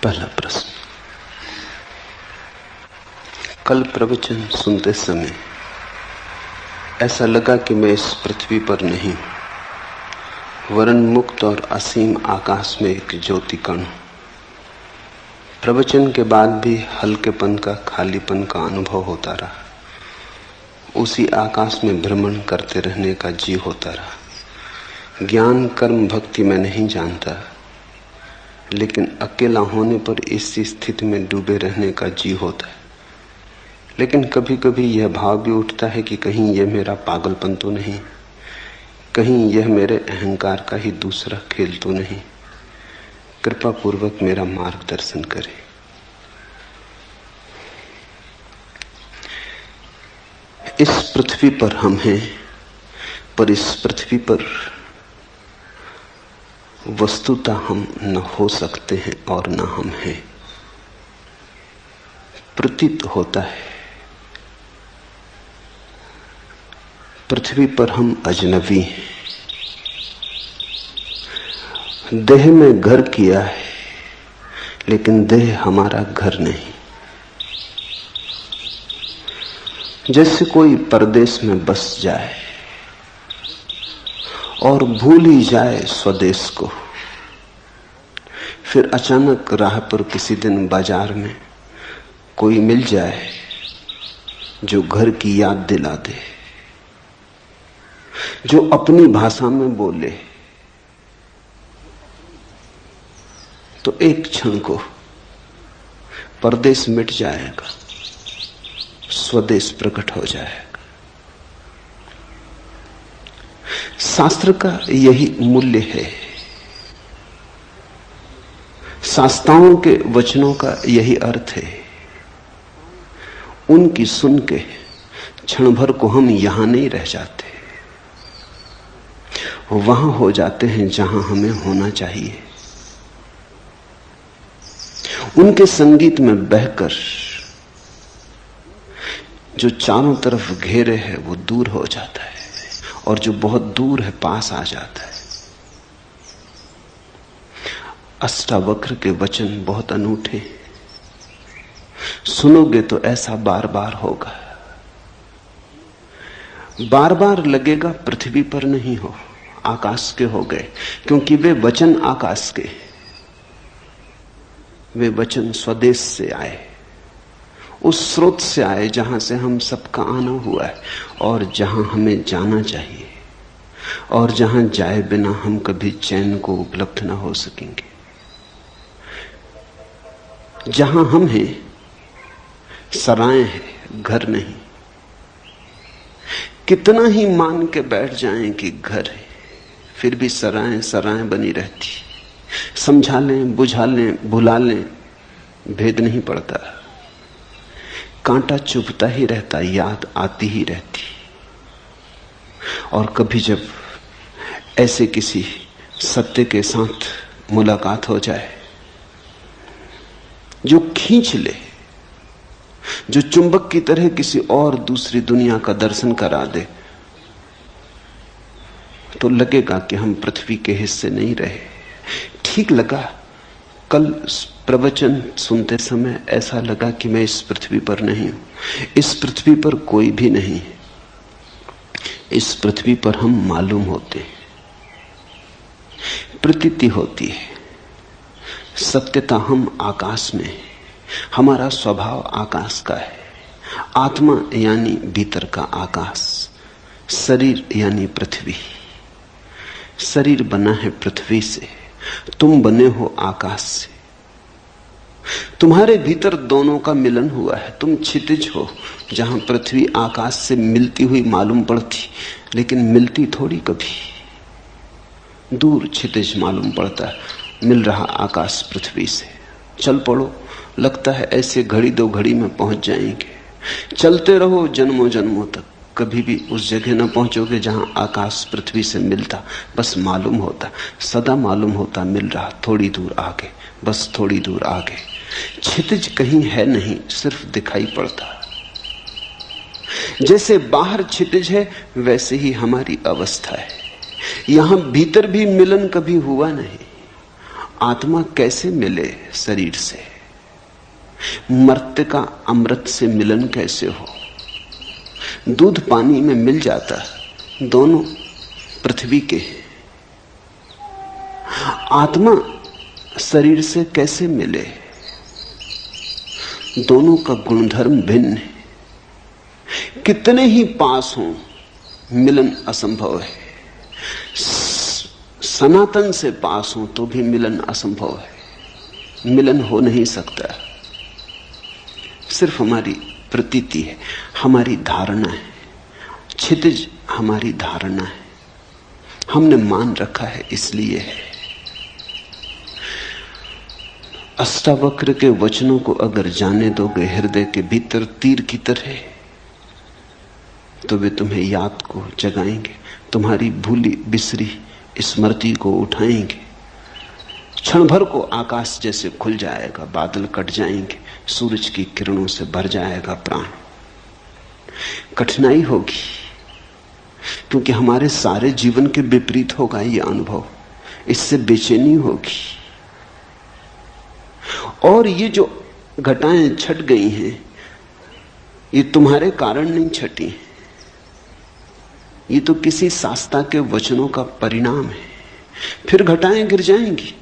पहला प्रश्न। कल प्रवचन सुनते समय ऐसा लगा कि मैं इस पृथ्वी पर नहीं, वरन मुक्त और असीम आकाश में एक ज्योति कण। प्रवचन के बाद भी हल्केपन का, खालीपन का अनुभव होता रहा। उसी आकाश में भ्रमण करते रहने का जी होता रहा। ज्ञान, कर्म, भक्ति मैं नहीं जानता, लेकिन अकेला होने पर इसी स्थिति में डूबे रहने का जी होता है। लेकिन कभी कभी यह भाव भी उठता है कि कहीं यह मेरा पागलपन तो नहीं, कहीं यह मेरे अहंकार का ही दूसरा खेल तो नहीं। कृपा पूर्वक मेरा मार्गदर्शन करें। इस पृथ्वी पर हम हैं, पर इस पृथ्वी पर वस्तुतः हम न हो सकते हैं और न हम हैं। प्रतीत होता है पृथ्वी पर हम अजनबी हैं। देह में घर किया है, लेकिन देह हमारा घर नहीं। जैसे कोई परदेश में बस जाए और भूल ही जाए स्वदेश को, फिर अचानक राह पर किसी दिन बाजार में कोई मिल जाए जो घर की याद दिला दे, जो अपनी भाषा में बोले, तो एक क्षण को परदेश मिट जाएगा, स्वदेश प्रकट हो जाएगा। शास्त्र का यही मूल्य है, शास्त्राओं के वचनों का यही अर्थ है। उनकी सुन के क्षण भर को हम यहां नहीं रह जाते, वहां हो जाते हैं जहां हमें होना चाहिए। उनके संगीत में बहकर जो चारों तरफ घेरे है वो दूर हो जाता है, और जो बहुत दूर है पास आ जाता है। अष्टावक्र के वचन बहुत अनूठे, सुनोगे तो ऐसा बार बार होगा। बार बार लगेगा पृथ्वी पर नहीं हो, आकाश के हो गए, क्योंकि वे वचन आकाश के, वे वचन स्वदेश से आए, उस स्रोत से आए जहां से हम सबका आना हुआ है, और जहां हमें जाना चाहिए, और जहां जाए बिना हम कभी चैन को उपलब्ध ना हो सकेंगे। जहां हम हैं सराय है, घर नहीं। कितना ही मान के बैठ जाएं कि घर है, फिर भी सराय सराय बनी रहती। समझा लें, बुझा लें, भुला लें, भेद नहीं पड़ता। कांटा चुभता ही रहता, याद आती ही रहती। और कभी जब ऐसे किसी सत्य के साथ मुलाकात हो जाए जो खींच ले, जो चुंबक की तरह किसी और दूसरी दुनिया का दर्शन करा दे, तो लगेगा कि हम पृथ्वी के हिस्से नहीं रहे। ठीक लगा। कल प्रवचन सुनते समय ऐसा लगा कि मैं इस पृथ्वी पर नहीं हूं। इस पृथ्वी पर कोई भी नहीं है। इस पृथ्वी पर हम मालूम होते हैं, प्रतीति होती है। सत्यता हम आकाश में है, हमारा स्वभाव आकाश का है। आत्मा यानी भीतर का आकाश, शरीर यानी पृथ्वी। शरीर बना है पृथ्वी से, तुम बने हो आकाश से। तुम्हारे भीतर दोनों का मिलन हुआ है। तुम क्षितिज हो, जहां पृथ्वी आकाश से मिलती हुई मालूम पड़ती, लेकिन मिलती थोड़ी कभी। दूर क्षितिज मालूम पड़ता है, मिल रहा आकाश पृथ्वी से। चल पड़ो, लगता है ऐसे घड़ी दो घड़ी में पहुंच जाएंगे। चलते रहो जन्मों जन्मों तक, कभी भी उस जगह न पहुंचोगे जहां आकाश पृथ्वी से मिलता। बस मालूम होता, सदा मालूम होता, मिल रहा थोड़ी दूर आगे, बस थोड़ी दूर आगे। क्षितिज कहीं है नहीं, सिर्फ दिखाई पड़ता। जैसे बाहर क्षितिज है, वैसे ही हमारी अवस्था है। यहां भीतर भी मिलन कभी हुआ नहीं। आत्मा कैसे मिले शरीर से? मर्त्य का अमृत से मिलन कैसे हो? दूध पानी में मिल जाता, दोनों पृथ्वी के। आत्मा शरीर से कैसे मिले? दोनों का गुणधर्म भिन्न है। कितने ही पास हों, मिलन असंभव है। सनातन से पास हो तो भी मिलन असंभव है। मिलन हो नहीं सकता। सिर्फ हमारी प्रतीति है, हमारी धारणा है। क्षितिज हमारी धारणा है, हमने मान रखा है, इसलिए है। अष्टावक्र के वचनों को अगर जाने दोगे हृदय के भीतर तीर की तरह, तो वे तुम्हें याद को जगाएंगे, तुम्हारी भूली बिसरी स्मृति को उठाएंगे। क्षण भर को आकाश जैसे खुल जाएगा, बादल कट जाएंगे, सूरज की किरणों से भर जाएगा प्राण। कठिनाई होगी, क्योंकि हमारे सारे जीवन के विपरीत होगा यह अनुभव। इससे बेचैनी होगी। और ये जो घटाएं छट गई हैं, ये तुम्हारे कारण नहीं छटी, ये तो किसी शास्त्रा के वचनों का परिणाम है। फिर घटाएं गिर जाएंगी,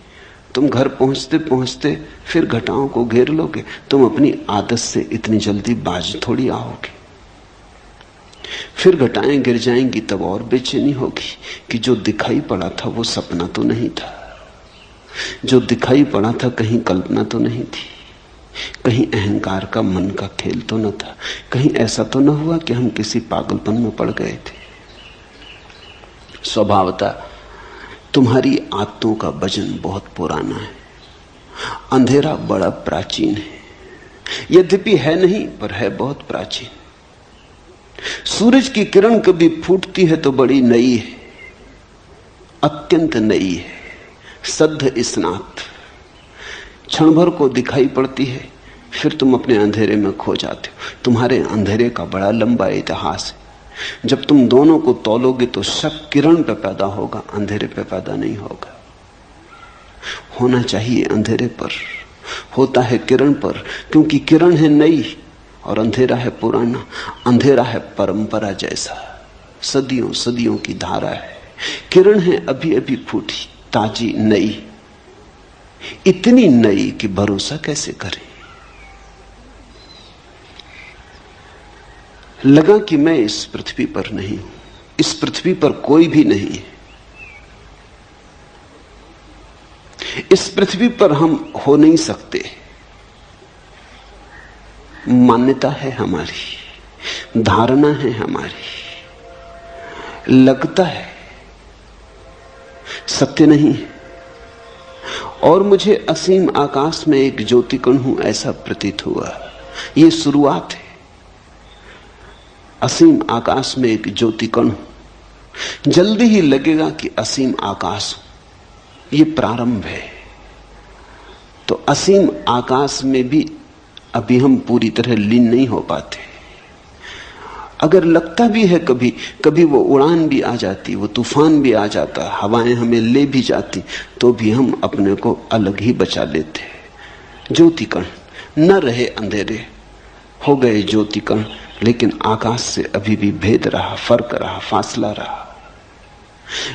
तुम घर पहुंचते पहुंचते फिर घटाओं को घेर लोगे। तुम अपनी आदत से इतनी जल्दी बाज थोड़ी आओगे। फिर घटाएं गिर जाएंगी, तब और बेचैनी होगी कि जो दिखाई पड़ा था वो सपना तो नहीं था, जो दिखाई पड़ा था कहीं कल्पना तो नहीं थी, कहीं अहंकार का मन का खेल तो न था, कहीं ऐसा तो न हुआ कि हम किसी पागलपन में पड़ गए थे। स्वभावतः तुम्हारी आदतों का वजन बहुत पुराना है। अंधेरा बड़ा प्राचीन है, यद्यपि है नहीं पर है बहुत प्राचीन। सूरज की किरण कभी फूटती है तो बड़ी नई है, अत्यंत नई है, सद्ध स्नात। क्षण भर को दिखाई पड़ती है, फिर तुम अपने अंधेरे में खो जाते हो। तुम्हारे अंधेरे का बड़ा लंबा इतिहास है। जब तुम दोनों को तौलोगे तो शक किरण पे पैदा होगा, अंधेरे पे पैदा नहीं होगा। होना चाहिए अंधेरे पर, होता है किरण पर, क्योंकि किरण है नई और अंधेरा है पुराना। अंधेरा है परंपरा जैसा, सदियों सदियों की धारा है। किरण है अभी अभी फूटी, ताजी, नई, इतनी नई कि भरोसा कैसे करें। लगा कि मैं इस पृथ्वी पर नहीं हूं, इस पृथ्वी पर कोई भी नहीं है, इस पृथ्वी पर हम हो नहीं सकते। मान्यता है हमारी, धारणा है हमारी, लगता है, सत्य नहीं है। और मुझे असीम आकाश में एक ज्योतिकण हूं ऐसा प्रतीत हुआ। यह शुरुआत है। असीम आकाश में एक ज्योतिकण हूं, जल्दी ही लगेगा कि असीम आकाश हूं। यह प्रारंभ है। तो असीम आकाश में भी अभी हम पूरी तरह लीन नहीं हो पाते। अगर लगता भी है कभी कभी वो उड़ान भी आ जाती, वो तूफान भी आ जाता, हवाएं हमें ले भी जाती, तो भी हम अपने को अलग ही बचा लेते। ज्योतिकण न रहे, अंधेरे हो गए ज्योतिकण, लेकिन आकाश से अभी भी भेद रहा, फर्क रहा, फासला रहा।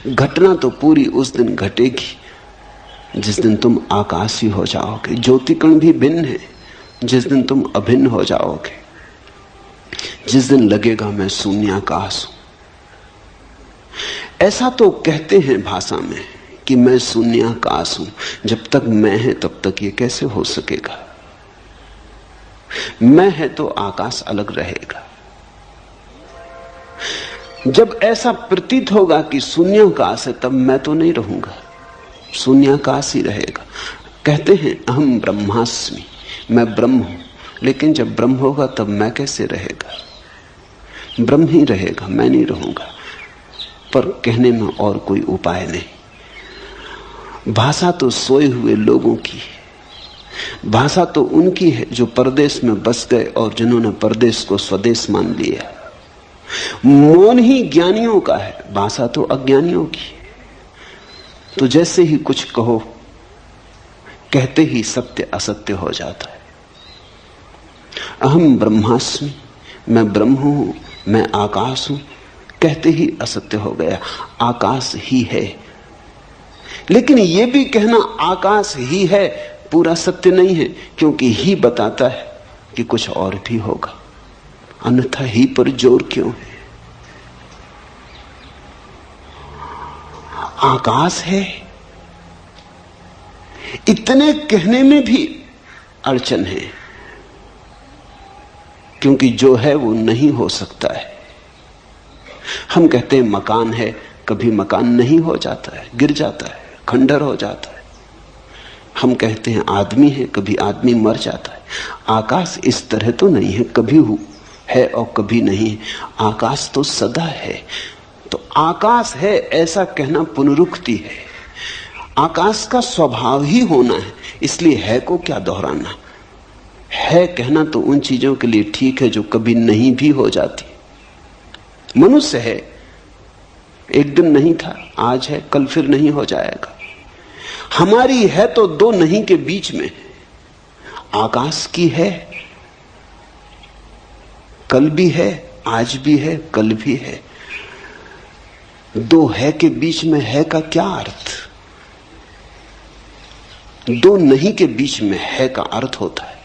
घटना तो पूरी उस दिन घटेगी जिस दिन तुम आकाशी हो जाओगे। ज्योतिकण भी भिन्न है जिस दिन तुम अभिन्न हो जाओगे, जिस दिन लगेगा मैं शून्याकाश हूं। ऐसा तो कहते हैं भाषा में कि मैं शून्याकाश हूं। जब तक मैं है तब तक ये कैसे हो सकेगा? मैं है तो आकाश अलग रहेगा। जब ऐसा प्रतीत होगा कि शून्याकाश है, तब मैं तो नहीं रहूंगा, शून्याकाश ही रहेगा। कहते हैं अहम ब्रह्मास्मि, मैं ब्रह्म हूं। लेकिन जब ब्रह्म होगा तब मैं कैसे रहेगा? ब्रह्म ही रहेगा, मैं नहीं रहूंगा। पर कहने में और कोई उपाय नहीं। भाषा तो सोए हुए लोगों की है, भाषा तो उनकी है जो परदेश में बस गए और जिन्होंने परदेश को स्वदेश मान लिया। मौन ही ज्ञानियों का है, भाषा तो अज्ञानियों की है। तो जैसे ही कुछ कहो कहते ही सत्य असत्य हो जाता है। अहम ब्रह्मास्मि, मैं ब्रह्म हूं, मैं आकाश हूं, कहते ही असत्य हो गया। आकाश ही है। लेकिन यह भी कहना आकाश ही है पूरा सत्य नहीं है, क्योंकि ही बताता है कि कुछ और भी होगा, अन्यथा ही पर जोर क्यों है? आकाश है, इतने कहने में भी अड़चन है, क्योंकि जो है वो नहीं हो सकता है। हम कहते हैं मकान है, कभी मकान नहीं हो जाता है, गिर जाता है, खंडर हो जाता है। हम कहते हैं आदमी है, कभी आदमी मर जाता है। आकाश इस तरह तो नहीं है, कभी है और कभी नहीं। आकाश तो सदा है। तो आकाश है ऐसा कहना पुनरुक्ति है। आकाश का स्वभाव ही होना है, इसलिए है को क्या दोहराना। है कहना तो उन चीजों के लिए ठीक है जो कभी नहीं भी हो जाती। मनुष्य है, एक दिन नहीं था, आज है, कल फिर नहीं हो जाएगा। हमारी है तो दो नहीं के बीच में। आकाश की है, कल भी है, आज भी है, कल भी है। दो है के बीच में है का क्या अर्थ? दो नहीं के बीच में है का अर्थ होता है।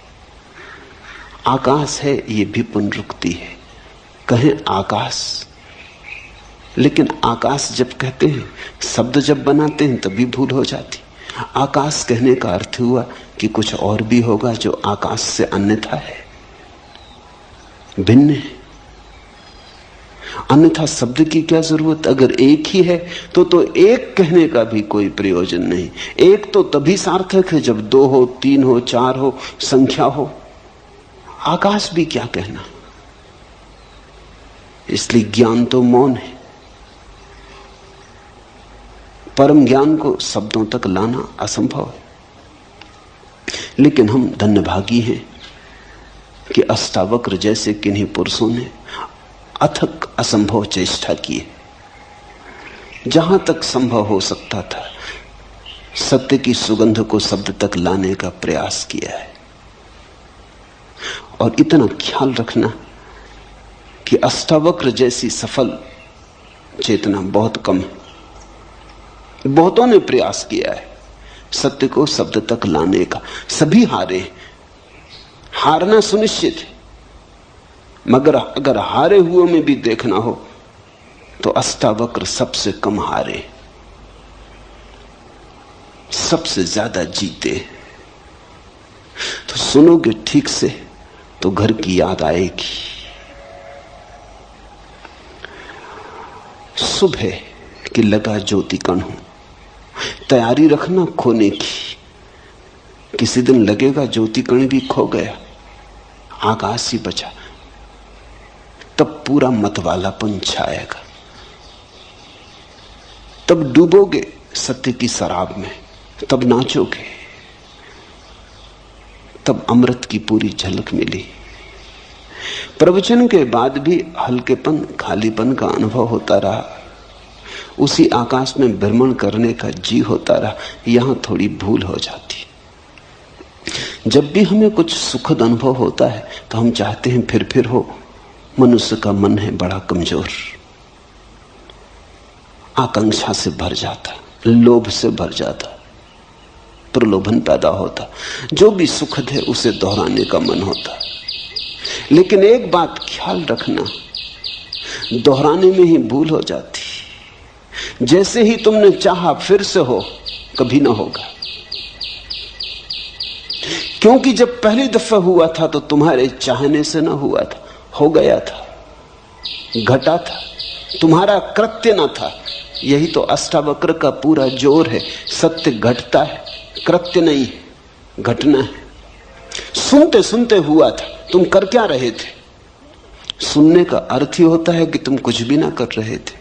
आकाश है, ये भी पुनरुक्ति है। कहें आकाश, लेकिन आकाश जब कहते हैं, शब्द जब बनाते हैं तभी भूल हो जाती। आकाश कहने का अर्थ हुआ कि कुछ और भी होगा जो आकाश से अन्यथा है, भिन्न है। अन्यथा शब्द की क्या जरूरत? अगर एक ही है तो एक कहने का भी कोई प्रयोजन नहीं। एक तो तभी सार्थक है जब दो हो, तीन हो, चार हो, संख्या हो। आकाश भी क्या कहना। इसलिए ज्ञान तो मौन है। परम ज्ञान को शब्दों तक लाना असंभव है। लेकिन हम धन्यभागी हैं कि अष्टावक्र जैसे किन्हीं पुरुषों ने अथक असंभव चेष्टा की है। जहां तक संभव हो सकता था, सत्य की सुगंध को शब्द तक लाने का प्रयास किया है। और इतना ख्याल रखना कि अष्टावक्र जैसी सफल चेतना बहुत कम है। बहुतों ने प्रयास किया है सत्य को शब्द तक लाने का, सभी हारे। हारना सुनिश्चित है, मगर अगर हारे हुए में भी देखना हो तो अष्टावक्र सबसे कम हारे, सबसे ज्यादा जीते। तो सुनोगे ठीक से तो घर की याद आएगी। सुबह कि लगा ज्योति कण हूं, तैयारी रखना खोने की। किसी दिन लगेगा ज्योति कण भी खो गया, आकाश ही बचा, तब पूरा मतवालापन छाएगा। तब डूबोगे सत्य की शराब में, तब नाचोगे, तब अमृत की पूरी झलक मिली। प्रवचन के बाद भी हल्केपन, खालीपन का अनुभव होता रहा। उसी आकाश में भ्रमण करने का जी होता रहा। यहां थोड़ी भूल हो जाती। जब भी हमें कुछ सुखद अनुभव होता है तो हम चाहते हैं फिर हो। मनुष्य का मन है बड़ा कमजोर, आकांक्षा से भर जाता, लोभ से भर जाता, प्रलोभन पैदा होता। जो भी सुखद है उसे दोहराने का मन होता। लेकिन एक बात ख्याल रखना, दोहराने में ही भूल हो जाती। जैसे ही तुमने चाहा फिर से हो, कभी ना होगा। क्योंकि जब पहली दफा हुआ था तो तुम्हारे चाहने से ना हुआ था, हो गया था, घटा था, तुम्हारा कृत्य ना था। यही तो अष्टावक्र का पूरा जोर है। सत्य घटता है, कृत्य नहीं है, घटना है। सुनते सुनते हुआ था, तुम कर क्या रहे थे? सुनने का अर्थ ही होता है कि तुम कुछ भी ना कर रहे थे,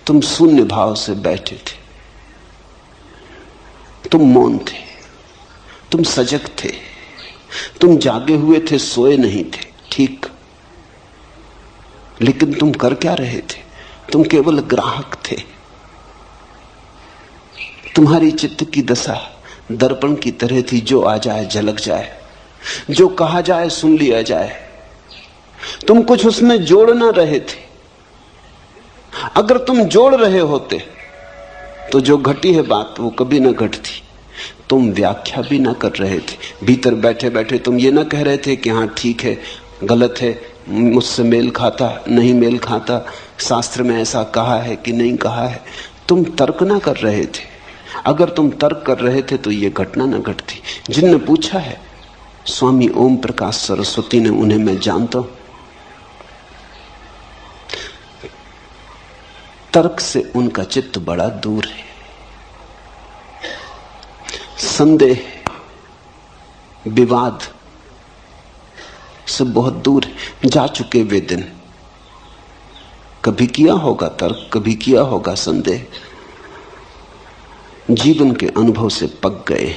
तुम शून्य भाव से बैठे थे, तुम मौन थे, तुम सजग थे, तुम जागे हुए थे, सोए नहीं थे। ठीक, लेकिन तुम कर क्या रहे थे? तुम केवल ग्राहक थे। तुम्हारी चित्त की दशा दर्पण की तरह थी, जो आ जाए झलक जाए, जो कहा जाए सुन लिया जाए। तुम कुछ उसमें जोड़ ना रहे थे। अगर तुम जोड़ रहे होते तो जो घटी है बात वो कभी ना घटती। तुम व्याख्या भी ना कर रहे थे। भीतर बैठे बैठे तुम ये ना कह रहे थे कि हाँ ठीक है, गलत है, मुझसे मेल खाता नहीं मेल खाता, शास्त्र में ऐसा कहा है कि नहीं कहा है। तुम तर्क ना कर रहे थे। अगर तुम तर्क कर रहे थे तो ये घटना ना घटती। जिनने पूछा है, स्वामी ओम प्रकाश सरस्वती ने, उन्हें मैं जानता हूं। तर्क से उनका चित्त बड़ा दूर है, संदेह विवाद से बहुत दूर है। जा चुके वे दिन। कभी किया होगा तर्क, कभी किया होगा संदेह, जीवन के अनुभव से पक गए।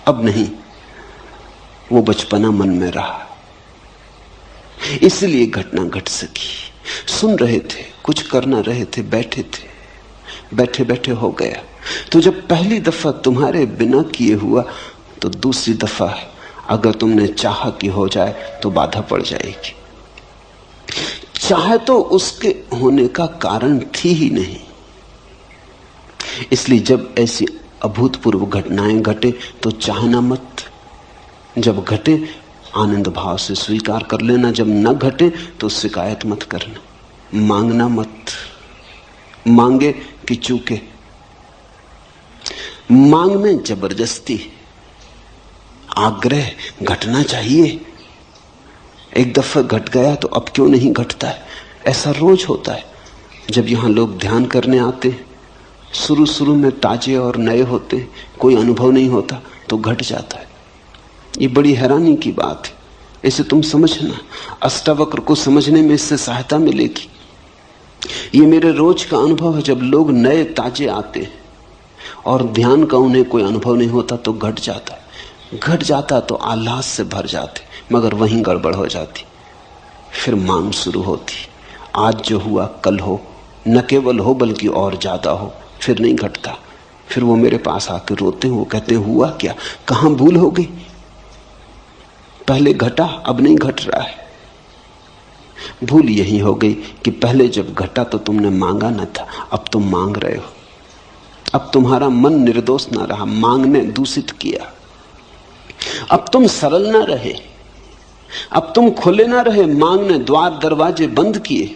अब नहीं, वो बचपना मन में रहा, इसलिए घटना घट सकी। सुन रहे थे, कुछ करना रहे थे, बैठे थे, बैठे बैठे हो गया। तो जब पहली दफा तुम्हारे बिना किए हुआ, तो दूसरी दफा अगर तुमने चाहा कि हो जाए तो बाधा पड़ जाएगी। चाहे तो उसके होने का कारण थी ही नहीं। इसलिए जब ऐसी अभूतपूर्व घटनाएं घटे तो चाहना मत। जब घटे आनंद भाव से स्वीकार कर लेना, जब न घटे तो शिकायत मत करना, मांगना मत। मांगे कि चूके। मांग में जबरदस्ती, आग्रह, घटना चाहिए। एक दफा घट गया तो अब क्यों नहीं घटता है? ऐसा रोज होता है। जब यहां लोग ध्यान करने आते हैं, शुरू शुरू में ताजे और नए होते, कोई अनुभव नहीं होता तो घट जाता है। ये बड़ी हैरानी की बात है। इसे तुम समझना, अष्टावक्र को समझने में इससे सहायता मिलेगी। ये मेरे रोज का अनुभव है। जब लोग नए ताजे आते हैं और ध्यान का उन्हें कोई अनुभव नहीं होता तो घट जाता है। घट जाता तो आह्लाद से भर जाते, मगर वहीं गड़बड़ हो जाती। फिर मांग शुरू होती, आज जो हुआ कल हो, न केवल हो बल्कि और ज्यादा हो। फिर नहीं घटता। फिर वो मेरे पास आकर रोते हैं, वो कहते हैं हुआ क्या, कहां भूल हो गई? पहले घटा, अब नहीं घट रहा है। भूल यही हो गई कि पहले जब घटा तो तुमने मांगा न था, अब तुम मांग रहे हो। अब तुम्हारा मन निर्दोष ना रहा, मांग ने दूषित किया। अब तुम सरल ना रहे, अब तुम खुले ना रहे, मांग ने द्वार दरवाजे बंद किए।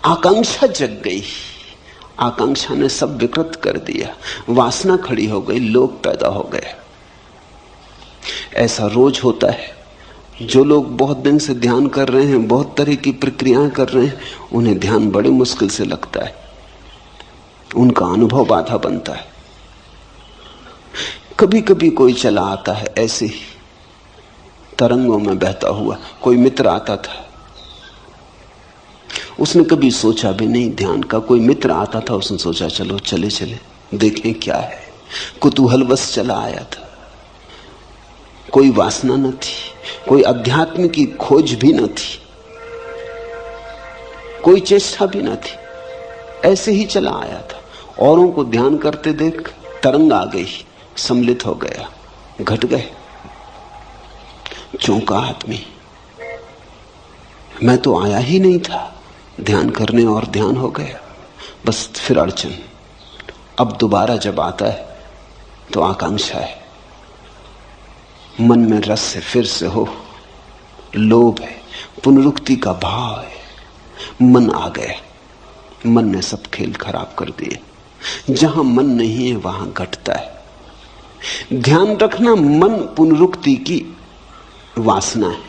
आकांक्षा जग गई, आकांक्षा ने सब विकृत कर दिया। वासना खड़ी हो गई, लोभ पैदा हो गया। ऐसा रोज होता है। जो लोग बहुत दिन से ध्यान कर रहे हैं, बहुत तरह की प्रक्रियाएं कर रहे हैं, उन्हें ध्यान बड़े मुश्किल से लगता है। उनका अनुभव बाधा बनता है। कभी कभी कोई चला आता है ऐसे ही तरंगों में बहता हुआ। कोई मित्र आता था, उसने कभी सोचा भी नहीं ध्यान का। कोई मित्र आता था, उसने सोचा चलो चले चले देखें क्या है। कुतूहलवश चला आया था। कोई वासना न थी, कोई अध्यात्म की खोज भी न थी, कोई चेष्टा भी न थी, ऐसे ही चला आया था। औरों को ध्यान करते देख तरंग आ गई, सम्मिलित हो गया, घट गए। चौंका आदमी, मैं तो आया ही नहीं था ध्यान करने और ध्यान हो गया। बस फिर अड़चन। अब दोबारा जब आता है तो आकांक्षा है, मन में रस है, फिर से हो, लोभ है, पुनरुक्ति का भाव है। मन आ गया, मन ने सब खेल खराब कर दिए। जहां मन नहीं है वहां घटता है। ध्यान रखना, मन पुनरुक्ति की वासना है।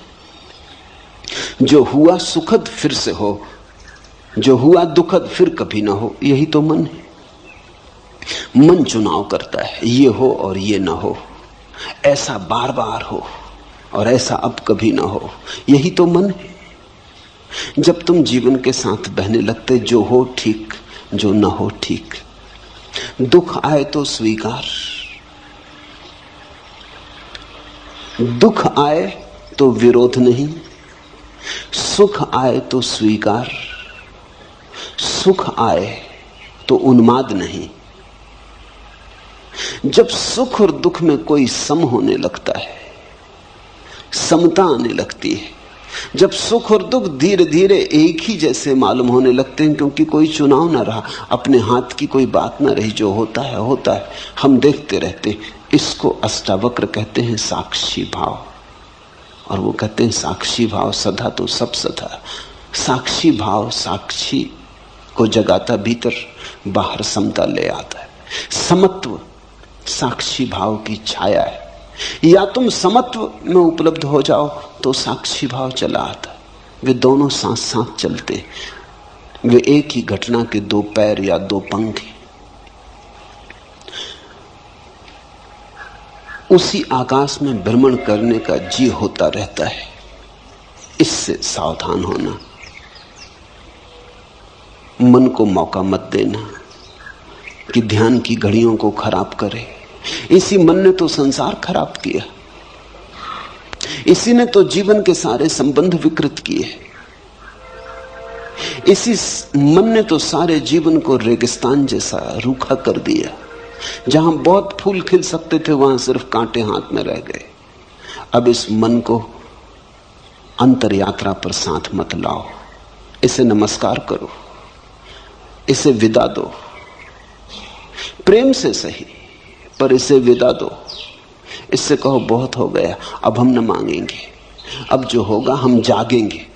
जो हुआ सुखद फिर से हो, जो हुआ दुखद फिर कभी ना हो, यही तो मन है। मन चुनाव करता है, ये हो और ये ना हो, ऐसा बार बार हो और ऐसा अब कभी ना हो, यही तो मन है। जब तुम जीवन के साथ बहने लगते, जो हो ठीक, जो ना हो ठीक। दुख आए तो स्वीकार, दुख आए तो विरोध नहीं, सुख आए तो स्वीकार, सुख आए तो उन्माद नहीं। जब सुख और दुख में कोई सम होने लगता है, समता आने लगती है, जब सुख और दुख धीरे धीरे एक ही जैसे मालूम होने लगते हैं, क्योंकि कोई चुनाव ना रहा, अपने हाथ की कोई बात ना रही, जो होता है होता है, हम देखते रहते हैं। इसको अष्टावक्र कहते हैं साक्षी भाव। और वो कहते हैं साक्षी भाव सदा तो सब सदा। साक्षी भाव साक्षी को जगाता भीतर, बाहर समता ले आता है। समत्व साक्षी भाव की छाया है। या तुम समत्व में उपलब्ध हो जाओ तो साक्षी भाव चला आता है। वे दोनों साथ साथ चलते, वे एक ही घटना के दो पैर या दो पंख हैं। उसी आकाश में भ्रमण करने का जी होता रहता है। इससे सावधान होना, मन को मौका मत देना कि ध्यान की घड़ियों को खराब करे। इसी मन ने तो संसार खराब किया, इसी ने तो जीवन के सारे संबंध विकृत किए, इसी मन ने तो सारे जीवन को रेगिस्तान जैसा रूखा कर दिया। जहां बहुत फूल खिल सकते थे वहां सिर्फ कांटे हाथ में रह गए। अब इस मन को अंतर यात्रा पर साथ मत लाओ, इसे नमस्कार करो, इसे विदा दो, प्रेम से सही पर इसे विदा दो। इससे कहो बहुत हो गया, अब हम न मांगेंगे, अब जो होगा हम जागेंगे,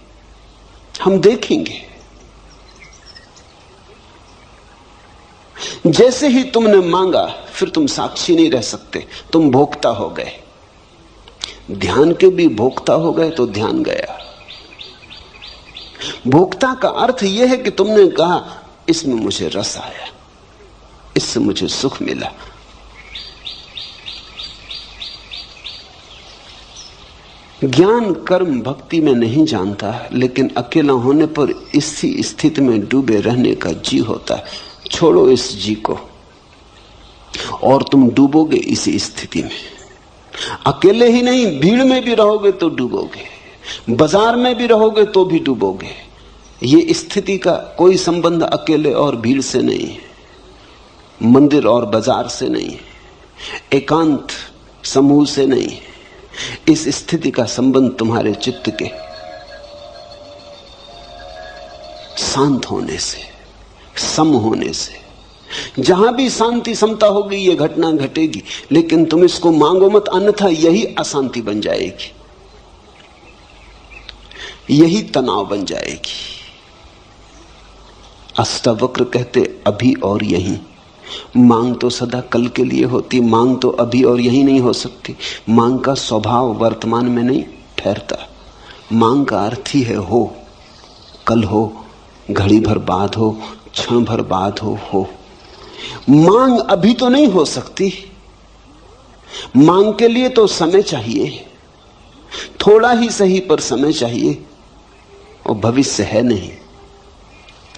हम देखेंगे। जैसे ही तुमने मांगा फिर तुम साक्षी नहीं रह सकते, तुम भोक्ता हो गए। ध्यान के भी भोक्ता हो गए तो ध्यान गया। भोक्ता का अर्थ यह है कि तुमने कहा इसमें मुझे रस आया, इससे मुझे सुख मिला। ज्ञान कर्म भक्ति में नहीं जानता, लेकिन अकेला होने पर इसी स्थिति में डूबे रहने का जी होता है। छोड़ो इस जी को और तुम डूबोगे इसी स्थिति में। अकेले ही नहीं, भीड़ में भी रहोगे तो डूबोगे, बाजार में भी रहोगे तो भी डूबोगे। ये स्थिति का कोई संबंध अकेले और भीड़ से नहीं है, मंदिर और बाजार से नहीं है, एकांत समूह से नहीं है। इस स्थिति का संबंध तुम्हारे चित्त के शांत होने से, सम होने से। जहां भी शांति समता होगी ये घटना घटेगी, लेकिन तुम इसको मांगो मत, अन्यथा यही अशांति बन जाएगी, यही तनाव बन जाएगी। अष्टावक्र कहते अभी और यहीं। मांग तो सदा कल के लिए होती, मांग तो अभी और यहीं नहीं हो सकती। मांग का स्वभाव वर्तमान में नहीं ठहरता। मांग का अर्थ ही है हो, कल हो, घड़ी भर बाद हो, क्षण भर बाद हो। मांग अभी तो नहीं हो सकती। मांग के लिए तो समय चाहिए, थोड़ा ही सही पर समय चाहिए, और भविष्य है नहीं।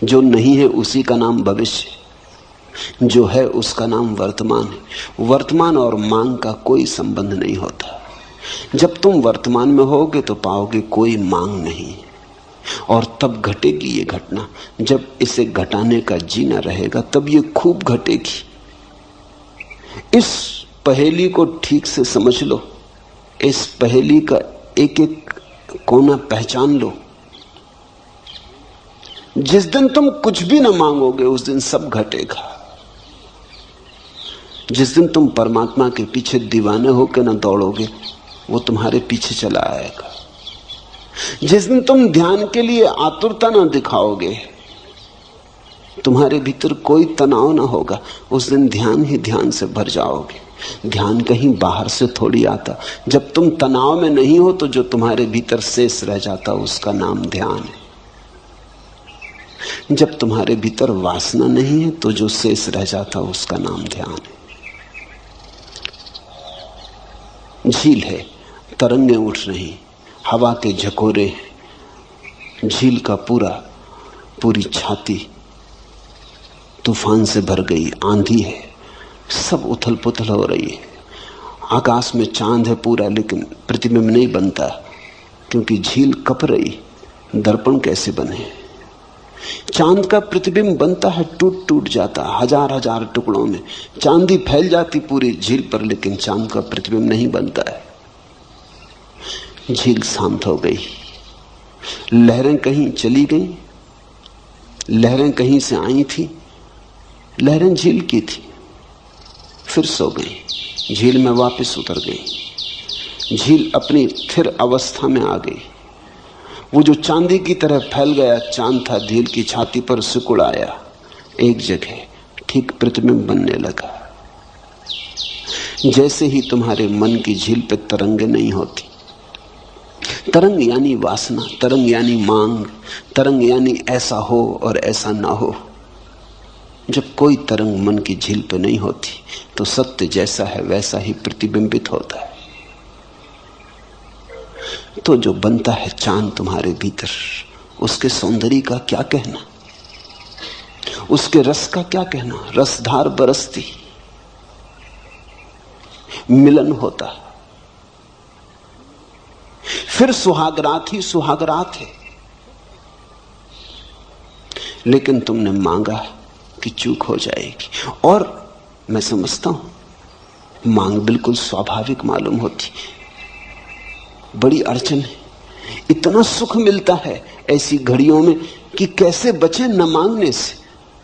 जो नहीं है उसी का नाम भविष्य, जो है उसका नाम वर्तमान है। वर्तमान और मांग का कोई संबंध नहीं होता। जब तुम वर्तमान में होगे तो पाओगे कोई मांग नहीं, और तब घटेगी ये घटना। जब इसे घटाने का जीना रहेगा तब ये खूब घटेगी। इस पहेली को ठीक से समझ लो, इस पहेली का एक एक कोना पहचान लो। जिस दिन तुम कुछ भी न मांगोगे उस दिन सब घटेगा। जिस दिन तुम परमात्मा के पीछे दीवाने होकर न दौड़ोगे वो तुम्हारे पीछे चला आएगा। जिस दिन तुम ध्यान के लिए आतुरता न दिखाओगे, तुम्हारे भीतर कोई तनाव ना होगा, उस दिन ध्यान ही ध्यान से भर जाओगे। ध्यान कहीं बाहर से थोड़ी आता। जब तुम तनाव में नहीं हो तो जो तुम्हारे भीतर शेष रह जाता उसका नाम ध्यान है। जब तुम्हारे भीतर वासना नहीं है तो जो शेष रह जाता उसका नाम ध्यान है। झील है, तरंगें उठ रही, हवा के झकोरे, झील का पूरी छाती तूफान से भर गई, आंधी है, सब उथल पुथल हो रही है। आकाश में चांद है पूरा, लेकिन प्रतिबिंब नहीं बनता क्योंकि झील कप रही। दर्पण कैसे बने? चांद का प्रतिबिंब बनता है, टूट टूट जाता, हजार हजार टुकड़ों में चांदी फैल जाती पूरी झील पर, लेकिन चांद का प्रतिबिंब नहीं बनता है। झील शांत हो गई, लहरें कहीं चली गई, लहरें कहीं से आई थी, लहरें झील की थी, फिर सो गई, झील में वापस उतर गई। झील अपनी स्थिर अवस्था में आ गई। वो जो चांदी की तरह फैल गया चांद था, झील की छाती पर सिकुड़ आया एक जगह, ठीक प्रतिबिंब बनने लगा। जैसे ही तुम्हारे मन की झील पे तरंगे नहीं होती, तरंग यानी वासना, तरंग यानी मांग, तरंग यानी ऐसा हो और ऐसा ना हो। जब कोई तरंग मन की झील पे नहीं होती तो सत्य जैसा है वैसा ही प्रतिबिंबित होता है। तो जो बनता है चांद तुम्हारे भीतर, उसके सौंदर्य का क्या कहना, उसके रस का क्या कहना। रसधार बरसती, मिलन होता, फिर सुहागरात ही सुहागरात है। लेकिन तुमने मांगा कि चूक हो जाएगी, और मैं समझता हूं मांग बिल्कुल स्वाभाविक मालूम होती। बड़ी अड़चन है, इतना सुख मिलता है ऐसी घड़ियों में कि कैसे बचे न मांगने से।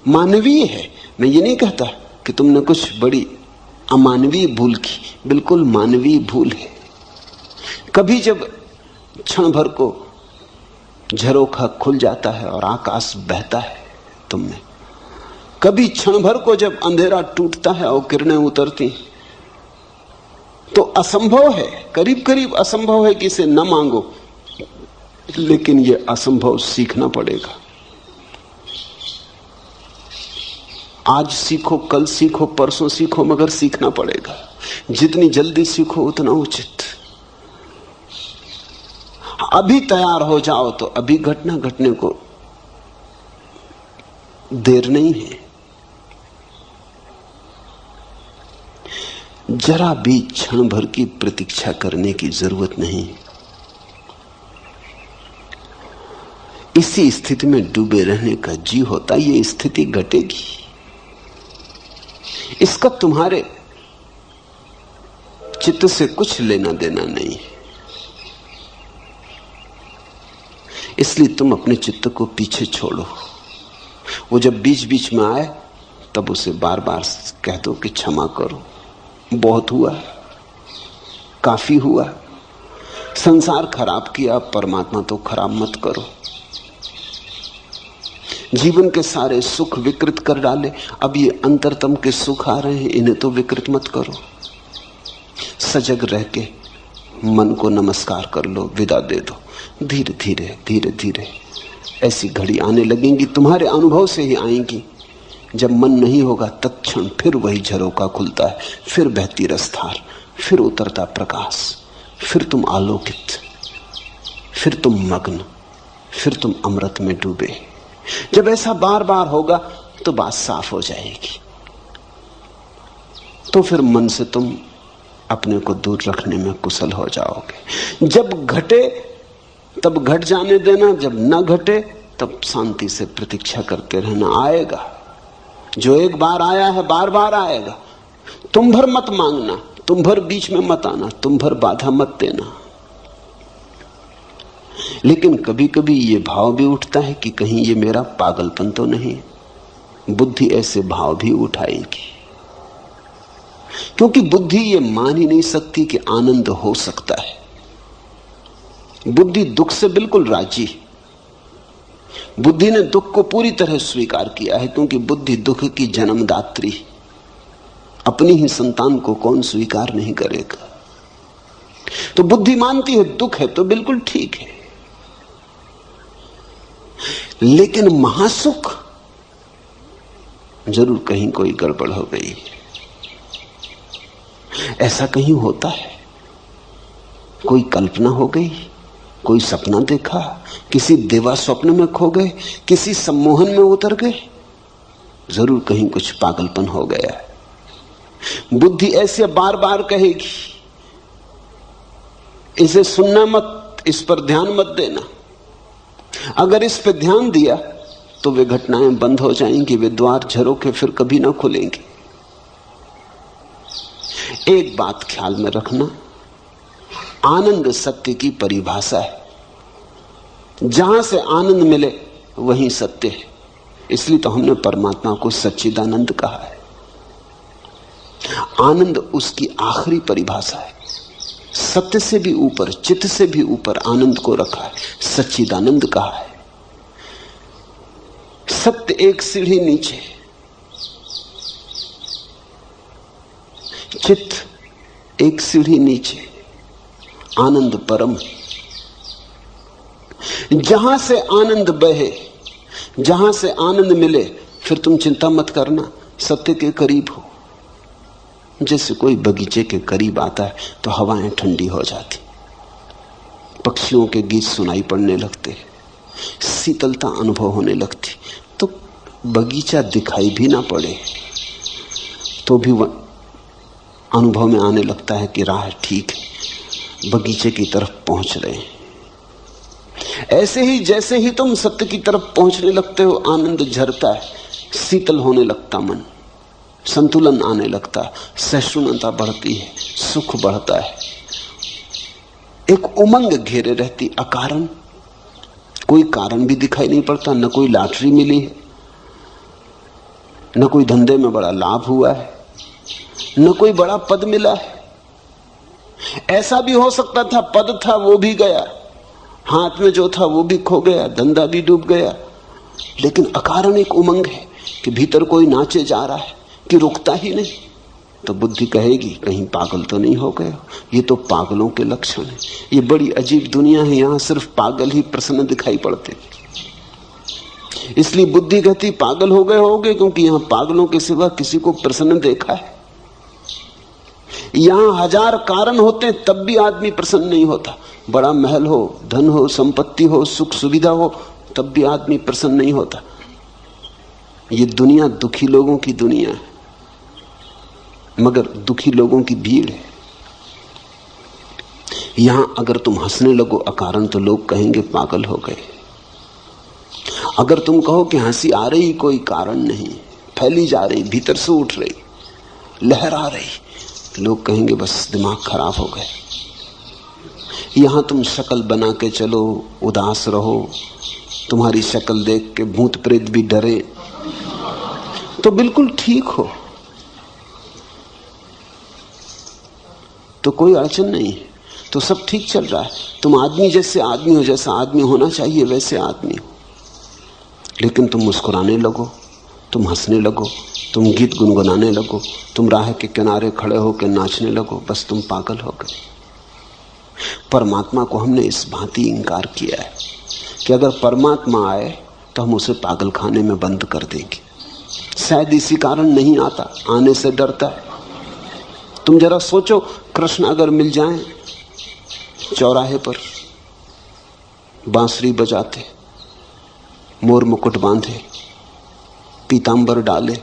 मानवीय है, मैं ये नहीं कहता कि तुमने कुछ बड़ी अमानवीय भूल की, बिल्कुल मानवीय भूल है। कभी जब क्षण भर को झरोखा खुल जाता है और आकाश बहता है तुम में, कभी क्षण भर को जब अंधेरा टूटता है और किरणें उतरती, तो असंभव है, करीब करीब असंभव है कि इसे न मांगो, लेकिन यह असंभव सीखना पड़ेगा। आज सीखो, कल सीखो, परसों सीखो, मगर सीखना पड़ेगा। जितनी जल्दी सीखो उतना उचित। अभी तैयार हो जाओ तो अभी घटना घटने को देर नहीं है। जरा भी क्षण भर की प्रतीक्षा करने की जरूरत नहीं। इसी स्थिति में डूबे रहने का जी होता, ये स्थिति घटेगी, इसका तुम्हारे चित्त से कुछ लेना देना नहीं है। इसलिए तुम अपने चित्त को पीछे छोड़ो। वो जब बीच बीच में आए तब उसे बार बार कह दो कि क्षमा करो, बहुत हुआ, काफी हुआ, संसार खराब किया, परमात्मा तो खराब मत करो। जीवन के सारे सुख विकृत कर डाले, अब ये अंतरतम के सुख आ रहे हैं, इन्हें तो विकृत मत करो। सजग रह के मन को नमस्कार कर लो, विदा दे दो। धीरे धीरे धीरे धीरे ऐसी घड़ी आने लगेंगी, तुम्हारे अनुभव से ही आएंगी। जब मन नहीं होगा तत्क्षण फिर वही झरोका खुलता है, फिर बहती रसधार, फिर उतरता प्रकाश, फिर तुम आलोकित, फिर तुम मग्न, फिर तुम अमृत में डूबे। जब ऐसा बार बार होगा तो बात साफ हो जाएगी। तो फिर मन से तुम अपने को दूर रखने में कुशल हो जाओगे। जब घटे तब घट जाने देना, जब न घटे तब शांति से प्रतीक्षा करते रहना। आएगा, जो एक बार आया है बार बार आएगा। तुम भर मत मांगना, तुम भर बीच में मत आना, तुम भर बाधा मत देना। लेकिन कभी कभी ये भाव भी उठता है कि कहीं ये मेरा पागलपन तो नहीं। बुद्धि ऐसे भाव भी उठाएगी, क्योंकि बुद्धि ये मान ही नहीं सकती कि आनंद हो सकता है। बुद्धि दुख से बिल्कुल राजी। बुद्धि ने दुख को पूरी तरह स्वीकार किया है, क्योंकि बुद्धि दुख की जन्मदात्री। अपनी ही संतान को कौन स्वीकार नहीं करेगा। तो बुद्धि मानती है दुख है तो बिल्कुल ठीक है। लेकिन महासुख, जरूर कहीं कोई गड़बड़ हो गई। ऐसा कहीं होता है, कोई कल्पना हो गई, कोई सपना देखा, किसी देवा स्वप्न में खो गए, किसी सम्मोहन में उतर गए, जरूर कहीं कुछ पागलपन हो गया है। बुद्धि ऐसे बार बार कहेगी, इसे सुनना मत, इस पर ध्यान मत देना। अगर इस पर ध्यान दिया तो वे घटनाएं बंद हो जाएंगी, वे द्वार झरोखे फिर कभी ना खुलेंगे। एक बात ख्याल में रखना, आनंद सत्य की परिभाषा है। जहां से आनंद मिले वहीं सत्य है। इसलिए तो हमने परमात्मा को सच्चिदानंद कहा है। आनंद उसकी आखिरी परिभाषा है। सत्य से भी ऊपर, चित्त से भी ऊपर आनंद को रखा है, सच्चिदानंद कहा है। सत्य एक सीढ़ी नीचे, चित्त एक सीढ़ी नीचे, आनंद परम। जहां से आनंद बहे, जहां से आनंद मिले, फिर तुम चिंता मत करना, सत्य के करीब हो। जैसे कोई बगीचे के करीब आता है तो हवाएं ठंडी हो जाती, पक्षियों के गीत सुनाई पड़ने लगते, शीतलता अनुभव होने लगती। तो बगीचा दिखाई भी ना पड़े तो भी अनुभव में आने लगता है कि राह ठीक है, बगीचे की तरफ पहुंच रहे हैं। ऐसे ही जैसे ही तुम सत्य की तरफ पहुंचने लगते हो, आनंद झरता है, शीतल होने लगता मन, संतुलन आने लगता है, सहिष्णुता बढ़ती है, सुख बढ़ता है, एक उमंग घेरे रहती अकारण। कोई कारण भी दिखाई नहीं पड़ता, न कोई लॉटरी मिली है, न कोई धंधे में बड़ा लाभ हुआ है, न कोई बड़ा पद मिला है। ऐसा भी हो सकता था पद था वो भी गया, हाथ में जो था वो भी खो गया, धंधा भी डूब गया, लेकिन अकारण एक उमंग है कि भीतर कोई नाचे जा रहा है कि रुकता ही नहीं। तो बुद्धि कहेगी कहीं पागल तो नहीं हो गए। ये तो पागलों के लक्षण है। ये बड़ी अजीब दुनिया है, यहां सिर्फ पागल ही प्रसन्न दिखाई पड़ते। इसलिए बुद्धि कहती पागल हो गए होगे, क्योंकि यहां पागलों के सिवा किसी को प्रसन्न देखा है। यहां हजार कारण होते तब भी आदमी प्रसन्न नहीं होता। बड़ा महल हो, धन हो, संपत्ति हो, सुख सुविधा हो, तब भी आदमी प्रसन्न नहीं होता। ये दुनिया दुखी लोगों की दुनिया है, मगर दुखी लोगों की भीड़ है। यहां अगर तुम हंसने लगो अकारण तो लोग कहेंगे पागल हो गए। अगर तुम कहो कि हंसी आ रही कोई कारण नहीं, फैली जा रही, भीतर से उठ रही, लहर आ रही, लोग कहेंगे बस दिमाग खराब हो गए। यहां तुम शक्ल बना के चलो, उदास रहो, तुम्हारी शक्ल देख के भूत प्रेत भी डरे, तो बिल्कुल ठीक हो, तो कोई अड़चन नहीं है, तो सब ठीक चल रहा है। तुम आदमी जैसे आदमी हो, जैसा आदमी होना चाहिए वैसे आदमी हो। लेकिन तुम मुस्कुराने लगो, तुम हंसने लगो, तुम गीत गुनगुनाने लगो, तुम राह के किनारे खड़े होकर नाचने लगो, बस तुम पागल हो गए। परमात्मा को हमने इस भांति इंकार किया है कि अगर परमात्मा आए तो हम उसे पागल खाने में बंद कर देंगे। शायद इसी कारण नहीं आता, आने से डरता है। तुम जरा सोचो, कृष्ण अगर मिल जाएं चौराहे पर, बांसुरी बजाते, मोर मुकुट बांधे, पीतांबर डाले,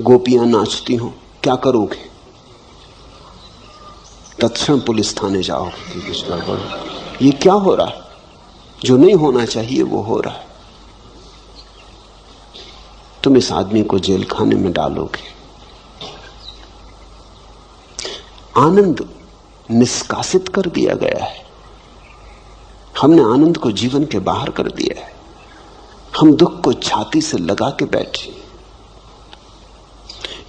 गोपियां नाचती हों, क्या करोगे? तत्क्षण पुलिस थाने जाओगे। ये क्या हो रहा है? जो नहीं होना चाहिए वो हो रहा है। तुम इस आदमी को जेल खाने में डालोगे। आनंद निष्कासित कर दिया गया है। हमने आनंद को जीवन के बाहर कर दिया है। हम दुख को छाती से लगा के बैठे।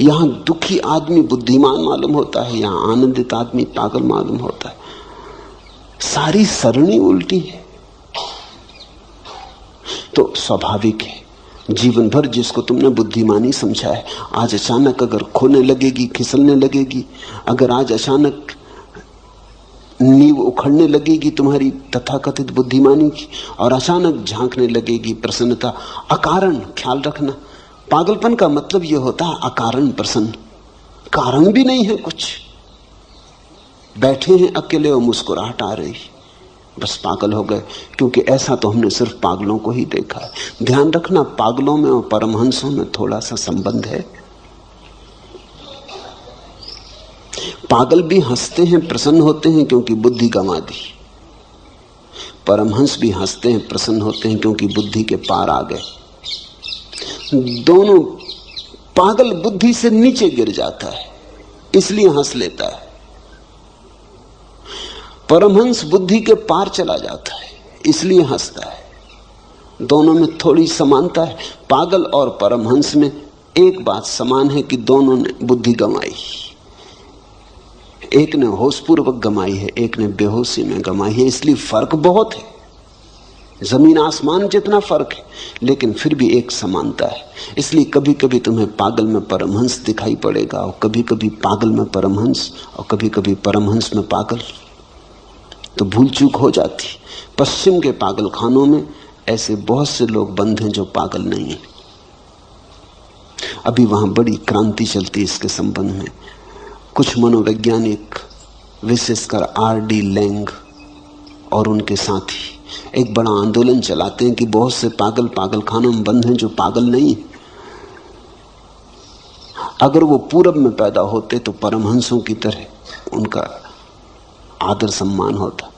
यहां दुखी आदमी बुद्धिमान मालूम होता है, यहां आनंदित आदमी पागल मालूम होता है। सारी सरणी उल्टी है। तो स्वाभाविक है, जीवन भर जिसको तुमने बुद्धिमानी समझा है, आज अचानक अगर खोने लगेगी, खिसलने लगेगी, अगर आज अचानक नींव उखड़ने लगेगी तुम्हारी तथाकथित बुद्धिमानी की, और अचानक झांकने लगेगी प्रसन्नता अकारण। ख्याल रखना, पागलपन का मतलब यह होता है अकारण प्रसन्न। कारण भी नहीं है कुछ, बैठे हैं अकेले और मुस्कुराहट आ रही, बस पागल हो गए। क्योंकि ऐसा तो हमने सिर्फ पागलों को ही देखा है। ध्यान रखना, पागलों में और परमहंसों में थोड़ा सा संबंध है। पागल भी हंसते हैं, प्रसन्न होते हैं, क्योंकि बुद्धि गंवा दी। परमहंस भी हंसते हैं, प्रसन्न होते हैं, क्योंकि बुद्धि के पार आ गए। दोनों, पागल बुद्धि से नीचे गिर जाता है इसलिए हंस लेता है, परमहंस बुद्धि के पार चला जाता है इसलिए हंसता है। दोनों में थोड़ी समानता है। पागल और परमहंस में एक बात समान है कि दोनों ने बुद्धि गंवाई। एक ने होशपूर्वक गंवाई है, एक ने बेहोशी में गंवाई है। इसलिए फर्क बहुत है, जमीन आसमान जितना फर्क है, लेकिन फिर भी एक समानता है। इसलिए कभी कभी तुम्हें पागल में परमहंस दिखाई पड़ेगा, और कभी कभी पागल में परमहंस, और कभी कभी परमहंस में पागल। तो भूल चूक हो जाती। पश्चिम के पागल खानों में ऐसे बहुत से लोग बंद हैं जो पागल नहीं है। अभी वहां बड़ी क्रांति चलती है इसके संबंध में। कुछ मनोवैज्ञानिक, विशेषकर R.D. लैंग और उनके साथी, एक बड़ा आंदोलन चलाते हैं कि बहुत से पागल पागल खानों में बंद हैं जो पागल नहीं है। अगर वो पूरब में पैदा होते तो परमहंसों की तरह उनका आदर सम्मान होता।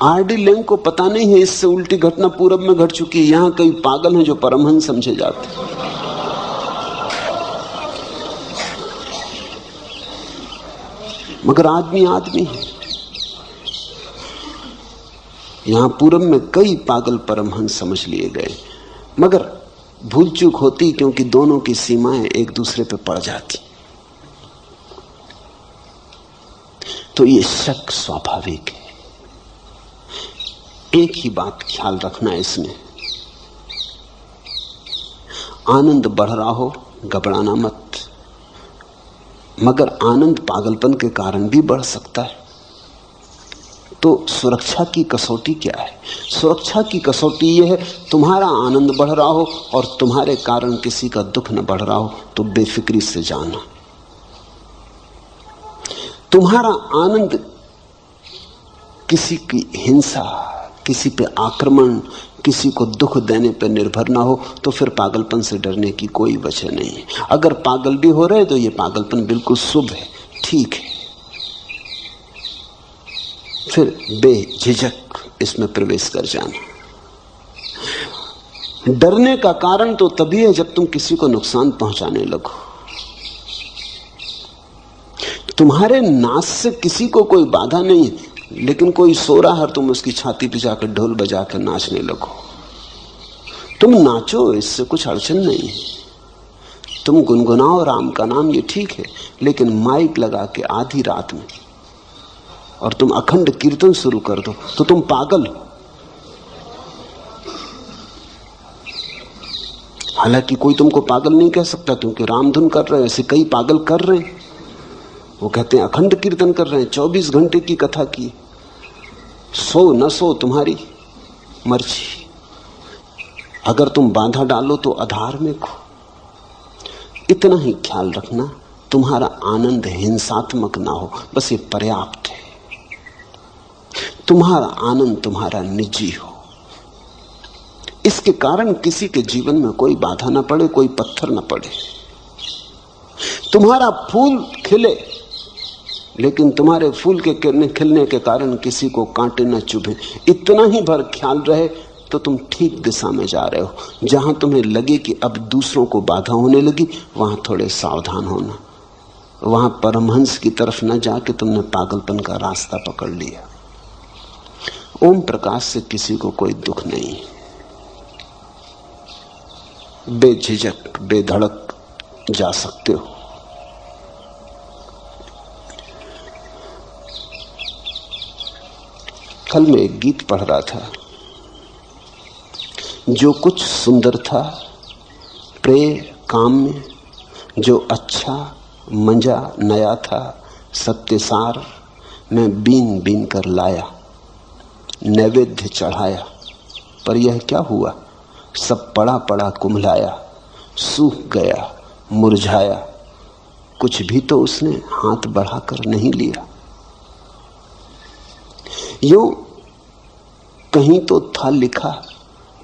R.D. लैंग को पता नहीं है इससे उल्टी घटना पूरब में घट चुकी है। यहां कई पागल हैं जो परमहंस समझे जाते। मगर आदमी आदमी है। यहां पूरब में कई पागल परमहंस समझ लिए गए, मगर भूल चूक होती क्योंकि दोनों की सीमाएं एक दूसरे पर पड़ जाती। तो ये शक स्वाभाविक है। एक ही बात ख्याल रखना है इसमें, आनंद बढ़ रहा हो घबराना मत। मगर आनंद पागलपन के कारण भी बढ़ सकता है। तो सुरक्षा की कसौटी क्या है? सुरक्षा की कसौटी यह है, तुम्हारा आनंद बढ़ रहा हो और तुम्हारे कारण किसी का दुख न बढ़ रहा हो तो बेफिक्री से जाना। तुम्हारा आनंद किसी की हिंसा, किसी पे आक्रमण, किसी को दुख देने पर निर्भर ना हो तो फिर पागलपन से डरने की कोई वजह नहीं है। अगर पागल भी हो रहे तो ये पागलपन बिल्कुल शुभ है, ठीक है। फिर बेझिझक इसमें प्रवेश कर जाना। डरने का कारण तो तभी है जब तुम किसी को नुकसान पहुंचाने लगो। तुम्हारे नाच से किसी को कोई बाधा नहीं है, लेकिन कोई सो रहा है, तुम उसकी छाती पे जाकर ढोल बजाकर नाचने लगो। तुम नाचो, इससे कुछ अड़चन नहीं है। तुम गुनगुनाओ राम का नाम, ये ठीक है। लेकिन माइक लगा के आधी रात में और तुम अखंड कीर्तन शुरू कर दो तो तुम पागल हो। हालांकि कोई तुमको पागल नहीं कह सकता, क्योंकि रामधुन कर रहे हैं, ऐसे कई पागल कर रहे हैं। वो कहते हैं अखंड कीर्तन कर रहे हैं, 24 घंटे की कथा की। सो न सो तुम्हारी मर्जी। अगर तुम बाधा डालो तो अधार्मिक हो। इतना ही ख्याल रखना, तुम्हारा आनंद हिंसात्मक ना हो, बस ये पर्याप्त है। तुम्हारा आनंद तुम्हारा निजी हो, इसके कारण किसी के जीवन में कोई बाधा ना पड़े, कोई पत्थर ना पड़े। तुम्हारा फूल खिले, लेकिन तुम्हारे फूल के खिलने के कारण किसी को कांटे न चुभे। इतना ही भर ख्याल रहे तो तुम ठीक दिशा में जा रहे हो। जहां तुम्हें लगे कि अब दूसरों को बाधा होने लगी, वहां थोड़े सावधान होना। वहां परमहंस की तरफ न जाके तुमने पागलपन का रास्ता पकड़ लिया। ओम प्रकाश से किसी को कोई दुख नहीं। बेझिझक बेधड़क जा सकते हो। कल मैं एक गीत पढ़ रहा था, जो कुछ सुंदर था प्रेय काम में, जो अच्छा मंजा नया था सत्यसार, मैं बीन बीन कर लाया नैवेद्य चढ़ाया, पर यह क्या हुआ, सब पड़ा पड़ा कुम्हलाया, सूख गया मुरझाया, कुछ भी तो उसने हाथ बढ़ाकर नहीं लिया। यूं कहीं तो था लिखा,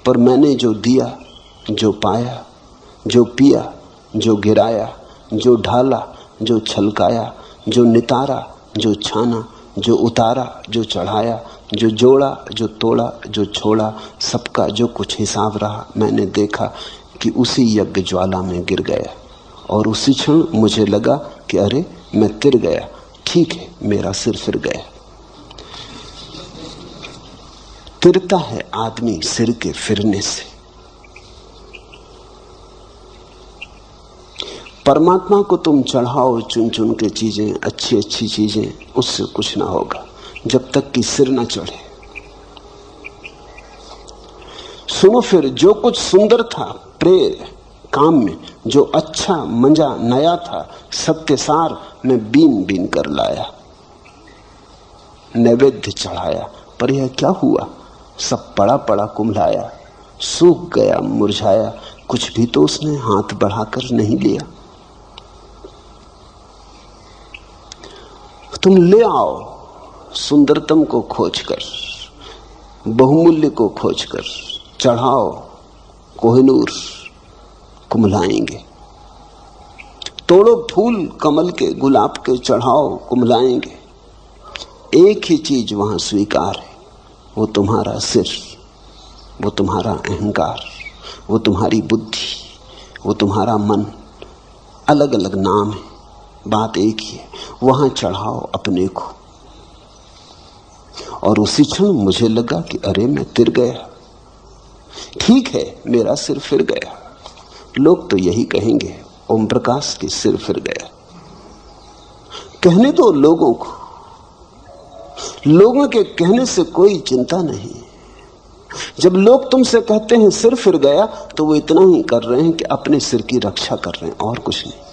पर मैंने जो दिया, जो पाया, जो पिया, जो गिराया, जो ढाला, जो छलकाया, जो नितारा, जो छाना, जो उतारा, जो चढ़ाया, जो जोड़ा, जो तोड़ा, जो छोड़ा, सबका जो कुछ हिसाब रहा, मैंने देखा कि उसी यज्ञ ज्वाला में गिर गया। और उसी क्षण मुझे लगा कि अरे मैं तिर गया, ठीक है, मेरा सिर फिर गया। तिरता है आदमी सिर के फिरने से। परमात्मा को तुम चढ़ाओ चुन चुन के चीजें, अच्छी अच्छी चीजें, उससे कुछ ना होगा जब तक कि सिर ना चढ़े। सुनो, फिर जो कुछ सुंदर था प्रेम काम में, जो अच्छा मंजा नया था, सबके सार में बीन बीन कर लाया, नैवेद्य चढ़ाया। पर यह क्या हुआ? सब पड़ा पड़ा कुम्हलाया, सूख गया मुरझाया, कुछ भी तो उसने हाथ बढ़ाकर नहीं लिया। तुम ले आओ सुंदरतम को खोजकर, बहुमूल्य को खोजकर, चढ़ाओ कोहिनूर, कुम्हलाएंगे। तोड़ो फूल कमल के, गुलाब के, चढ़ाओ कुम्हलाएंगे। एक ही चीज वहां स्वीकार है, वो तुम्हारा सिर, वो तुम्हारा अहंकार, वो तुम्हारी बुद्धि, वो तुम्हारा मन। अलग अलग नाम है, बात एक ही है। वहां चढ़ाओ अपने को। और उसी क्षण मुझे लगा कि अरे मैं तिर गया, ठीक है, मेरा सिर फिर गया। लोग तो यही कहेंगे, ओम प्रकाश की सिर फिर गया। कहने दो लोगों को, लोगों के कहने से कोई चिंता नहीं। जब लोग तुमसे कहते हैं सिर फिर गया, तो वो इतना ही कर रहे हैं कि अपने सिर की रक्षा कर रहे हैं, और कुछ नहीं।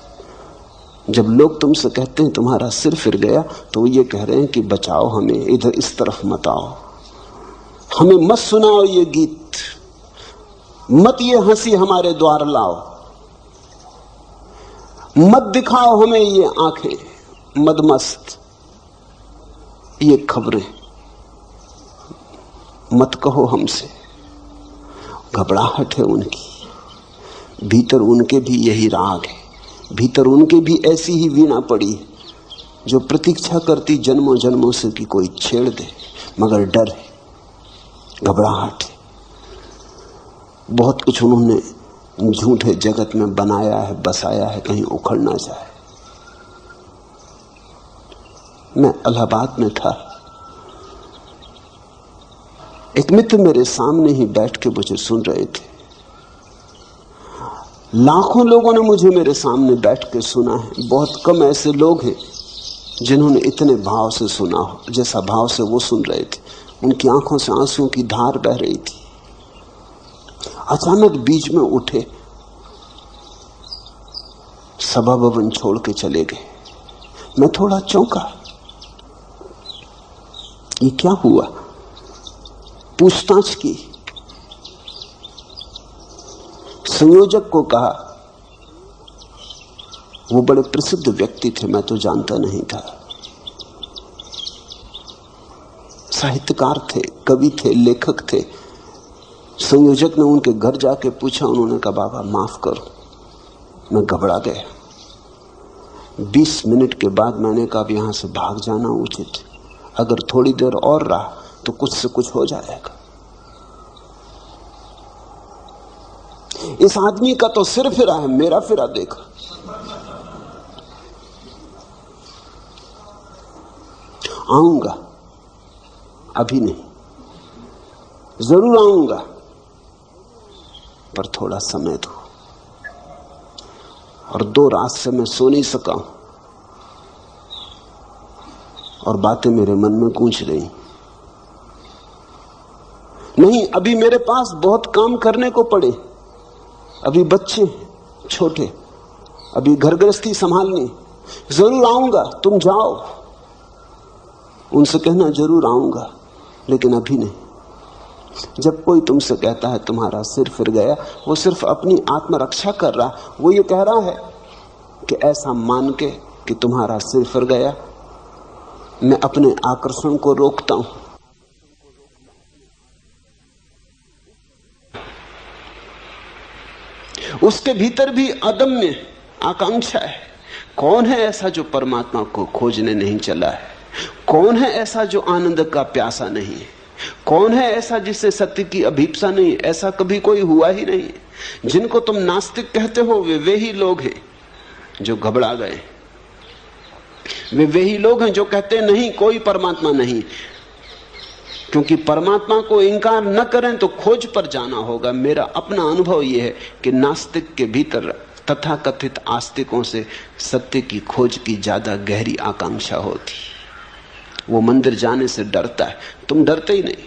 जब लोग तुमसे कहते हैं तुम्हारा सिर फिर गया, तो वो ये कह रहे हैं कि बचाओ हमें, इधर इस तरफ मत आओ, हमें मत सुनाओ ये गीत, मत ये हंसी हमारे द्वार लाओ, मत दिखाओ हमें ये आंखें मदमस्त, ये खबरें, मत कहो हमसे। घबराहट है उनकी, भीतर उनके भी यही राग है, भीतर उनके भी ऐसी ही वीणा पड़ी है जो प्रतीक्षा करती जन्मों जन्मों से कि कोई छेड़ दे, मगर डर है, घबराहट है। बहुत कुछ उन्होंने झूठे जगत में बनाया है, बसाया है, कहीं उखड़ ना जाए। मैं इलाहाबाद में था, एक मित्र मेरे सामने ही बैठ के मुझे सुन रहे थे। लाखों लोगों ने मुझे मेरे सामने बैठ के सुना है, बहुत कम ऐसे लोग हैं जिन्होंने इतने भाव से सुना हो जैसा भाव से वो सुन रहे थे। उनकी आंखों से आंसुओं की धार बह रही थी। अचानक बीच में उठे, सभा भवन छोड़ के चले गए। मैं थोड़ा चौंका, ये क्या हुआ? पूछताछ की, संयोजक को कहा, वो बड़े प्रसिद्ध व्यक्ति थे, मैं तो जानता नहीं था, साहित्यकार थे, कवि थे, लेखक थे। संयोजक ने उनके घर जाके पूछा, उन्होंने कहा बाबा माफ करो। मैं घबरा गया। 20 मिनट के बाद मैंने कहा अब यहां से भाग जाना उचित, अगर थोड़ी देर और रहा तो कुछ से कुछ हो जाएगा। इस आदमी का तो सिर फिरा है, मेरा फिरा देखा। आऊंगा, अभी नहीं, जरूर आऊंगा, पर थोड़ा समय दो। और 2 रात से मैं सो नहीं सका हूं और बातें मेरे मन में गूंज रही। नहीं, अभी मेरे पास बहुत काम करने को पड़े, अभी बच्चे छोटे, अभी घर गृहस्थी संभालनी। जरूर आऊंगा, तुम जाओ, उनसे कहना जरूर आऊंगा, लेकिन अभी नहीं। जब कोई तुमसे कहता है तुम्हारा सिर फिर गया, वो सिर्फ अपनी आत्मरक्षा कर रहा, वो ये कह रहा है कि ऐसा मान के कि तुम्हारा सिर फिर गया, मैं अपने आकर्षण को रोकता हूं। उसके भीतर भी अदम्य आकांक्षा है। कौन है ऐसा जो परमात्मा को खोजने नहीं चला है? कौन है ऐसा जो आनंद का प्यासा नहीं है? कौन है ऐसा जिसे सत्य की अभीप्सा नहीं? ऐसा कभी कोई हुआ ही नहीं। जिनको तुम नास्तिक कहते हो वे ही लोग हैं जो घबरा गए। वे ही लोग हैं जो कहते नहीं कोई परमात्मा नहीं, क्योंकि परमात्मा को इंकार न करें तो खोज पर जाना होगा। मेरा अपना अनुभव यह है कि नास्तिक के भीतर तथाकथित आस्तिकों से सत्य की खोज की ज्यादा गहरी आकांक्षा होती। वो मंदिर जाने से डरता है, तुम डरते ही नहीं।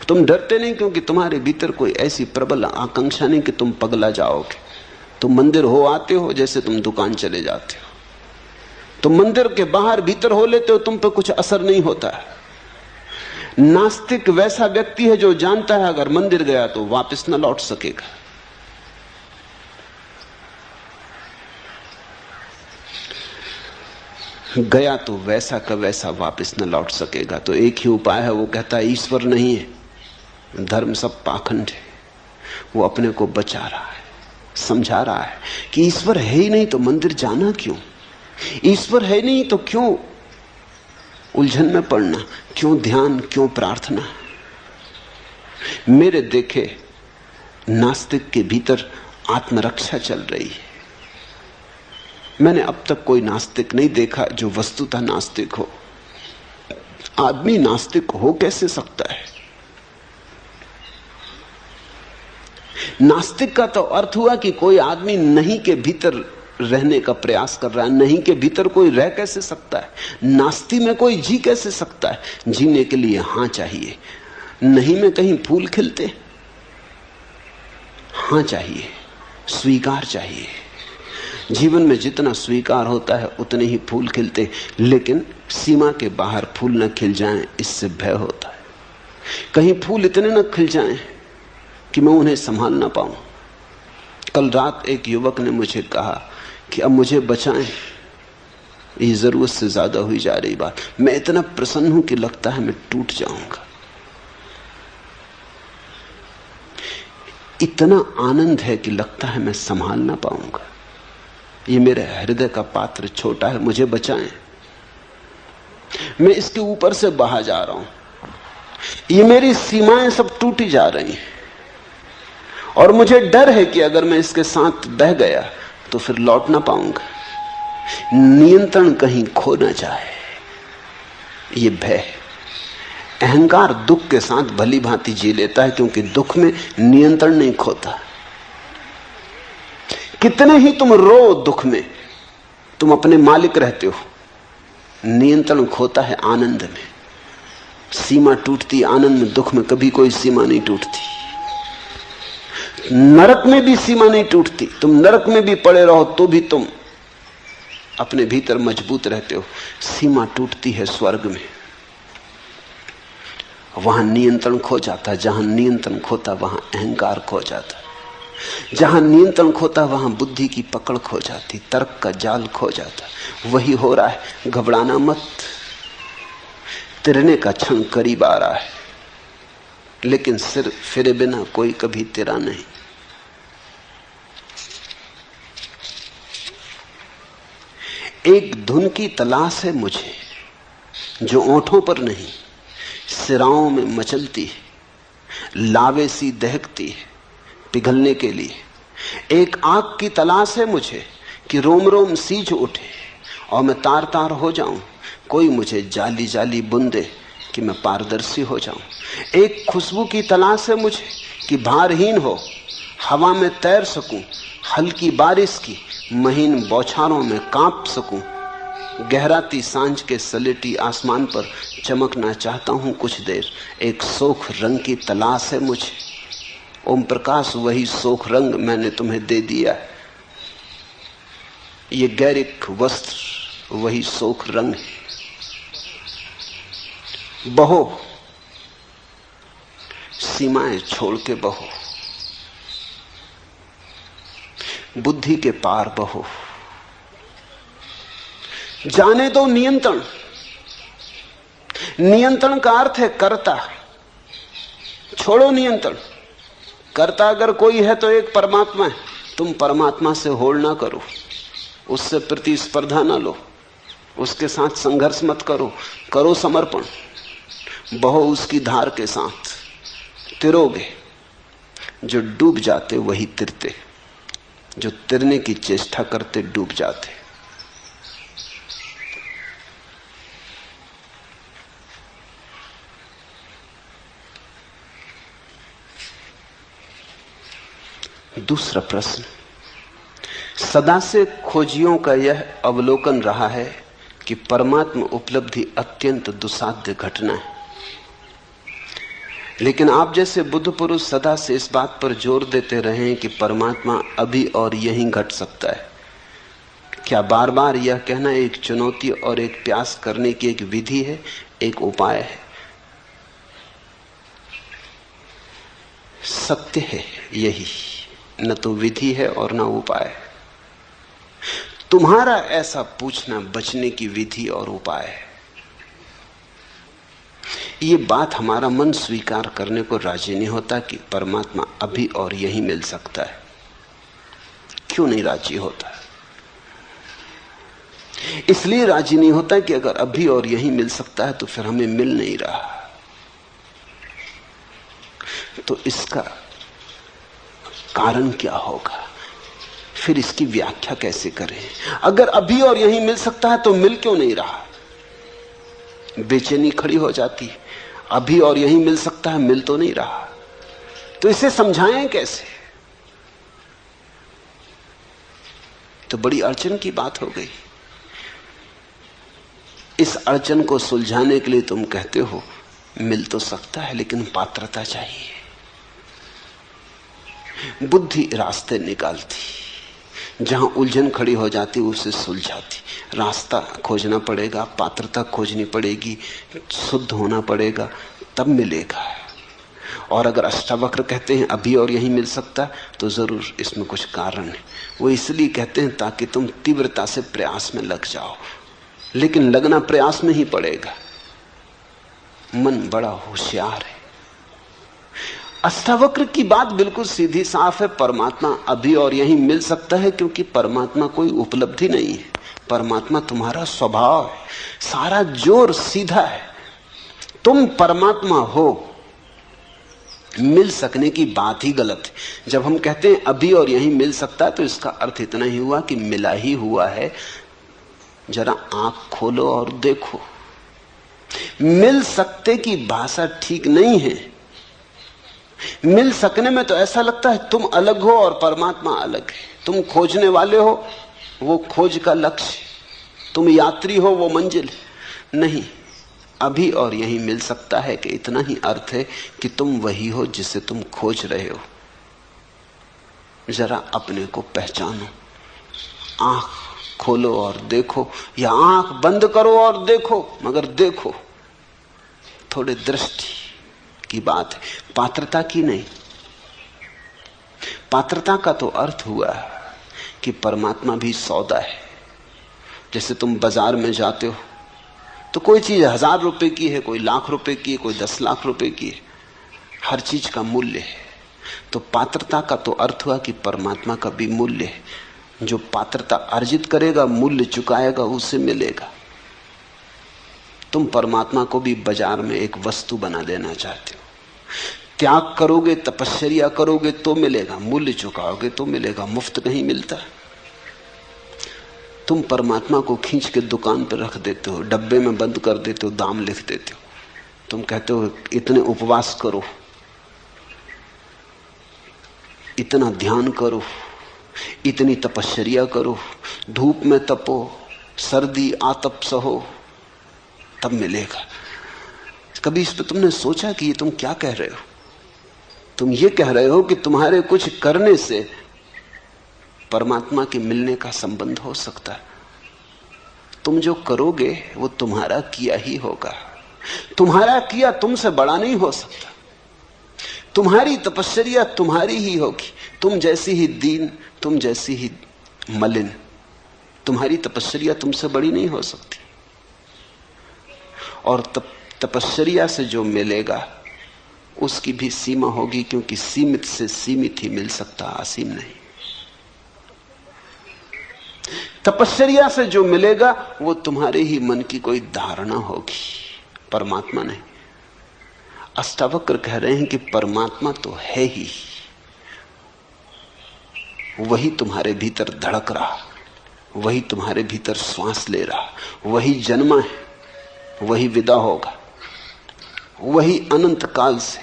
तुम डरते नहीं क्योंकि तुम्हारे भीतर कोई ऐसी प्रबल आकांक्षा नहीं कि तुम पगला जाओगे। तुम मंदिर हो आते हो जैसे तुम दुकान चले जाते हो। तुम मंदिर के बाहर भीतर हो लेते हो, तुम पे कुछ असर नहीं होता है। नास्तिक वैसा व्यक्ति है जो जानता है अगर मंदिर गया तो वापस न लौट सकेगा। गया तो वैसा का वैसा वापस न लौट सकेगा। तो एक ही उपाय है, वो कहता है ईश्वर नहीं है, धर्म सब पाखंड है। वो अपने को बचा रहा है, समझा रहा है कि ईश्वर है ही नहीं तो मंदिर जाना क्यों? ईश्वर है नहीं तो क्यों उलझन में पड़ना, क्यों ध्यान, क्यों प्रार्थना? मेरे देखे नास्तिक के भीतर आत्मरक्षा चल रही है। मैंने अब तक कोई नास्तिक नहीं देखा जो वस्तुतः नास्तिक हो। आदमी नास्तिक हो कैसे सकता है? नास्तिक का तो अर्थ हुआ कि कोई आदमी नहीं के भीतर रहने का प्रयास कर रहा है। नहीं के भीतर कोई रह कैसे सकता है? नास्ति में कोई जी कैसे सकता है? जीने के लिए हां चाहिए। नहीं में कहीं फूल खिलते? हां चाहिए, स्वीकार चाहिए। जीवन में जितना स्वीकार होता है उतने ही फूल खिलते, लेकिन सीमा के बाहर फूल न खिल जाएं इससे भय होता है। कहीं फूल इतने न खिल जाएं कि मैं उन्हें संभाल ना पाऊं। कल रात एक युवक ने मुझे कहा कि अब मुझे बचाएं, ये जरूरत से ज्यादा हुई जा रही बात। मैं इतना प्रसन्न हूं कि लगता है मैं टूट जाऊंगा। इतना आनंद है कि लगता है मैं संभाल ना पाऊंगा। ये मेरे हृदय का पात्र छोटा है, मुझे बचाएं। मैं इसके ऊपर से बहा जा रहा हूं। ये मेरी सीमाएं सब टूटी जा रही हैं और मुझे डर है कि अगर मैं इसके साथ बह गया तो फिर लौट ना पाऊंगा। नियंत्रण कहीं खो ना जाए, ये भय। अहंकार दुख के साथ भली भांति जी लेता है क्योंकि दुख में नियंत्रण नहीं खोता। कितने ही तुम रो दुख में, तुम अपने मालिक रहते हो। नियंत्रण खोता है आनंद में। सीमा टूटती आनंद में, दुख में कभी कोई सीमा नहीं टूटती। नरक में भी सीमा नहीं टूटती। तुम नरक में भी पड़े रहो तो भी तुम अपने भीतर मजबूत रहते हो। सीमा टूटती है स्वर्ग में, वहां नियंत्रण खो जाता है। जहां नियंत्रण खोता वहां अहंकार खो जाता है। जहां नियंत्रण खोता वहां बुद्धि की पकड़ खो जाती, तर्क का जाल खो जाता। वही हो रहा है। घबराना मत, तिरने का क्षण करीब आ रहा है, लेकिन सिर फिरे बिना कोई कभी तिरा नहीं। एक धुन की तलाश है मुझे जो ओंठों पर नहीं, सिराओं में मचलती है, लावे सी दहकती है पिघलने के लिए। एक आग की तलाश है मुझे कि रोम रोम सीज उठे और मैं तार तार हो जाऊं। कोई मुझे जाली जाली बुंदे कि मैं पारदर्शी हो जाऊं। एक खुशबू की तलाश है मुझे कि भारहीन हो, हवा में तैर सकूं, हल्की बारिश की महीन बौछारों में कांप सकूं। गहराती सांझ के सलेटी आसमान पर चमकना चाहता हूं कुछ देर। एक सोख रंग की तलाश है मुझे। ओम प्रकाश, वही सोख रंग मैंने तुम्हें दे दिया है। ये गैरिक वस्त्र वही सोख रंग है। बहो, सीमाएं छोड़ के बहो, बुद्धि के पार बहो। जाने दो नियंत्रण। नियंत्रण का अर्थ है कर्ता। छोड़ो नियंत्रण। कर्ता अगर कोई है तो एक परमात्मा है। तुम परमात्मा से होड़ ना करो, उससे प्रतिस्पर्धा ना लो। उसके साथ संघर्ष मत करो, करो समर्पण, बहो उसकी धार के साथ, तिरोगे। जो डूब जाते वही तिरते, जो तिरने की चेष्टा करते डूब जाते। दूसरा प्रश्न, सदा से खोजियों का यह अवलोकन रहा है कि परमात्मा उपलब्धि अत्यंत दुस्साध्य घटना है, लेकिन आप जैसे बुद्ध पुरुष सदा से इस बात पर जोर देते रहे हैं कि परमात्मा अभी और यहीं घट सकता है। क्या बार बार यह कहना एक चुनौती और एक प्रयास करने की एक विधि है, एक उपाय है? सत्य है यही, न तो विधि है और न उपाय है। तुम्हारा ऐसा पूछना बचने की विधि और उपाय है। ये बात हमारा मन स्वीकार करने को राजी नहीं होता कि परमात्मा अभी और यहीं मिल सकता है। क्यों नहीं राजी होता? इसलिए राजी नहीं होता कि अगर अभी और यहीं मिल सकता है तो फिर हमें मिल नहीं रहा। तो इसका कारण क्या होगा, फिर इसकी व्याख्या कैसे करें? अगर अभी और यहीं मिल सकता है तो मिल क्यों नहीं रहा? बेचैनी खड़ी हो जाती, अभी और यहीं मिल सकता है, मिल तो नहीं रहा। तो इसे समझाएं कैसे? तो बड़ी अड़चन की बात हो गई। इस अड़चन को सुलझाने के लिए तुम कहते हो मिल तो सकता है लेकिन पात्रता चाहिए। बुद्धि रास्ते निकालती, जहां उलझन खड़ी हो जाती उसे सुलझाती। रास्ता खोजना पड़ेगा, पात्रता खोजनी पड़ेगी, शुद्ध होना पड़ेगा, तब मिलेगा। और अगर अष्टावक्र कहते हैं अभी और यहीं मिल सकता तो जरूर इसमें कुछ कारण है। वो इसलिए कहते हैं ताकि तुम तीव्रता से प्रयास में लग जाओ, लेकिन लगना प्रयास में ही पड़ेगा। मन बड़ा होशियार है। अष्टावक्र की बात बिल्कुल सीधी साफ है, परमात्मा अभी और यहीं मिल सकता है क्योंकि परमात्मा कोई उपलब्धि नहीं है, परमात्मा तुम्हारा स्वभाव है। सारा जोर सीधा है, तुम परमात्मा हो, मिल सकने की बात ही गलत है। जब हम कहते हैं अभी और यहीं मिल सकता है तो इसका अर्थ इतना ही हुआ कि मिला ही हुआ है। जरा आंख खोलो और देखो। मिल सकते की भाषा ठीक नहीं है। मिल सकने में तो ऐसा लगता है तुम अलग हो और परमात्मा अलग है। तुम खोजने वाले हो, वो खोज का लक्ष्य, तुम यात्री हो, वो मंजिल। नहीं, अभी और यहीं मिल सकता है कि इतना ही अर्थ है कि तुम वही हो जिसे तुम खोज रहे हो। जरा अपने को पहचानो, आंख खोलो और देखो, या आंख बंद करो और देखो, मगर देखो। थोड़े दृष्टि की बात है, पात्रता की नहीं। पात्रता का तो अर्थ हुआ कि परमात्मा भी सौदा है। जैसे तुम बाजार में जाते हो तो कोई चीज 1000 रुपए की है, कोई लाख रुपए की है, कोई 10 लाख रुपए की है, हर चीज का मूल्य है। तो पात्रता का तो अर्थ हुआ कि परमात्मा का भी मूल्य है। जो पात्रता अर्जित करेगा, मूल्य चुकाएगा, उसे मिलेगा। तुम परमात्मा को भी बाजार में एक वस्तु बना देना चाहते हो। त्याग करोगे, तपस्या करोगे तो मिलेगा, मूल्य चुकाओगे तो मिलेगा। मुफ्त नहीं मिलता। तुम परमात्मा को खींच के दुकान पर रख देते हो, डब्बे में बंद कर देते हो, दाम लिख देते हो। तुम कहते हो इतने उपवास करो, इतना ध्यान करो, इतनी तपस्या करो, धूप में तपो, सर्दी आतप सहो, तब मिलेगा। कभी इस पर तुमने सोचा कि ये तुम क्या कह रहे हो? तुम ये कह रहे हो कि तुम्हारे कुछ करने से परमात्मा के मिलने का संबंध हो सकता है। तुम जो करोगे वो तुम्हारा किया ही होगा। तुम्हारा किया तुमसे बड़ा नहीं हो सकता। तुम्हारी तपस्या तुम्हारी ही होगी। तुम जैसी ही दीन, तुम जैसी ही मलिन, तुम्हारी तपस्या तुमसे बड़ी नहीं हो सकती। और तपस्या से जो मिलेगा उसकी भी सीमा होगी, क्योंकि सीमित से सीमित ही मिल सकता, असीम नहीं। तपश्चर्या से जो मिलेगा वो तुम्हारे ही मन की कोई धारणा होगी, परमात्मा नहीं। अष्टावक्र कह रहे हैं कि परमात्मा तो है ही, वही तुम्हारे भीतर धड़क रहा, वही तुम्हारे भीतर श्वास ले रहा, वही जन्मा है, वही विदा होगा, वही अनंत काल से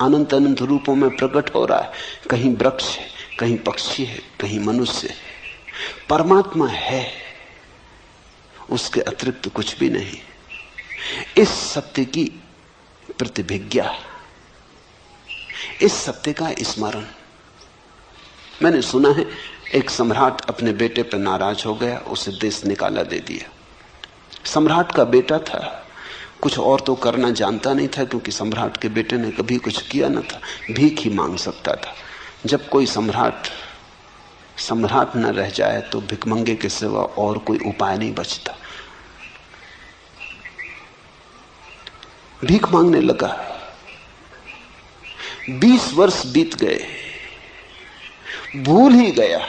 अनंत अनंत रूपों में प्रकट हो रहा है। कहीं वृक्ष है, कहीं पक्षी है, कहीं मनुष्य है। परमात्मा है, उसके अतिरिक्त कुछ भी नहीं। इस सत्य की प्रतिभिज्ञा, इस सत्य का स्मरण। मैंने सुना है एक सम्राट अपने बेटे पर नाराज हो गया, उसे देश निकाला दे दिया। सम्राट का बेटा था, कुछ और तो करना जानता नहीं था, क्योंकि सम्राट के बेटे ने कभी कुछ किया न था, भीख ही मांग सकता था। जब कोई सम्राट न रह जाए तो भिखमंगे के सिवा और कोई उपाय नहीं बचता। भीख मांगने लगा। 20 वर्ष बीत गए, भूल ही गया।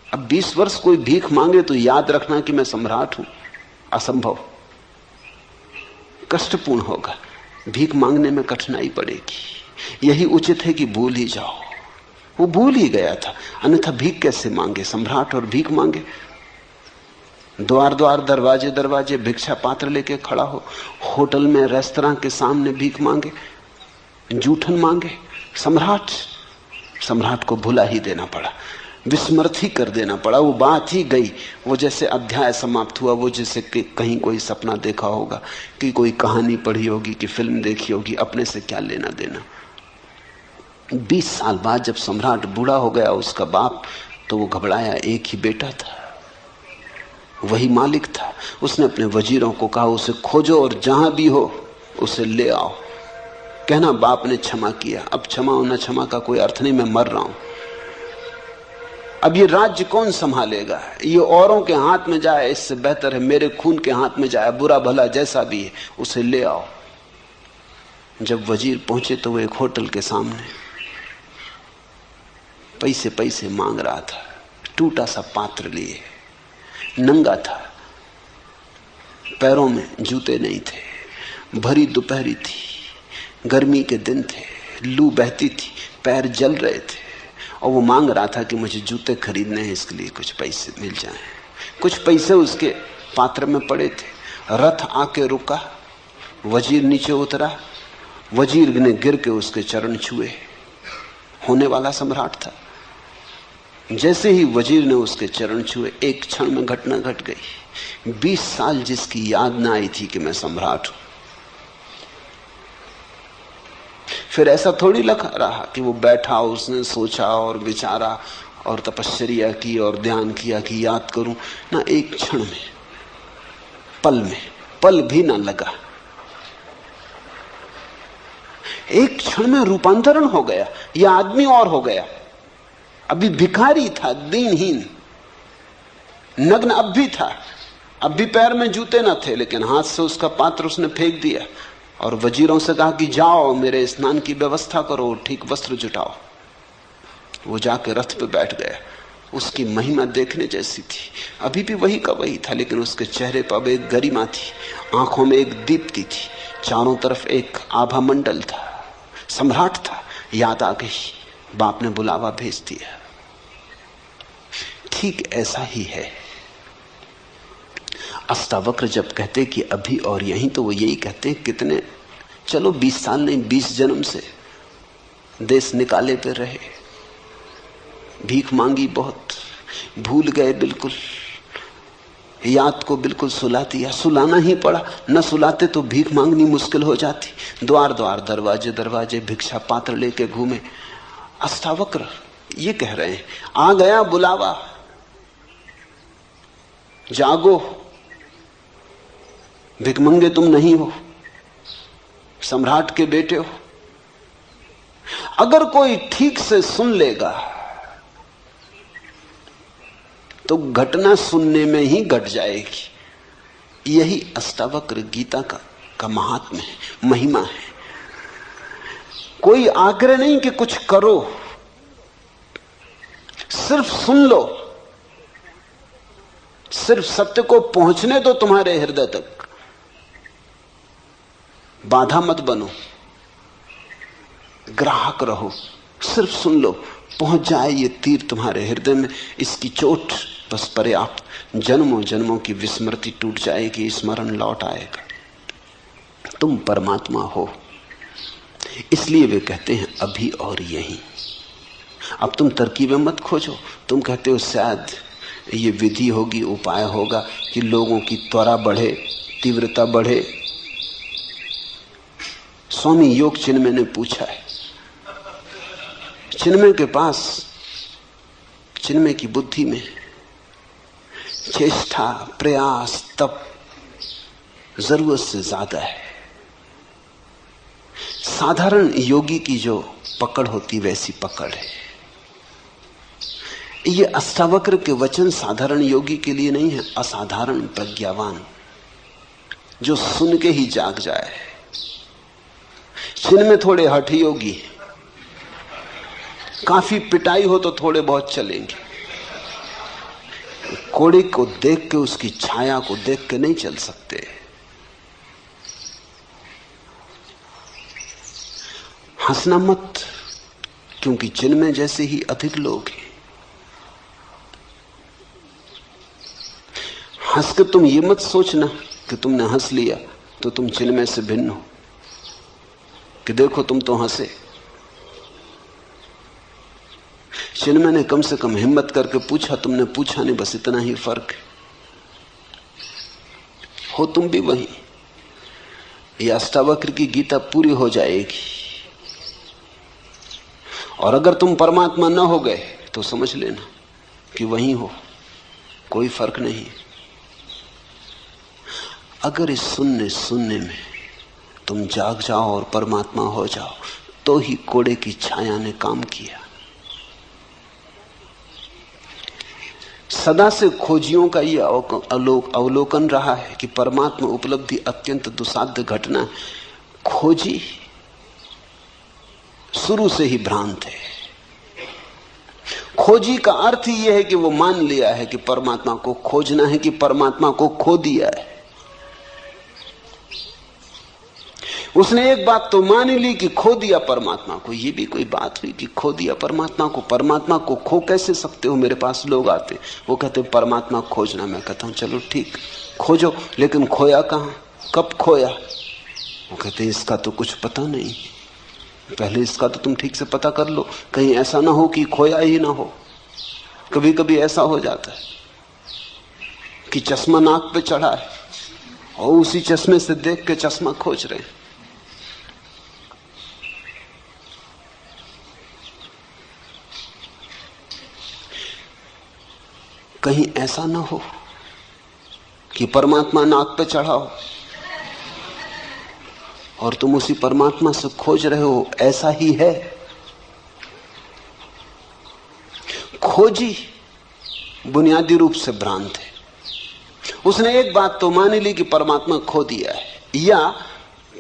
अब 20 वर्ष कोई भीख मांगे तो याद रखना कि मैं सम्राट हूं, असंभव, कष्टपूर्ण होगा। भीख मांगने में कठिनाई पड़ेगी। यही उचित है कि भूल ही जाओ। वो भूल ही गया था, अन्यथा भीख कैसे मांगे? सम्राट और भीख मांगे। द्वार द्वार, दरवाजे दरवाजे भिक्षा पात्र लेके खड़ा हो, होटल में, रेस्तरां के सामने भीख मांगे, जूठन मांगे। सम्राट को भुला ही देना पड़ा, विस्मृत ही कर देना पड़ा। वो बात ही गई। वो जैसे अध्याय समाप्त हुआ, वो जैसे कि कहीं कोई सपना देखा होगा, कि कोई कहानी पढ़ी होगी, कि फिल्म देखी होगी, अपने से क्या लेना देना। 20 साल बाद जब सम्राट बूढ़ा हो गया, उसका बाप, तो वो घबराया। एक ही बेटा था, वही मालिक था। उसने अपने वजीरों को कहा, उसे खोजो और जहां भी हो उसे ले आओ। कहना बाप ने क्षमा किया। अब क्षमा होना क्षमा का कोई अर्थ नहीं, मैं मर रहा हूं। अब ये राज्य कौन संभालेगा? ये औरों के हाथ में जाए, इससे बेहतर है मेरे खून के हाथ में जाए। बुरा भला जैसा भी है, उसे ले आओ। जब वजीर पहुंचे तो वो एक होटल के सामने पैसे मांग रहा था, टूटा सा पात्र लिए, नंगा था, पैरों में जूते नहीं थे, भरी दोपहरी थी, गर्मी के दिन थे, लू बहती थी, पैर जल रहे थे, और वो मांग रहा था कि मुझे जूते खरीदने हैं, इसके लिए कुछ पैसे मिल जाएं। कुछ पैसे उसके पात्र में पड़े थे। रथ आके रुका, वजीर नीचे उतरा, वजीर ने गिर के उसके चरण छुए। होने वाला सम्राट था। जैसे ही वजीर ने उसके चरण छुए, एक क्षण में घटना घट गई। 20 साल जिसकी याद ना आई थी कि मैं सम्राट हूं, फिर ऐसा थोड़ी लगा रहा कि वो बैठा, उसने सोचा और विचारा और तपश्चर्या की और ध्यान किया कि याद करूं ना। एक क्षण में, पल भी ना लगा। एक क्षण में रूपांतरण हो गया। यह आदमी और हो गया। अभी भिखारी था, दीनहीन, नग्न अब भी था, अब भी पैर में जूते न थे, लेकिन हाथ से उसका पात्र उसने फेंक दिया और वजीरों से कहा कि जाओ मेरे स्नान की व्यवस्था करो, ठीक वस्त्र जुटाओ। वो जाके रथ पे बैठ गया। उसकी महिमा देखने जैसी थी। अभी भी वही का वही था, लेकिन उसके चेहरे पर एक गरिमा थी, आंखों में एक दीप्ति थी, चारों तरफ एक आभा मंडल था। सम्राट था। याद आ गई, बाप ने बुलावा भेज दिया। ठीक ऐसा ही है। अष्टावक्र जब कहते कि अभी और यहीं, तो वो यही कहते हैं कितने, चलो 20 साल नहीं, 20 जन्म से देश निकाले पे रहे, भीख मांगी बहुत, भूल गए बिल्कुल, याद को बिल्कुल सुला दिया, सुलाना ही पड़ा, न सुलाते तो भीख मांगनी मुश्किल हो जाती। द्वार द्वार, दरवाजे दरवाजे भिक्षा पात्र लेके घूमे। अष्टावक्र ये कह रहे हैं, आ गया बुलावा, जागो, भिखमंगे तुम नहीं हो, सम्राट के बेटे हो। अगर कोई ठीक से सुन लेगा तो घटना सुनने में ही घट जाएगी। यही अष्टावक्र गीता का महात्म्य है, महिमा है। कोई आग्रह नहीं कि कुछ करो, सिर्फ सुन लो, सिर्फ सत्य को पहुंचने दो तुम्हारे हृदय तक, बाधा मत बनो, ग्राहक रहो, सिर्फ सुन लो। पहुंच जाए ये तीर तुम्हारे हृदय में, इसकी चोट बस पर्याप्त। जन्मों जन्मों की विस्मृति टूट जाएगी, स्मरण लौट आएगा। तुम परमात्मा हो। इसलिए वे कहते हैं अभी और यहीं। अब तुम तरकीबें मत खोजो। तुम कहते हो शायद ये विधि होगी, उपाय होगा कि लोगों की त्वरा बढ़े, तीव्रता बढ़े। स्वामी योग चिन्मय ने पूछा है, चिन्मय के पास, चिन्मय की बुद्धि में चेष्टा, प्रयास, तप जरूरत से ज्यादा है। साधारण योगी की जो पकड़ होती वैसी पकड़ है। ये अष्टावक्र के वचन साधारण योगी के लिए नहीं है, असाधारण प्रज्ञावान जो सुन के ही जाग जाए। चिन्मय थोड़े हठ योगी, काफी पिटाई हो तो थोड़े बहुत चलेंगे। कोड़े को देख के, उसकी छाया को देख के नहीं चल सकते। हंसना मत, क्योंकि चिन्मय जैसे ही अधिक लोग हैं। हंस के तुम ये मत सोचना कि तुमने हंस लिया तो तुम चिन्मय से भिन्न हो, कि देखो तुम तो हंसे। चिन्मय ने कम से कम हिम्मत करके पूछा, तुमने पूछा नहीं, बस इतना ही फर्क है। हो तुम भी वही। ये अष्टावक्र की गीता पूरी हो जाएगी। और अगर तुम परमात्मा न हो गए तो समझ लेना कि वही हो, कोई फर्क नहीं। अगर इस सुनने सुनने में तुम जाग जाओ और परमात्मा हो जाओ तो ही कोड़े की छाया ने काम किया। सदा से खोजियों का यह अवलोकन रहा है कि परमात्मा उपलब्धि अत्यंत दुसाध्य घटना है। खोजी शुरू से ही भ्रांत है। खोजी का अर्थ ही यह है कि वो मान लिया है कि परमात्मा को खोजना है, कि परमात्मा को खो दिया है। उसने एक बात तो मान ही ली कि खो दिया परमात्मा को। ये भी कोई बात हुई कि खो दिया परमात्मा को? परमात्मा को खो कैसे सकते हो? मेरे पास लोग आते, वो कहते परमात्मा खोजना। मैं कहता हूं चलो ठीक, खोजो, लेकिन खोया कहां, कब खोया? वो कहते इसका तो कुछ पता नहीं। पहले इसका तो तुम ठीक से पता कर लो, कहीं ऐसा ना हो कि खोया ही ना हो। कभी कभी ऐसा हो जाता है कि चश्मा नाक पे चढ़ा है और उसी चश्मे से देख के चश्मा खोज रहे हैं। कहीं ऐसा ना हो कि परमात्मा नाक पे चढ़ा हो और तुम उसी परमात्मा से खोज रहे हो। ऐसा ही है। खोजी बुनियादी रूप से भ्रांत है। उसने एक बात तो मान ली कि परमात्मा खो दिया है, या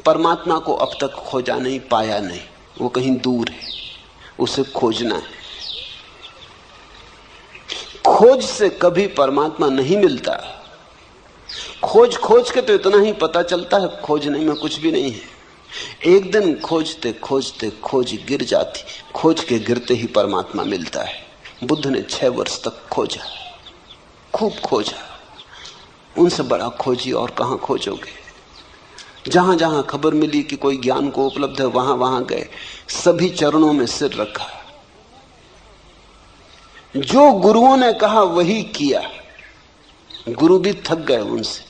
परमात्मा को अब तक खोजा नहीं, पाया नहीं, वो कहीं दूर है, उसे खोजना है। खोज से कभी परमात्मा नहीं मिलता। खोज खोज के तो इतना ही पता चलता है, खोजने में कुछ भी नहीं है। एक दिन खोजते खोजते खोज गिर जाती, खोज के गिरते ही परमात्मा मिलता है। बुद्ध ने 6 वर्ष तक खोजा, खूब खोजा। उनसे बड़ा खोजी और कहां खोजोगे? जहां जहां खबर मिली कि कोई ज्ञान को उपलब्ध है, वहां वहां गए, सभी चरणों में सिर रखा। जो गुरुओं ने कहा वही किया। गुरु भी थक गए उनसे,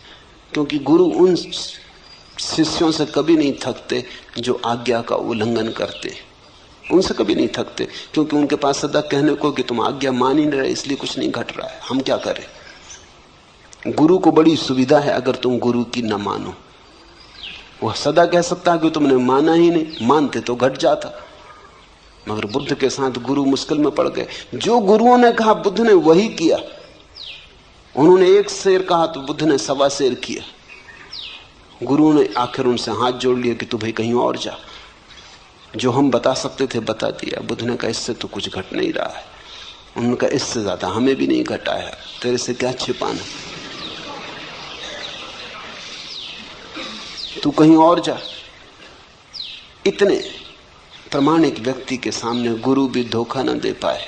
क्योंकि गुरु उन शिष्यों से कभी नहीं थकते जो आज्ञा का उल्लंघन करते। उनसे कभी नहीं थकते, क्योंकि उनके पास सदा कहने को कि तुम आज्ञा मान ही नहीं रहे, इसलिए कुछ नहीं घट रहा है, हम क्या करें। गुरु को बड़ी सुविधा है अगर तुम गुरु की न मानो। वह सदा कह सकता है कि तुमने माना ही नहीं, मानते तो घट जाता। मगर बुद्ध के साथ गुरु मुश्किल में पड़ गए। जो गुरुओं ने कहा बुद्ध ने वही किया। उन्होंने 1 शेर कहा तो बुद्ध ने 1.25 शेर किया। गुरुओं ने आखिर उनसे हाथ जोड़ लिया कि तू भाई कहीं और जा। जो हम बता सकते थे बता दिया। बुद्ध ने कहा इससे तो कुछ घट नहीं रहा है। उन्होंने कहा इससे ज्यादा हमें भी नहीं घटा है, तेरे से क्या छिपाना। तू कहीं और जा। इतने प्रामाणिक व्यक्ति के सामने गुरु भी धोखा न दे पाए।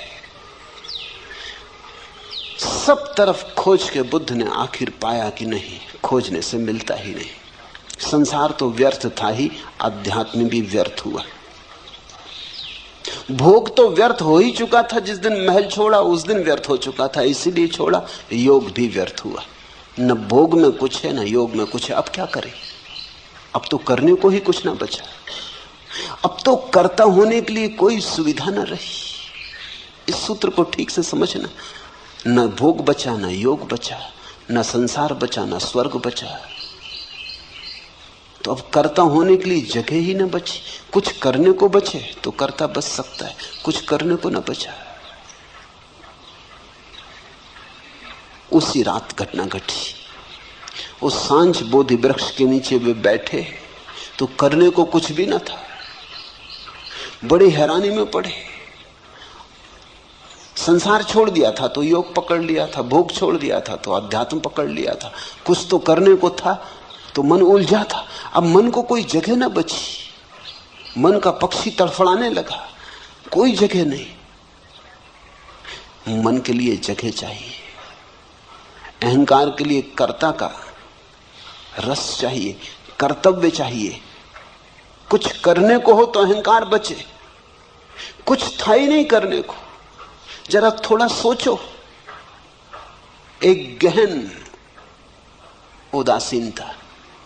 सब तरफ खोज के बुद्ध ने आखिर पाया कि नहीं, खोजने से मिलता ही नहीं। संसार तो व्यर्थ था ही, अध्यात्म भी व्यर्थ हुआ। भोग तो व्यर्थ हो ही चुका था, जिस दिन महल छोड़ा उस दिन व्यर्थ हो चुका था, इसीलिए छोड़ा। योग भी व्यर्थ हुआ। न भोग में कुछ है, न योग में कुछ है। अब क्या करें? अब तो करने को ही कुछ ना बचा। अब तो कर्ता होने के लिए कोई सुविधा न रही। इस सूत्र को ठीक से समझना। न भोग बचा, न योग बचा, न संसार बचा, न स्वर्ग बचा। तो अब कर्ता होने के लिए जगह ही न बची। कुछ करने को बचे तो कर्ता बच सकता है, कुछ करने को न बचा। उसी रात घटना घटी। उस सांझ बोधि वृक्ष के नीचे वे बैठे तो करने को कुछ भी न था। बड़ी हैरानी में पड़े। संसार छोड़ दिया था तो योग पकड़ लिया था, भोग छोड़ दिया था तो अध्यात्म पकड़ लिया था। कुछ तो करने को था तो मन उलझा था। अब मन को कोई जगह न बची। मन का पक्षी तड़फड़ाने लगा, कोई जगह नहीं। मन के लिए जगह चाहिए, अहंकार के लिए कर्ता का रस चाहिए, कर्तव्य चाहिए। कुछ करने को हो तो अहंकार बचे। कुछ था ही नहीं करने को। जरा थोड़ा सोचो। एक गहन उदासीनता,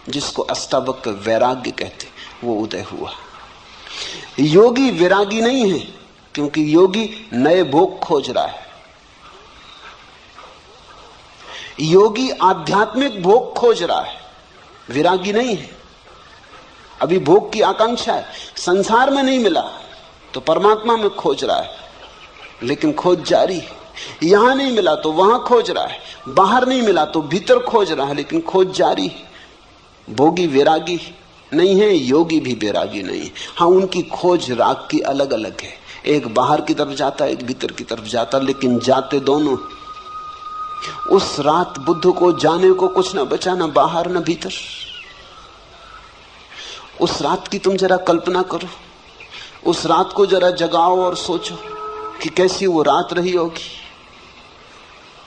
जिसको अष्टावक्र वैराग्य कहते, वो उदय हुआ। योगी विरागी नहीं है, क्योंकि योगी नए भोग खोज रहा है। योगी आध्यात्मिक भोग खोज रहा है, विरागी नहीं है। अभी भोग की आकांक्षा है। संसार में नहीं मिला तो परमात्मा में खोज रहा है, लेकिन खोज जारी है। यहां नहीं मिला तो वहां खोज रहा है, बाहर नहीं मिला तो भीतर खोज रहा है, लेकिन खोज जारी है। भोगी विरागी नहीं है, योगी भी विरागी नहीं है। हाँ, उनकी खोज राग की अलग अलग है। एक बाहर की तरफ जाता, एक भीतर की तरफ जाता, लेकिन जाते दोनों। उस रात बुद्ध को जाने को कुछ ना बचा, ना बाहर ना भीतर। उस रात की तुम जरा कल्पना करो। उस रात को जरा जगाओ और सोचो कि कैसी वो रात रही होगी।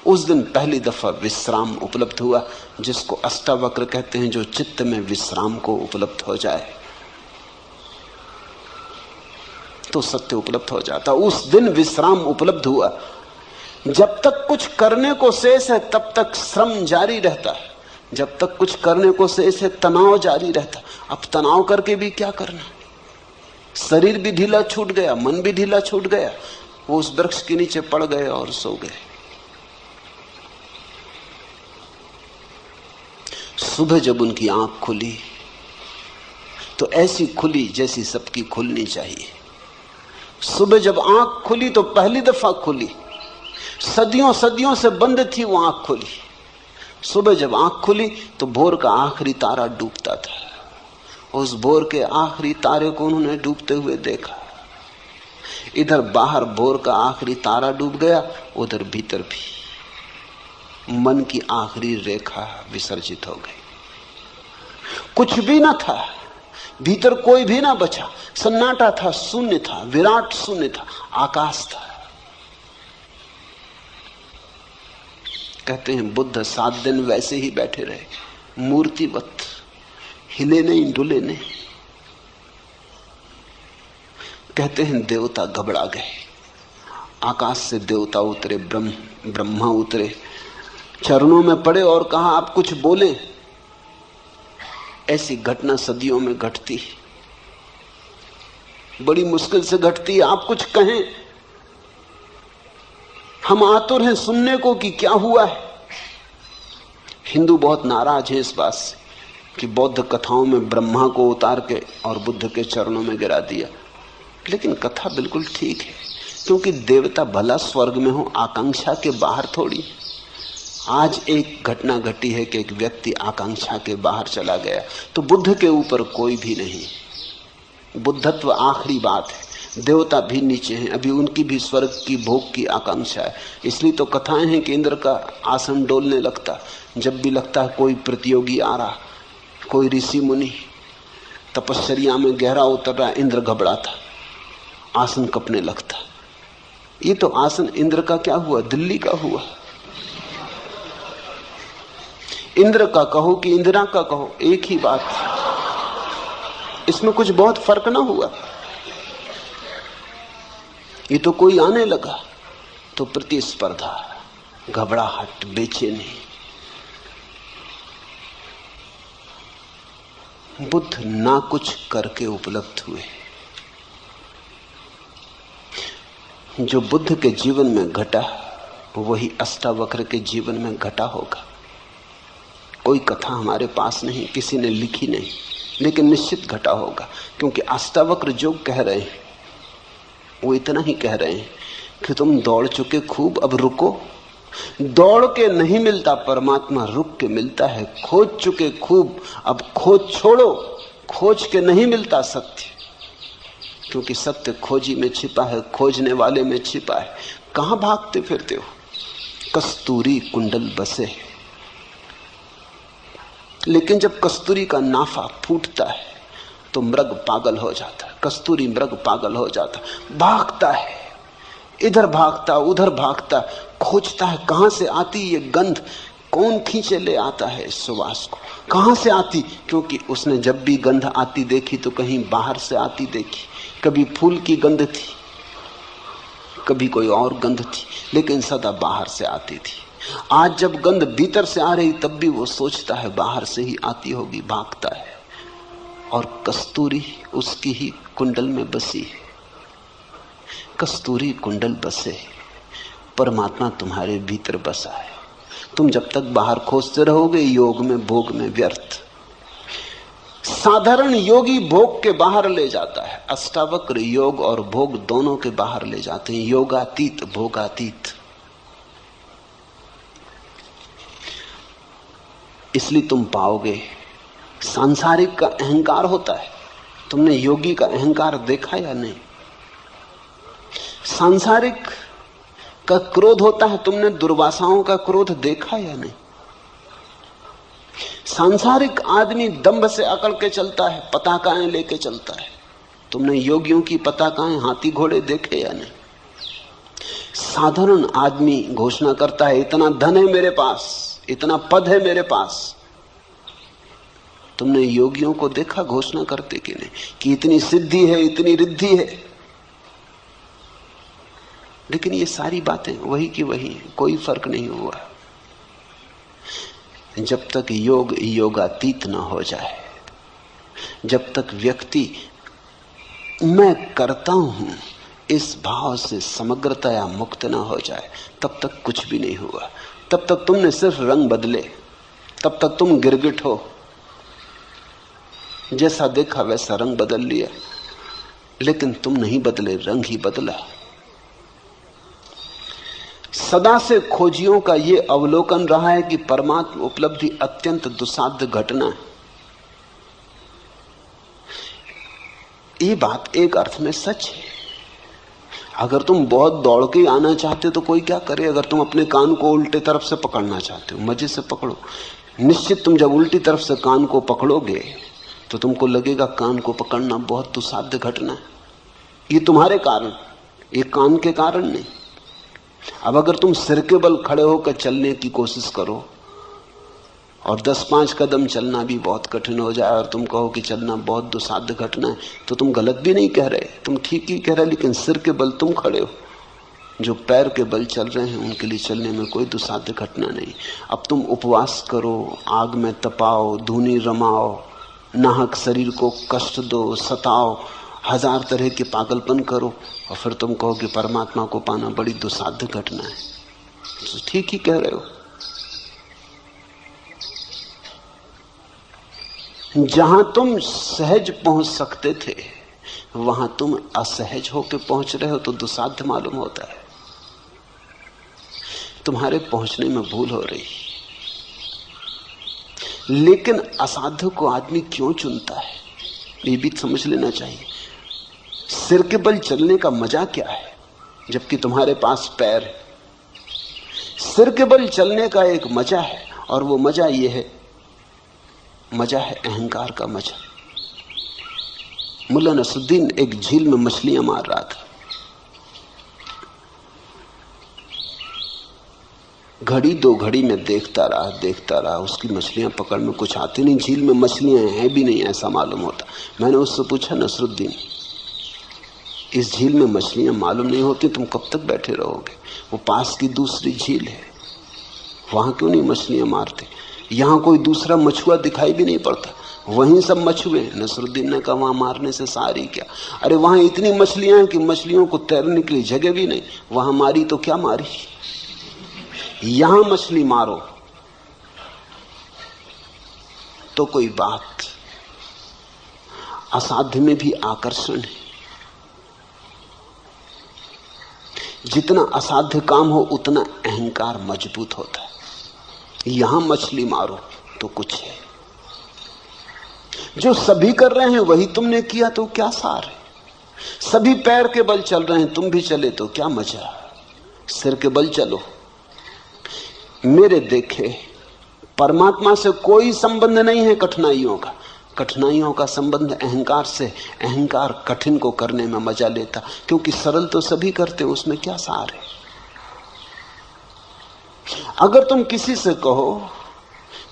उस दिन पहली दफा विश्राम उपलब्ध हुआ, जिसको अष्टावक्र कहते हैं, जो चित्त में विश्राम को उपलब्ध हो जाए तो सत्य उपलब्ध हो जाता। उस दिन विश्राम उपलब्ध हुआ। जब तक कुछ करने को शेष है तब तक श्रम जारी रहता है। जब तक कुछ करने को शेष है तनाव जारी रहता। अब तनाव करके भी क्या करना? शरीर भी ढीला छूट गया, मन भी ढीला छूट गया। वो उस वृक्ष के नीचे पड़ गए और सो गए। सुबह जब उनकी आंख खुली तो ऐसी खुली जैसी सबकी खुलनी चाहिए। सुबह जब आंख खुली तो पहली दफा खुली। सदियों सदियों से बंद थी वो आंख खुली। सुबह जब आंख खुली तो भोर का आखिरी तारा डूबता था। उस भोर के आखिरी तारे को उन्होंने डूबते हुए देखा। इधर बाहर भोर का आखिरी तारा डूब गया, उधर भीतर भी मन की आखिरी रेखा विसर्जित हो गई। कुछ भी ना था, भीतर कोई भी ना बचा। सन्नाटा था, शून्य था, विराट शून्य था, आकाश था। कहते हैं बुद्ध 7 दिन वैसे ही बैठे रहे, मूर्तिवत, हिले नहीं डुले नहीं। कहते हैं देवता घबरा गए। आकाश से देवता उतरे, ब्रह्मा उतरे, चरणों में पड़े और कहा आप कुछ बोले। ऐसी घटना सदियों में घटती, बड़ी मुश्किल से घटती। आप कुछ कहें, हम आतुर हैं सुनने को कि क्या हुआ है। हिंदू बहुत नाराज हैं इस बात से कि बौद्ध कथाओं में ब्रह्मा को उतार के और बुद्ध के चरणों में गिरा दिया। लेकिन कथा बिल्कुल ठीक है, क्योंकि देवता भला स्वर्ग में हो, आकांक्षा के बाहर थोड़ी। आज एक घटना घटी है कि एक व्यक्ति आकांक्षा के बाहर चला गया, तो बुद्ध के ऊपर कोई भी नहीं। बुद्धत्व आखिरी बात है। देवता भी नीचे हैं, अभी उनकी भी स्वर्ग की भोग की आकांक्षा है। इसलिए तो कथाएं हैं कि इंद्र का आसन डोलने लगता जब भी लगता है कोई प्रतियोगी आ रहा, कोई ऋषि मुनि तपश्चर्या में गहरा उतर रहा, इंद्र घबराता, आसन कपने लगता। ये तो आसन इंद्र का क्या हुआ, दिल्ली का हुआ। इंद्र का कहो कि इंदिरा का कहो, एक ही बात, इसमें कुछ बहुत फर्क ना हुआ। ये तो कोई आने लगा तो प्रतिस्पर्धा, घबराहट, बेचैनी। बुद्ध ना कुछ करके उपलब्ध हुए। जो बुद्ध के जीवन में घटा वही अष्टावक्र के जीवन में घटा होगा। कोई कथा हमारे पास नहीं, किसी ने लिखी नहीं, लेकिन निश्चित घटा होगा। क्योंकि अष्टावक्र जो कह रहे हैं वो इतना ही कह रहे हैं कि तुम दौड़ चुके खूब, अब रुको। दौड़ के नहीं मिलता परमात्मा, रुक के मिलता है। खोज चुके खूब, अब खोज छोड़ो। खोज के नहीं मिलता सत्य, क्योंकि सत्य खोजी में छिपा है, खोजने वाले में छिपा है। कहां भागते फिरते हो? कस्तूरी कुंडल बसे। लेकिन जब कस्तूरी का नाफा फूटता है तो मृग पागल हो जाता है। कस्तूरी मृग पागल हो जाता, भागता है, इधर भागता उधर भागता, खोजता है कहां से आती ये गंध, कौन खींचे ले आता है इस सुवास को, कहां से आती। क्योंकि उसने जब भी गंध आती देखी तो कहीं बाहर से आती देखी। कभी फूल की गंध थी, कभी कोई और गंध थी, लेकिन सदा बाहर से आती थी। आज जब गंध भीतर से आ रही तब भी वो सोचता है बाहर से ही आती होगी, भागता है। और कस्तूरी उसकी ही कुंडल में बसी है। कस्तूरी कुंडल बसे, परमात्मा तुम्हारे भीतर बसा है। तुम जब तक बाहर खोजते रहोगे योग में भोग में व्यर्थ। साधारण योगी भोग के बाहर ले जाता है, अष्टावक्र योग और भोग दोनों के बाहर ले जाते हैं। योगातीत भोगातीत। इसलिए तुम पाओगे सांसारिक का अहंकार होता है। तुमने योगी का अहंकार देखा या नहीं? सांसारिक का क्रोध होता है, तुमने दुर्वासाओं का क्रोध देखा या नहीं? सांसारिक आदमी दंभ से अकड़ के चलता है, पताकाएं लेके चलता है। तुमने योगियों की पताकाएं, हाथी घोड़े देखे या नहीं? साधारण आदमी घोषणा करता है इतना धन है मेरे पास, इतना पद है मेरे पास। तुमने योगियों को देखा घोषणा करते कि नहीं कि इतनी सिद्धि है, इतनी रिद्धि है? लेकिन ये सारी बातें वही की वही हैं, कोई फर्क नहीं हुआ। जब तक योग योगातीत न हो जाए, जब तक व्यक्ति मैं करता हूं इस भाव से समग्रतया मुक्त न हो जाए, तब तक कुछ भी नहीं हुआ। तब तक तुमने सिर्फ रंग बदले, तब तक तुम गिरगिट हो, जैसा देखा वैसा रंग बदल लिया, लेकिन तुम नहीं बदले, रंग ही बदला। सदा से खोजियों का यह अवलोकन रहा है कि परमात्मा उपलब्धि अत्यंत दुस्साध्य घटना है। ये बात एक अर्थ में सच है। अगर तुम बहुत दौड़ के आना चाहते हो तो कोई क्या करे। अगर तुम अपने कान को उल्टे तरफ से पकड़ना चाहते हो, मजे से पकड़ो। निश्चित तुम जब उल्टी तरफ से कान को पकड़ोगे तो तुमको लगेगा कान को पकड़ना बहुत दुस्साध्य घटना है। ये तुम्हारे कारण, ये कान के कारण नहीं। अब अगर तुम सिर के बल खड़े होकर चलने की कोशिश करो और 10-5 कदम चलना भी बहुत कठिन हो जाए और तुम कहो कि चलना बहुत दुस्साध्य घटना है, तो तुम गलत भी नहीं कह रहे, तुम ठीक ही कह रहे। लेकिन सिर के बल तुम खड़े हो, जो पैर के बल चल रहे हैं उनके लिए चलने में कोई दुस्साध्य घटना नहीं। अब तुम उपवास करो, आग में तपाओ, धूनी रमाओ, नाहक शरीर को कष्ट दो, सताओ, 1000 तरह के पागलपन करो और फिर तुम कहो कि परमात्मा को पाना बड़ी दुस्साध्य घटना है, तो ठीक ही कह रहे हो। जहां तुम सहज पहुंच सकते थे वहां तुम असहज होकर पहुंच रहे हो तो दुस्साध्य मालूम होता है। तुम्हारे पहुंचने में भूल हो रही। लेकिन असाध्य को आदमी क्यों चुनता है, ये भी समझ लेना चाहिए। सिर के बल चलने का मजा क्या है जबकि तुम्हारे पास पैर है? सिर के बल चलने का एक मजा है, और वो मजा ये है, मजा है अहंकार का मजा। मुल्ला नसरुद्दीन एक झील में मछलियां मार रहा था। घड़ी दो घड़ी में देखता रहा, उसकी मछलियां पकड़ में कुछ आती नहीं, झील में मछलियां हैं भी नहीं ऐसा मालूम होता। मैंने उससे पूछा, नसरुद्दीन इस झील में मछलियां मालूम नहीं होती, तुम कब तक बैठे रहोगे? वो पास की दूसरी झील है, वहां क्यों नहीं मछलियां मारते? यहां कोई दूसरा मछुआ दिखाई भी नहीं पड़ता, वहीं सब मछुए। नसरुद्दीन ने कहा, वहां मारने से सारी क्या? अरे वहां इतनी मछलियां हैं कि मछलियों को तैरने के लिए जगह भी नहीं, वहां मारी तो क्या मारी, यहां मछली मारो तो कोई बात। असाध्य में भी आकर्षण है, जितना असाध्य काम हो उतना अहंकार मजबूत होता है। यहां मछली मारो तो कुछ है, जो सभी कर रहे हैं वही तुमने किया तो क्या सार है? सभी पैर के बल चल रहे हैं, तुम भी चले तो क्या मजा? सिर के बल चलो। मेरे देखे परमात्मा से कोई संबंध नहीं है कठिनाइयों का। कठिनाइयों का संबंध अहंकार से। अहंकार कठिन को करने में मजा लेता, क्योंकि सरल तो सभी करते, उसमें क्या सार है? अगर तुम किसी से कहो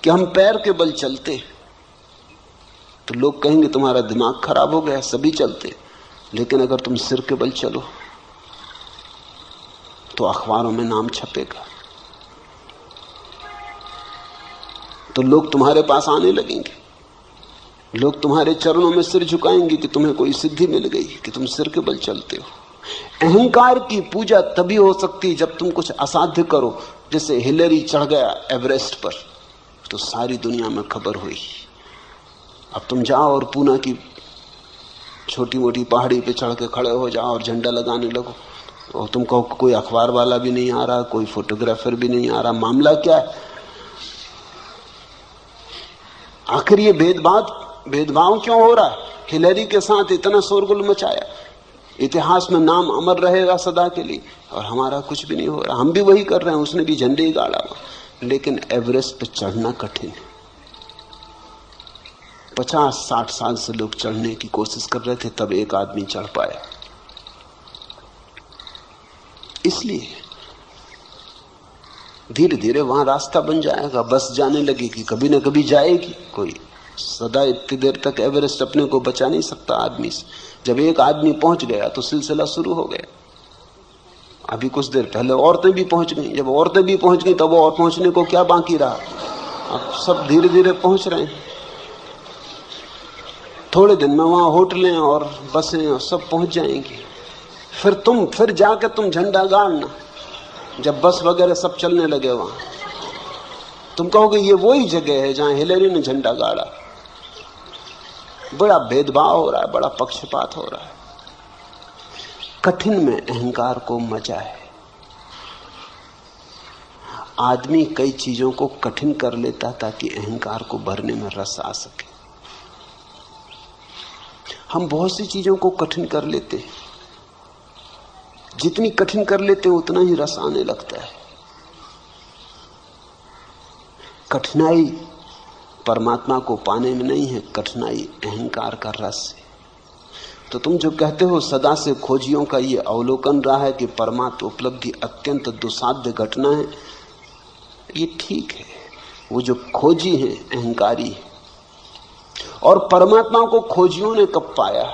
कि हम पैर के बल चलते, तो लोग कहेंगे तुम्हारा दिमाग खराब हो गया, सभी चलते। लेकिन अगर तुम सिर के बल चलो तो अखबारों में नाम छपेगा, तो लोग तुम्हारे पास आने लगेंगे, लोग तुम्हारे चरणों में सिर झुकाएंगे कि तुम्हें कोई सिद्धि मिल गई कि तुम सिर के बल चलते हो। अहंकार की पूजा तभी हो सकती जब तुम कुछ असाध्य करो। जैसे हिलेरी चढ़ गया एवरेस्ट पर, तो सारी दुनिया में खबर हुई। अब तुम जाओ और पूना की छोटी मोटी पहाड़ी पे चढ़ के खड़े हो जाओ और झंडा लगाने लगो, और तुम कहो कोई अखबार वाला भी नहीं आ रहा, कोई फोटोग्राफर भी नहीं आ रहा, मामला क्या है? आखिर ये भेदभाव क्यों हो रहा है? हिलेरी के साथ इतना शोरगुल मचाया, इतिहास में नाम अमर रहेगा सदा के लिए, और हमारा कुछ भी नहीं हो रहा। हम भी वही कर रहे हैं, उसने भी झंडे ही गाड़ा हुआ। लेकिन एवरेस्ट पर चढ़ना कठिन है। 50-60 साल से लोग चढ़ने की कोशिश कर रहे थे, तब एक आदमी चढ़ पाया। इसलिए धीरे धीरे वहां रास्ता बन जाएगा, बस जाने लगेगी, कभी ना कभी जाएगी। कोई सदा इतनी देर तक एवरेस्ट अपने को बचा नहीं सकता आदमी से। जब एक आदमी पहुंच गया तो सिलसिला शुरू हो गया। अभी कुछ देर पहले औरतें भी पहुंच गई, जब औरतें भी पहुंच गई तब और पहुंचने को क्या बाकी रहा? अब सब धीरे धीरे पहुंच रहे हैं। थोड़े दिन में वहां होटलें और बसें और सब पहुंच जाएंगी। फिर जाकर तुम झंडा गाड़ना, जब बस वगैरह सब चलने लगे वहां, तुम कहोगे ये वही जगह है जहां हिलेरी ने झंडा गाड़ा। बड़ा भेदभाव हो रहा है, बड़ा पक्षपात हो रहा है। कठिन में अहंकार को मजा है। आदमी कई चीजों को कठिन कर लेता ताकि अहंकार को भरने में रस आ सके। हम बहुत सी चीजों को कठिन कर लेते हैं, जितनी कठिन कर लेते उतना ही रस आने लगता है। कठिनाई परमात्मा को पाने में नहीं है, कठिनाई अहंकार का रस है। तो तुम जो कहते हो सदा से खोजियों का ये अवलोकन रहा है कि परमात्मा उपलब्धि अत्यंत दुसाध्य घटना है, ये ठीक है। वो जो खोजी है अहंकारी है। और परमात्मा को खोजियों ने कब पाया?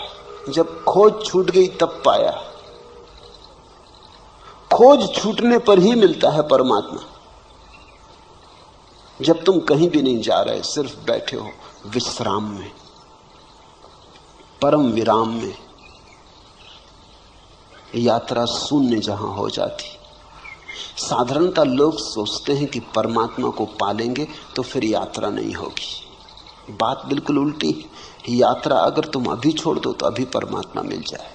जब खोज छूट गई तब पाया। खोज छूटने पर ही मिलता है परमात्मा। जब तुम कहीं भी नहीं जा रहे, सिर्फ बैठे हो विश्राम में, परम विराम में, यात्रा शून्य जहां हो जाती। साधारणतः लोग सोचते हैं कि परमात्मा को पालेंगे तो फिर यात्रा नहीं होगी। बात बिल्कुल उल्टी है। यात्रा अगर तुम अभी छोड़ दो तो अभी परमात्मा मिल जाए।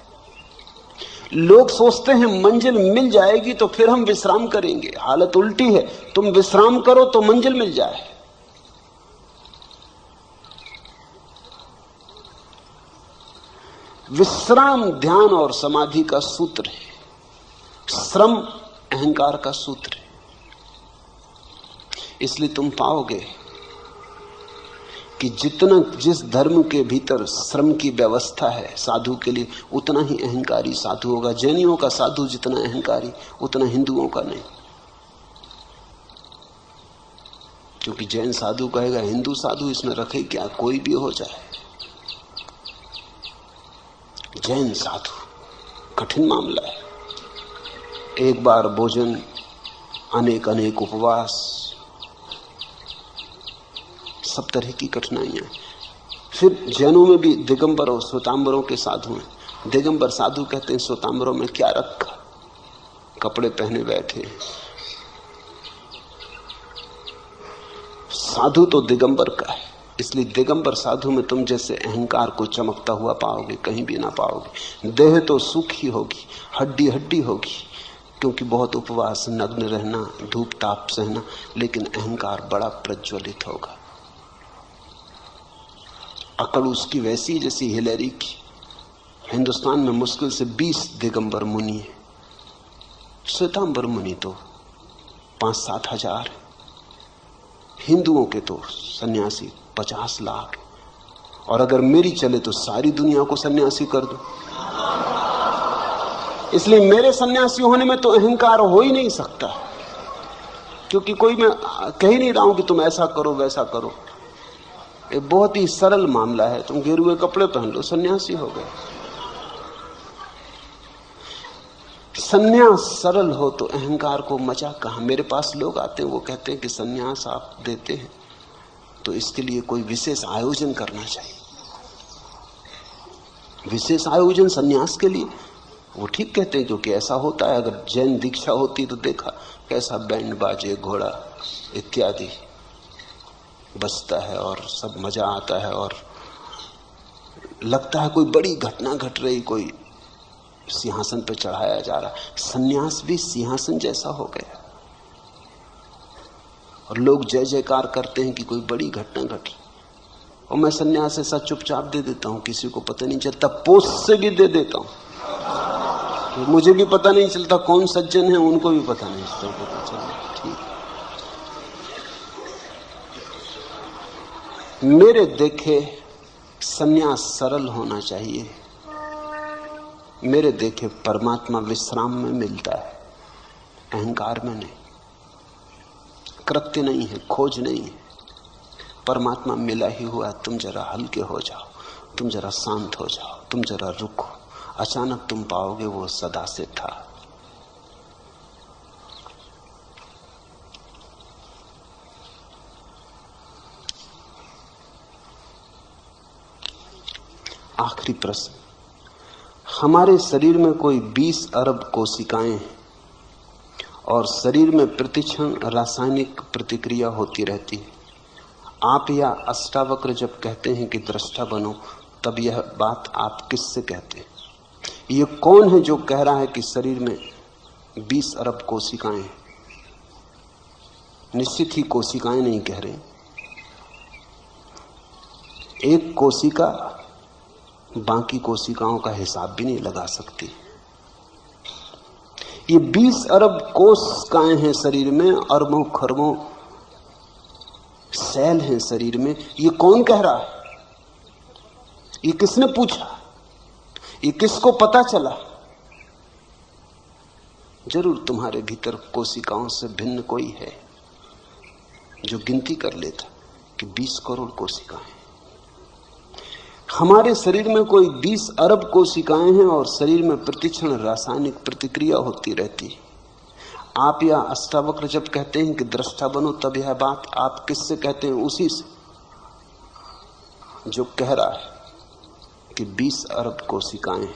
लोग सोचते हैं मंजिल मिल जाएगी तो फिर हम विश्राम करेंगे। हालत उल्टी है, तुम विश्राम करो तो मंजिल मिल जाए। विश्राम ध्यान और समाधि का सूत्र है, श्रम अहंकार का सूत्र है। इसलिए तुम पाओगे कि जितना जिस धर्म के भीतर श्रम की व्यवस्था है साधु के लिए, उतना ही अहंकारी साधु होगा। जैनियों का साधु जितना अहंकारी, उतना हिंदुओं का नहीं। क्योंकि जैन साधु कहेगा हिंदू साधु इसमें रखे क्या, कोई भी हो जाए। जैन साधु कठिन मामला है। एक बार भोजन, अनेक अनेक उपवास, सब तरह की कठिनाइयां। फिर जैनों में भी दिगंबर और श्वेतांबरों के साधु हैं। दिगंबर साधु कहते हैं श्वेतांबरों में क्या रखा, कपड़े पहने बैठे। साधु तो दिगंबर का है, इसलिए दिगंबर साधु में तुम जैसे अहंकार को चमकता हुआ पाओगे, कहीं भी ना पाओगे। देह तो सूखी होगी, हड्डी हड्डी होगी, क्योंकि बहुत उपवास, नग्न रहना, धूप ताप सहना, लेकिन अहंकार बड़ा प्रज्वलित होगा। अकड़ उसकी वैसी जैसी हिलेरी की। हिंदुस्तान में मुश्किल से 20 दिगंबर मुनि है, श्वेतांबर मुनि तो 5-7 हजार। हिंदुओं के तो सन्यासी 50 लाख। और अगर मेरी चले तो सारी दुनिया को सन्यासी कर दो। इसलिए मेरे सन्यासी होने में तो अहंकार हो ही नहीं सकता, क्योंकि कोई मैं कह ही नहीं रहा हूं कि तुम ऐसा करो वैसा करो। ये बहुत ही सरल मामला है। तुम गेरुए कपड़े पहन लो, सन्यासी हो गए। सन्यास सरल हो तो अहंकार को मजा कहां। मेरे पास लोग आते हैं, वो कहते हैं कि सन्यास आप देते हैं तो इसके लिए कोई विशेष आयोजन करना चाहिए। विशेष आयोजन सन्यास के लिए? वो ठीक कहते हैं, क्योंकि ऐसा होता है। अगर जैन दीक्षा होती तो देखा कैसा बैंड बाजे, घोड़ा इत्यादि बजता है और सब मजा आता है और लगता है कोई बड़ी घटना घट रही, कोई सिंहासन पर चढ़ाया जा रहा। सन्यास भी सिंहासन जैसा हो गया और लोग जय जयकार करते हैं कि कोई बड़ी घटना घटी। और मैं सन्यास ऐसा चुपचाप दे देता हूं, किसी को पता नहीं चलता। पोस्ट से भी दे देता हूं, मुझे भी पता नहीं चलता कौन सज्जन है, उनको भी पता नहीं चलता। ठीक, मेरे देखे सन्यास सरल होना चाहिए। मेरे देखे परमात्मा विश्राम में मिलता है, अहंकार में नहीं। कृत्य नहीं है, खोज नहीं है, परमात्मा मिला ही हुआ। तुम जरा हल्के हो जाओ, तुम जरा शांत हो जाओ, तुम जरा रुको, अचानक तुम पाओगे वो सदा से था। आखिरी प्रश्न, हमारे शरीर में कोई 20 अरब कोशिकाएं हैं और शरीर में प्रतिक्षण रासायनिक प्रतिक्रिया होती रहती है। आप या अष्टावक्र जब कहते हैं कि दृष्टा बनो, तब यह बात आप किससे कहते हैं? ये कौन है जो कह रहा है कि शरीर में 20 अरब कोशिकाएं हैं? निश्चित ही कोशिकाएं नहीं कह रहे। एक कोशिका बाकी कोशिकाओं का हिसाब भी नहीं लगा सकती। ये 20 अरब कोशिकाएं हैं शरीर में, अरबों खरबों सेल हैं शरीर में। ये कौन कह रहा है? ये किसने पूछा? ये किसको पता चला? जरूर तुम्हारे भीतर कोशिकाओं से भिन्न कोई है जो गिनती कर लेता कि 20 करोड़ कोशिकाएं। हमारे शरीर में कोई 20 अरब कोशिकाएं हैं और शरीर में प्रतिक्षण रासायनिक प्रतिक्रिया होती रहती है। आप या अष्टावक्र जब कहते हैं कि दृष्टा बनो, तब यह बात आप किससे कहते हैं? उसी से जो कह रहा है कि 20 अरब कोशिकाएं हैं।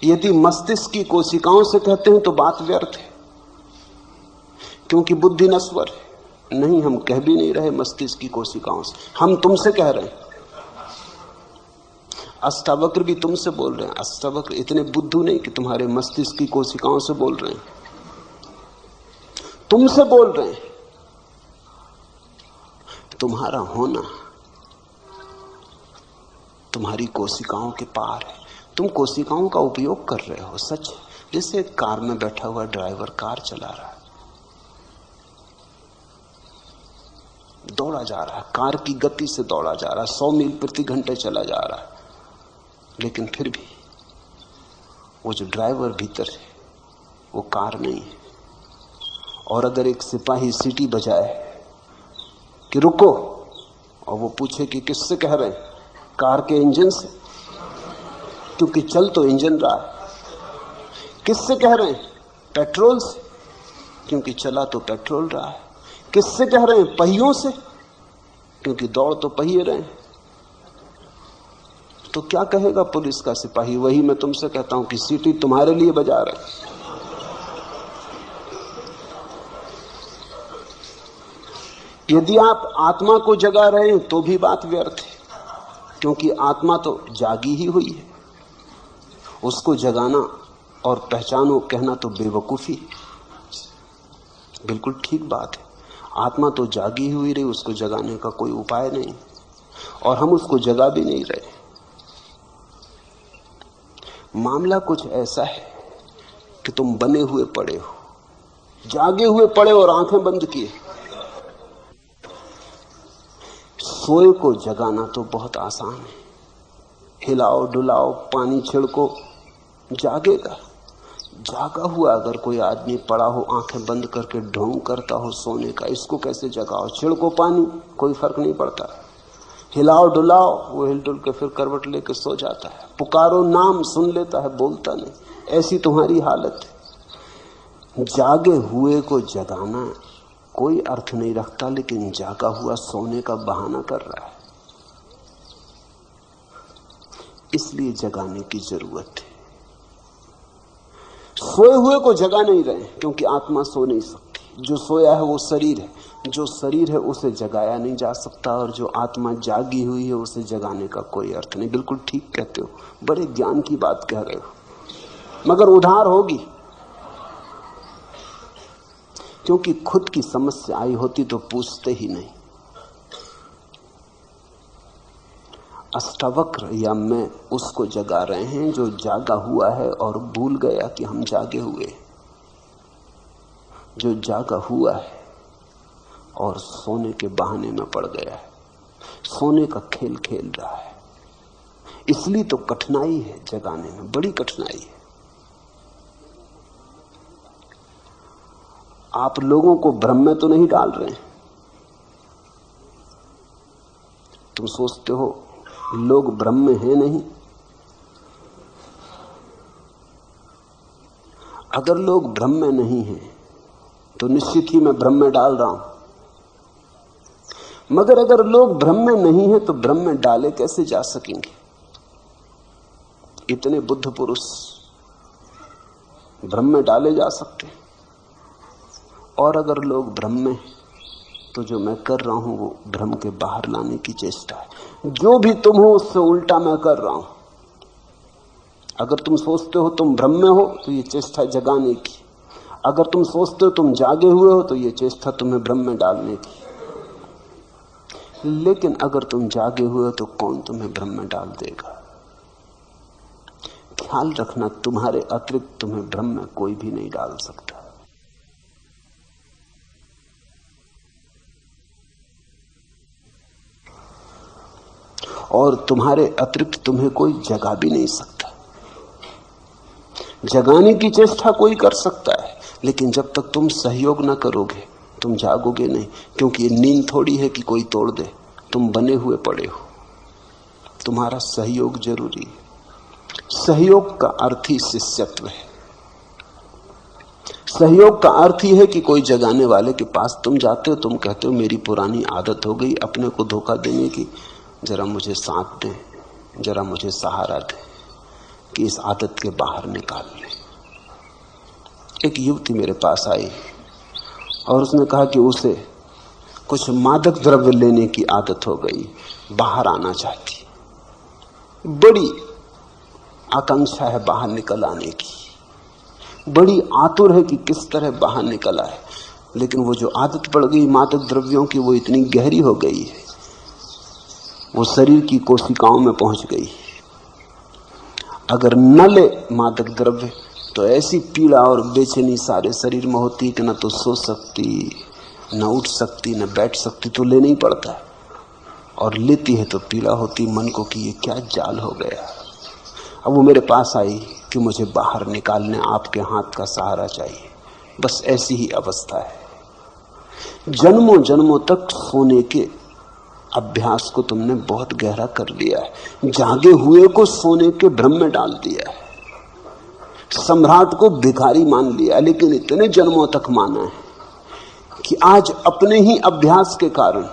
यदि मस्तिष्क की कोशिकाओं से कहते हैं तो बात व्यर्थ है, क्योंकि बुद्धि नश्वर है। नहीं, हम कह भी नहीं रहे मस्तिष्क की कोशिकाओं से, हम तुमसे कह रहे हैं। अष्टावक्र भी तुमसे बोल रहे हैं। अष्टावक्र इतने बुद्धू नहीं कि तुम्हारे मस्तिष्क की कोशिकाओं से बोल रहे हैं, तुमसे बोल रहे हैं। तुम्हारा होना तुम्हारी कोशिकाओं के पार है। तुम कोशिकाओं का उपयोग कर रहे हो, सच। जैसे कार में बैठा हुआ ड्राइवर कार चला रहा है, दौड़ा जा रहा है, कार की गति से दौड़ा जा रहा है, 100 मील प्रति घंटे चला जा रहा है, लेकिन फिर भी वो जो ड्राइवर भीतर है वो कार नहीं है। और अगर एक सिपाही सीटी बजाए कि रुको, और वो पूछे कि किससे कह रहे हैं, कार के इंजन से, क्योंकि चल तो इंजन रहा है। किससे कह रहे हैं, पेट्रोल से, क्योंकि चला तो पेट्रोल रहा है। किससे कह रहे हैं, पहियों से, क्योंकि दौड़ तो पहिए रहे हैं। तो क्या कहेगा पुलिस का सिपाही? वही मैं तुमसे कहता हूं कि सीटी तुम्हारे लिए बजा रहे हैं। यदि आप आत्मा को जगा रहे हैं तो भी बात व्यर्थ है, क्योंकि आत्मा तो जागी ही हुई है। उसको जगाना और पहचानो कहना तो बेवकूफी, बिल्कुल ठीक बात है। आत्मा तो जागी हुई रही, उसको जगाने का कोई उपाय नहीं, और हम उसको जगा भी नहीं रहे। मामला कुछ ऐसा है कि तुम बने हुए पड़े हो, जागे हुए पड़े और आंखें बंद किए। सोए को जगाना तो बहुत आसान है, हिलाओ डुलाओ, पानी छिड़को, जागेगा। जागा हुआ अगर कोई आदमी पड़ा हो, आंखें बंद करके ढोंग करता हो सोने का, इसको कैसे जगाओ? छिड़को पानी, कोई फर्क नहीं पड़ता। हिलाओ डुलाओ, वो हिल डुल के फिर करवट लेके सो जाता है। पुकारो नाम, सुन लेता है, बोलता नहीं। ऐसी तुम्हारी हालत है। जागे हुए को जगाना कोई अर्थ नहीं रखता, लेकिन जागा हुआ सोने का बहाना कर रहा है, इसलिए जगाने की जरूरत है। सोए हुए को जगा नहीं रहे, क्योंकि आत्मा सो नहीं सकती। जो सोया है वो शरीर है, जो शरीर है उसे जगाया नहीं जा सकता, और जो आत्मा जागी हुई है उसे जगाने का कोई अर्थ नहीं। बिल्कुल ठीक कहते हो, बड़े ज्ञान की बात कह रहे हो, मगर उधार होगी, क्योंकि खुद की समस्या आई होती तो पूछते ही नहीं। अष्टावक्र या मैं उसको जगा रहे हैं जो जागा हुआ है और भूल गया कि हम जागे हुए, जो जागा हुआ है और सोने के बहाने में पड़ गया है, सोने का खेल खेल रहा है। इसलिए तो कठिनाई है जगाने में, बड़ी कठिनाई है। आप लोगों को भ्रम में तो नहीं डाल रहे हैं। तुम सोचते हो लोग भ्रम में हैं, नहीं। अगर लोग भ्रम में नहीं हैं तो निश्चित ही मैं भ्रम में डाल रहा हूं, मगर अगर लोग भ्रम में नहीं हैं तो भ्रम में डाले कैसे जा सकेंगे? इतने बुद्ध पुरुष भ्रम में डाले जा सकते हैं। और अगर लोग भ्रम में, तो जो मैं कर रहा हूं वो भ्रम के बाहर लाने की चेष्टा है। जो भी तुम हो उससे उल्टा मैं कर रहा हूं। अगर तुम सोचते हो तुम भ्रम में हो तो ये चेष्टा जगाने की, अगर तुम सोचते हो तुम जागे हुए हो तो ये चेष्टा तुम्हें भ्रम में डालने की। लेकिन अगर तुम जागे हुए हो तो कौन तुम्हें भ्रम में डाल देगा? ख्याल रखना, तुम्हारे अतिरिक्त तुम्हें भ्रम में कोई भी नहीं डाल सकता। और तुम्हारे अतिरिक्त तुम्हें कोई जगा भी नहीं सकता। जगाने की चेष्टा कोई कर सकता है, लेकिन जब तक तुम सहयोग ना करोगे तुम जागोगे नहीं, क्योंकि ये नींद थोड़ी है कि कोई तोड़ दे। तुम बने हुए पड़े हो, तुम्हारा सहयोग जरूरी है। सहयोग का अर्थ ही शिष्यत्व है। सहयोग का अर्थ ही है कि कोई जगाने वाले के पास तुम जाते हो, तुम कहते हो मेरी पुरानी आदत हो गई अपने को धोखा देने की, जरा मुझे साथ दें, जरा मुझे सहारा दें कि इस आदत के बाहर निकाल ले। एक युवती मेरे पास आई और उसने कहा कि उसे कुछ मादक द्रव्य लेने की आदत हो गई, बाहर आना चाहती, बड़ी आकांक्षा है बाहर निकल आने की, बड़ी आतुर है कि किस तरह बाहर निकल आए। लेकिन वो जो आदत पड़ गई मादक द्रव्यों की वो इतनी गहरी हो गई है, वो शरीर की कोशिकाओं में पहुंच गई। अगर न ले मादक द्रव्य तो ऐसी पीड़ा और बेचैनी सारे शरीर में होती कि न तो सो सकती, न उठ सकती न बैठ सकती तो लेना ही पड़ता है, और लेती है तो पीड़ा होती मन को कि ये क्या जाल हो गया। अब वो मेरे पास आई कि मुझे बाहर निकालने आपके हाथ का सहारा चाहिए। बस ऐसी ही अवस्था है। जन्मों जन्मों तक सोने के अभ्यास को तुमने बहुत गहरा कर लिया है, जागे हुए को सोने के भ्रम में डाल दिया है, सम्राट को भिखारी मान लिया, लेकिन इतने जन्मों तक माना है कि आज अपने ही अभ्यास के कारण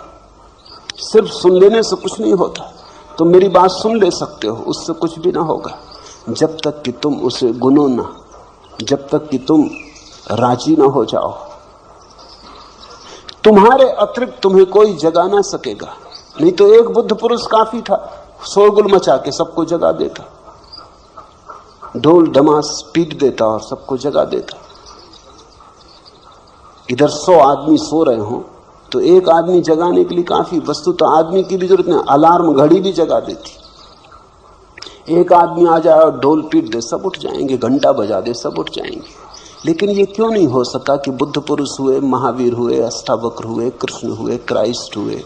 सिर्फ सुन लेने से कुछ नहीं होता। तो मेरी बात सुन ले सकते हो, उससे कुछ भी ना होगा, जब तक कि तुम उसे गुनो ना, जब तक कि तुम राजी ना हो जाओ। तुम्हारे अतिरिक्त तुम्हें कोई जगा ना सकेगा। नहीं तो एक बुद्ध पुरुष काफी था, शोरगुल मचा के सबको जगा देता, ढोल डमास पीट देता और सबको जगा देता। इधर 100 आदमी सो रहे हो तो एक आदमी जगाने के लिए काफी, वस्तु तो आदमी की भी जरूरत नहीं, अलार्म घड़ी भी जगा देती। एक आदमी आ जाए और ढोल पीट दे, सब उठ जाएंगे, घंटा बजा दे, सब उठ जाएंगे। लेकिन ये क्यों नहीं हो सका कि बुद्ध पुरुष हुए, महावीर हुए, अष्टावक्र हुए, कृष्ण हुए, क्राइस्ट हुए,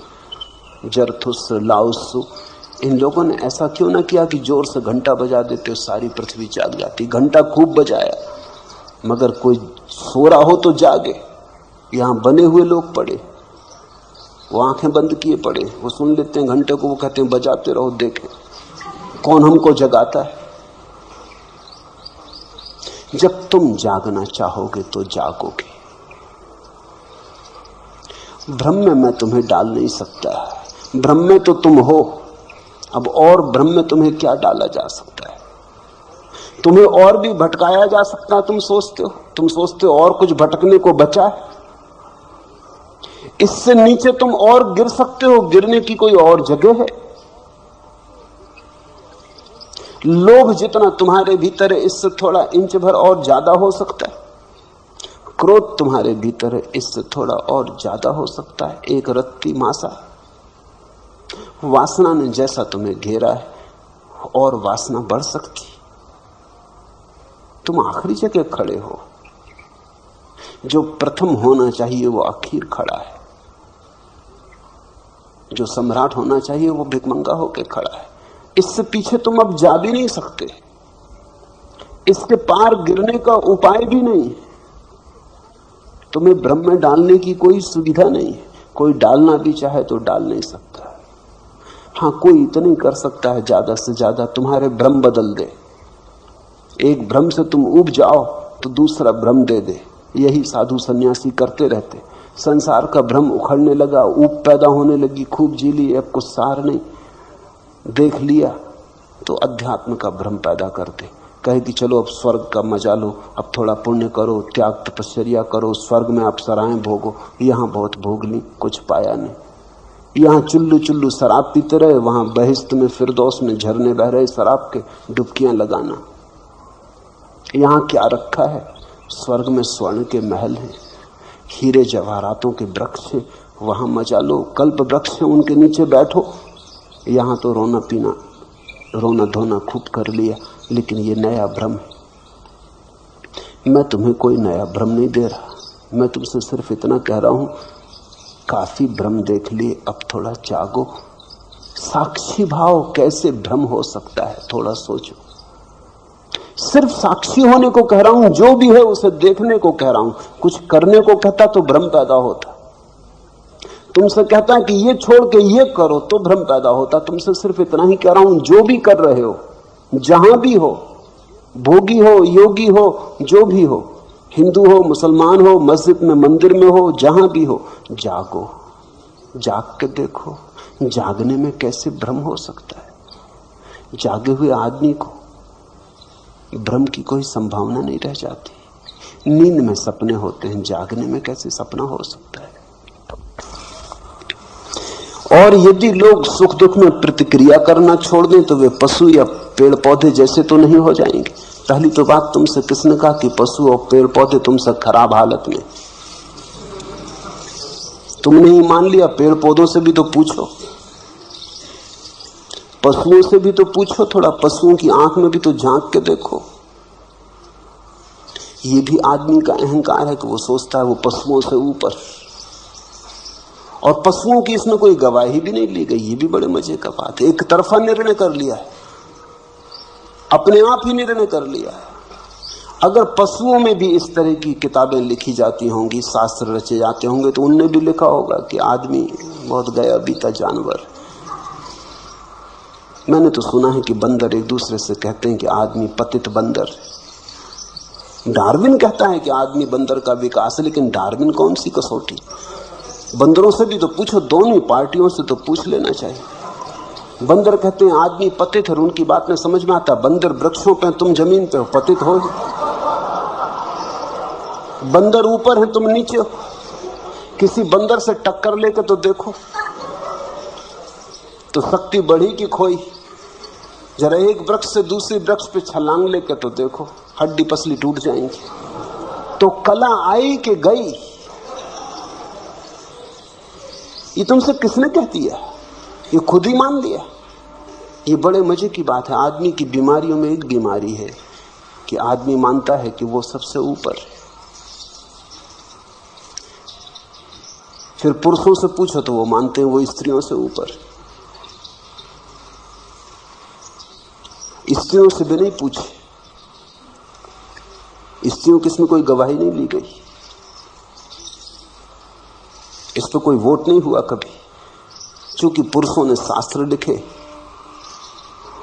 जरथुस्त्र, लाओत्सु, इन लोगों ने ऐसा क्यों ना किया कि जोर से घंटा बजा देते सारी पृथ्वी जाग जाती। घंटा खूब बजाया, मगर कोई सो रहा हो तो जागे। यहां बने हुए लोग पड़े, वो आंखें बंद किए पड़े, वो सुन लेते हैं घंटे को, वो कहते हैं बजाते रहो, देखें कौन हमको जगाता है। जब तुम जागना चाहोगे तो जागोगे। भ्रम में मैं तुम्हें डाल नहीं सकता, भ्रम में तो तुम हो। अब और भ्रम में तुम्हें क्या डाला जा सकता है? तुम्हें और भी भटकाया जा सकता है। तुम सोचते हो और कुछ भटकने को बचा है। इससे नीचे तुम और गिर सकते हो, गिरने की कोई और जगह है? लोभ जितना तुम्हारे भीतर है, इससे थोड़ा इंच भर और ज्यादा हो सकता है। क्रोध तुम्हारे भीतर है, इससे थोड़ा और ज्यादा हो सकता है, एक रत्ती मासा। वासना ने जैसा तुम्हें घेरा है, और वासना बढ़ सकती। तुम आखिरी जगह खड़े हो। जो प्रथम होना चाहिए वो आखिर खड़ा है, जो सम्राट होना चाहिए वो भिखमंगा होकर खड़ा है। इससे पीछे तुम अब जा भी नहीं सकते, इसके पार गिरने का उपाय भी नहीं है। तुम्हें भ्रम में डालने की कोई सुविधा नहीं है। कोई डालना भी चाहे तो डाल नहीं सकता। हाँ, कोई इतना ही कर सकता है, ज्यादा से ज्यादा तुम्हारे भ्रम बदल दे। एक भ्रम से तुम उब जाओ तो दूसरा भ्रम दे दे। यही साधु सन्यासी करते रहते। संसार का भ्रम उखड़ने लगा, ऊब पैदा होने लगी, खूब जी ली, अब कुछ सार नहीं, देख लिया तो अध्यात्म का भ्रम पैदा करते। कहे कि चलो अब स्वर्ग का मजा लो, अब थोड़ा पुण्य करो, त्याग तपस्या करो, स्वर्ग में अप्सराएं भोगो। यहाँ बहुत भोग ली, कुछ पाया नहीं। यहाँ चुल्लू चुल्लू शराब पीते रहे, वहां बहिश्त में फिरदौस में झरने बह रहे शराब के, डुबकियां लगाना। यहाँ क्या रखा है? स्वर्ग में स्वर्ण के महल हैं, हीरे जवाहरातों के वृक्ष हैं, वहां मजा लो। कल्प वृक्ष हैं, उनके नीचे बैठो। यहाँ तो रोना पीना, रोना धोना खूब कर लिया, लेकिन ये नया भ्रम है। मैं तुम्हें कोई नया भ्रम नहीं दे रहा, मैं तुमसे सिर्फ इतना कह रहा हूं, काफी भ्रम देख लिए, अब थोड़ा जागो। साक्षी भाव कैसे भ्रम हो सकता है, थोड़ा सोचो। सिर्फ साक्षी होने को कह रहा हूं, जो भी है उसे देखने को कह रहा हूं। कुछ करने को कहता तो भ्रम पैदा होता। तुमसे कहता है कि ये छोड़ के ये करो तो भ्रम पैदा होता। तुमसे सिर्फ इतना ही कह रहा हूं, जो भी कर रहे हो, जहां भी हो, भोगी हो, योगी हो, जो भी हो, हिंदू हो, मुसलमान हो, मस्जिद में, मंदिर में हो, जहां भी हो, जागो, जाग के देखो। जागने में कैसे भ्रम हो सकता है? जागे हुए आदमी को भ्रम की कोई संभावना नहीं रह जाती। नींद में सपने होते हैं, जागने में कैसे सपना हो सकता है? और यदि लोग सुख दुख में प्रतिक्रिया करना छोड़ दें तो वे पशु या पेड़ पौधे जैसे तो नहीं हो जाएंगे। पहली तो बात तुमसे किसने कहा कि पशु और पेड़ पौधे तुमसे खराब हालत में? तुमने ही मान लिया। पेड़ पौधों से भी तो पूछो, पशुओं से भी तो पूछो, थोड़ा पशुओं की आंख में भी तो झांक के देखो। ये भी आदमी का अहंकार है कि वो सोचता है वो पशुओं से ऊपर। और पशुओं की इसमें कोई गवाही भी नहीं ली गई। ये भी बड़े मजे का बात है। एक तरफा निर्णय कर लिया है, अपने आप ही निर्णय कर लिया है। अगर पशुओं में भी इस तरह की किताबें लिखी जाती होंगी, शास्त्र रचे जाते होंगे, तो उनने भी लिखा होगा कि आदमी बहुत गया बीता जानवर। मैंने तो सुना है कि बंदर एक दूसरे से कहते हैं कि आदमी पतित बंदर। डार्विन कहता है कि आदमी बंदर का विकास है, लेकिन डार्विन कौन सी कसौटी? बंदरों से भी तो पूछो, दोनों पार्टियों से तो पूछ लेना चाहिए। बंदर कहते हैं आदमी पतित है, उनकी बात में समझ में आता। बंदर वृक्षों पे, तुम जमीन पे हो, पतित हो। बंदर ऊपर है, तुम नीचे हो। किसी बंदर से टक्कर लेकर तो देखो, तो शक्ति बढ़ी कि खोई? जरा एक वृक्ष से दूसरे वृक्ष पे छलांग लेकर तो देखो, हड्डी पसली टूट जाएंगी। तो कला आई कि गई, ये तुमसे किसने कह दिया? ये खुद ही मान लिया। ये बड़े मजे की बात है। आदमी की बीमारियों में एक बीमारी है कि आदमी मानता है कि वो सबसे ऊपर है। फिर पुरुषों से पूछो तो वो मानते हैं वो स्त्रियों से ऊपर। स्त्रियों से भी नहीं पूछे, स्त्रियों की इसमें कोई गवाही नहीं ली गई, इस पर कोई वोट नहीं हुआ कभी। क्योंकि पुरुषों ने शास्त्र लिखे,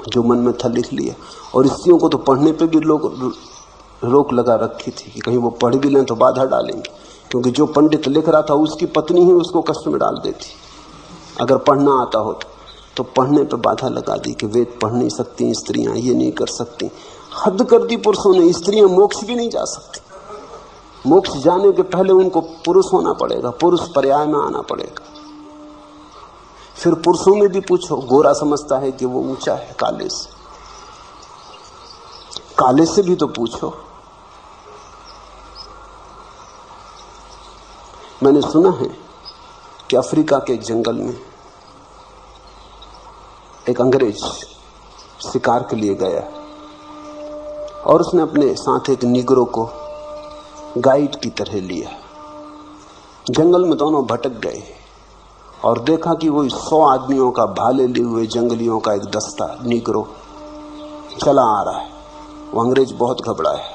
जो मन में था लिख लिया। और स्त्रियों को तो पढ़ने पे भी लोग रोक लगा रखी थी कि कहीं वो पढ़ भी लें तो बाधा डालेंगे, क्योंकि जो पंडित लिख रहा था उसकी पत्नी ही उसको कष्ट में डाल देती अगर पढ़ना आता हो तो पढ़ने पे बाधा लगा दी कि वेद पढ़ नहीं सकती स्त्रियां, ये नहीं कर सकती। हद कर दी पुरुषों ने। स्त्रियां मोक्ष भी नहीं जा सकती। मोक्ष जाने के पहले उनको पुरुष होना पड़ेगा, पुरुष पर्याय में आना पड़ेगा। फिर पुरुषों में भी पूछो, गोरा समझता है कि वो ऊंचा है काले से, काले से भी तो पूछो। मैंने सुना है कि अफ्रीका के एक जंगल में एक अंग्रेज शिकार के लिए गया और उसने अपने साथ एक निगरो को गाइड की तरह लिया। जंगल में दोनों भटक गए और देखा कि वही 100 आदमियों का भाले लिए हुए जंगलियों का एक दस्ता निगरो चला आ रहा है। वो अंग्रेज बहुत घबराया।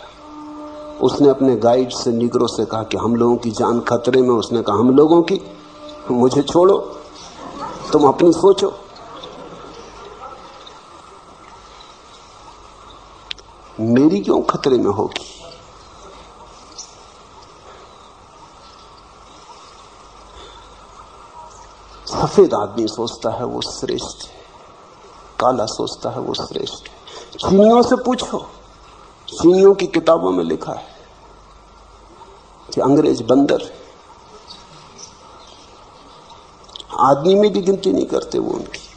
उसने अपने गाइड से निगरो से कहा कि हम लोगों की जान खतरे में। उसने कहा हम लोगों की? मुझे छोड़ो, तुम अपनी सोचो। मेरी क्यों खतरे में होगी? सफेद आदमी सोचता है वो श्रेष्ठ है, काला सोचता है वो श्रेष्ठ है। चीनियों से पूछो, चीनियों की किताबों में लिखा है कि अंग्रेज बंदर है, आदमी में भी गिनती नहीं करते वो उनकी।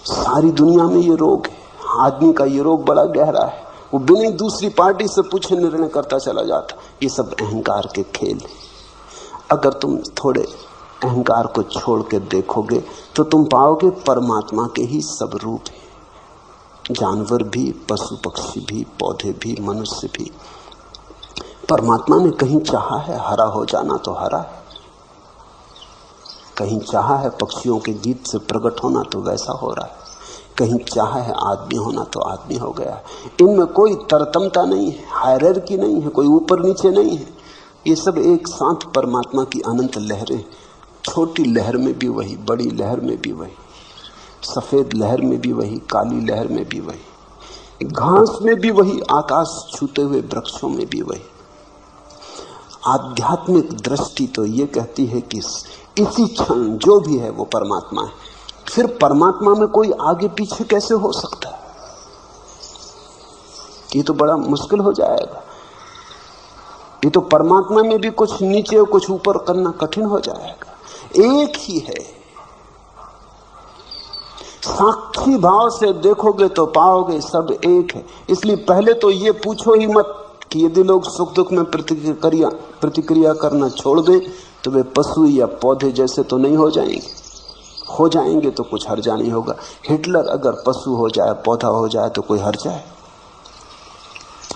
सारी दुनिया में ये रोग है। आदमी का ये रोग बड़ा गहरा है। वो बिना दूसरी पार्टी से पूछे निर्णय करता चला जाता। ये सब अहंकार के खेल है। अगर तुम थोड़े अहंकार को छोड़ के देखोगे तो तुम पाओगे परमात्मा के ही सब रूप है। जानवर भी, पशु पक्षी भी, पौधे भी, मनुष्य भी। परमात्मा ने कहीं चाहा है हरा हो जाना तो हरा है, कहीं चाहा है पक्षियों के गीत से प्रकट होना तो वैसा हो रहा है, कहीं चाहा है आदमी होना तो आदमी हो गया है। इनमें कोई तरतमता नहीं है, हायरार्की नहीं है, कोई ऊपर नीचे नहीं है। ये सब एक साथ परमात्मा की अनंत लहरें। छोटी लहर में भी वही, बड़ी लहर में भी वही, सफेद लहर में भी वही, काली लहर में भी वही, घास में भी वही, आकाश छूते हुए वृक्षों में भी वही। आध्यात्मिक दृष्टि तो ये कहती है कि इसी क्षण जो भी है वो परमात्मा है। फिर परमात्मा में कोई आगे पीछे कैसे हो सकता है? ये तो बड़ा मुश्किल हो जाएगा। ये तो परमात्मा में भी कुछ नीचे और कुछ ऊपर करना कठिन हो जाएगा। एक ही है। साक्षी भाव से देखोगे तो पाओगे सब एक है। इसलिए पहले तो ये पूछो ही मत कि यदि लोग सुख दुख में प्रतिक्रिया करना छोड़ दें तो वे पशु या पौधे जैसे तो नहीं हो जाएंगे। हो जाएंगे तो कुछ हर्जा नहीं होगा। हिटलर अगर पशु हो जाए, पौधा हो जाए तो कोई हर्जा है?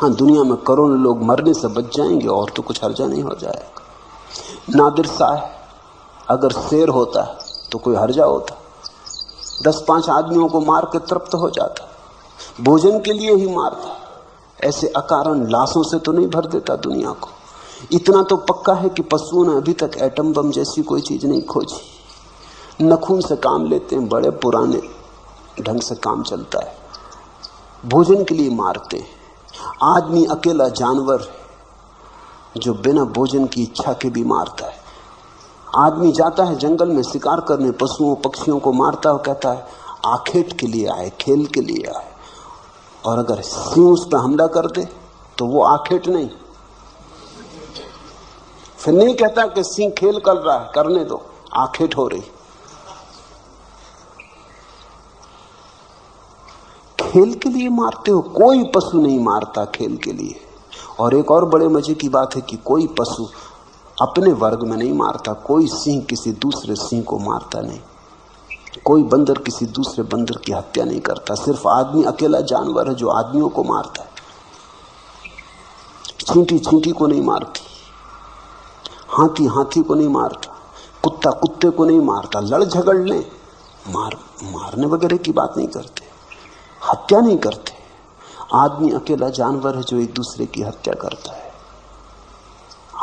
हाँ, दुनिया में करोड़ों लोग मरने से बच जाएंगे और तो कुछ हर्जा नहीं हो जाएगा। नादिर सा है। अगर शेर होता तो कोई हर्जा होता, 10-5 आदमियों को मार के तृप्त हो जाता, भोजन के लिए ही मारता। ऐसे अकारण लाशों से तो नहीं भर देता दुनिया को। इतना तो पक्का है कि पशुओं ने अभी तक एटम बम जैसी कोई चीज नहीं खोजी। नखून से काम लेते हैं, बड़े पुराने ढंग से काम चलता है, भोजन के लिए मारते हैं। आदमी अकेला जानवर है जो बिना भोजन की इच्छा के भी मारता है। आदमी जाता है जंगल में शिकार करने, पशुओं पक्षियों को मारता है, कहता है आखेट के लिए आए, खेल के लिए आए। और अगर सिंह उस पर हमला कर दे तो वो आखेट नहीं, फिर नहीं कहता कि सिंह खेल कर रहा है, करने दो, आखेट हो रही। खेल के लिए मारते हो, कोई पशु नहीं मारता खेल के लिए। और एक और बड़े मजे की बात है कि कोई पशु अपने वर्ग में नहीं मारता। कोई सिंह किसी दूसरे सिंह को मारता नहीं, कोई बंदर किसी दूसरे बंदर की हत्या नहीं करता। सिर्फ आदमी अकेला जानवर है जो आदमियों को मारता है। चींटी चींटी को नहीं मारती, हाथी हाथी को नहीं मारता, कुत्ता कुत्ते को नहीं मारता। लड़ झगड़ने मारने वगैरह की बात नहीं करते, हत्या नहीं करते। आदमी अकेला जानवर है जो एक दूसरे की हत्या करता है।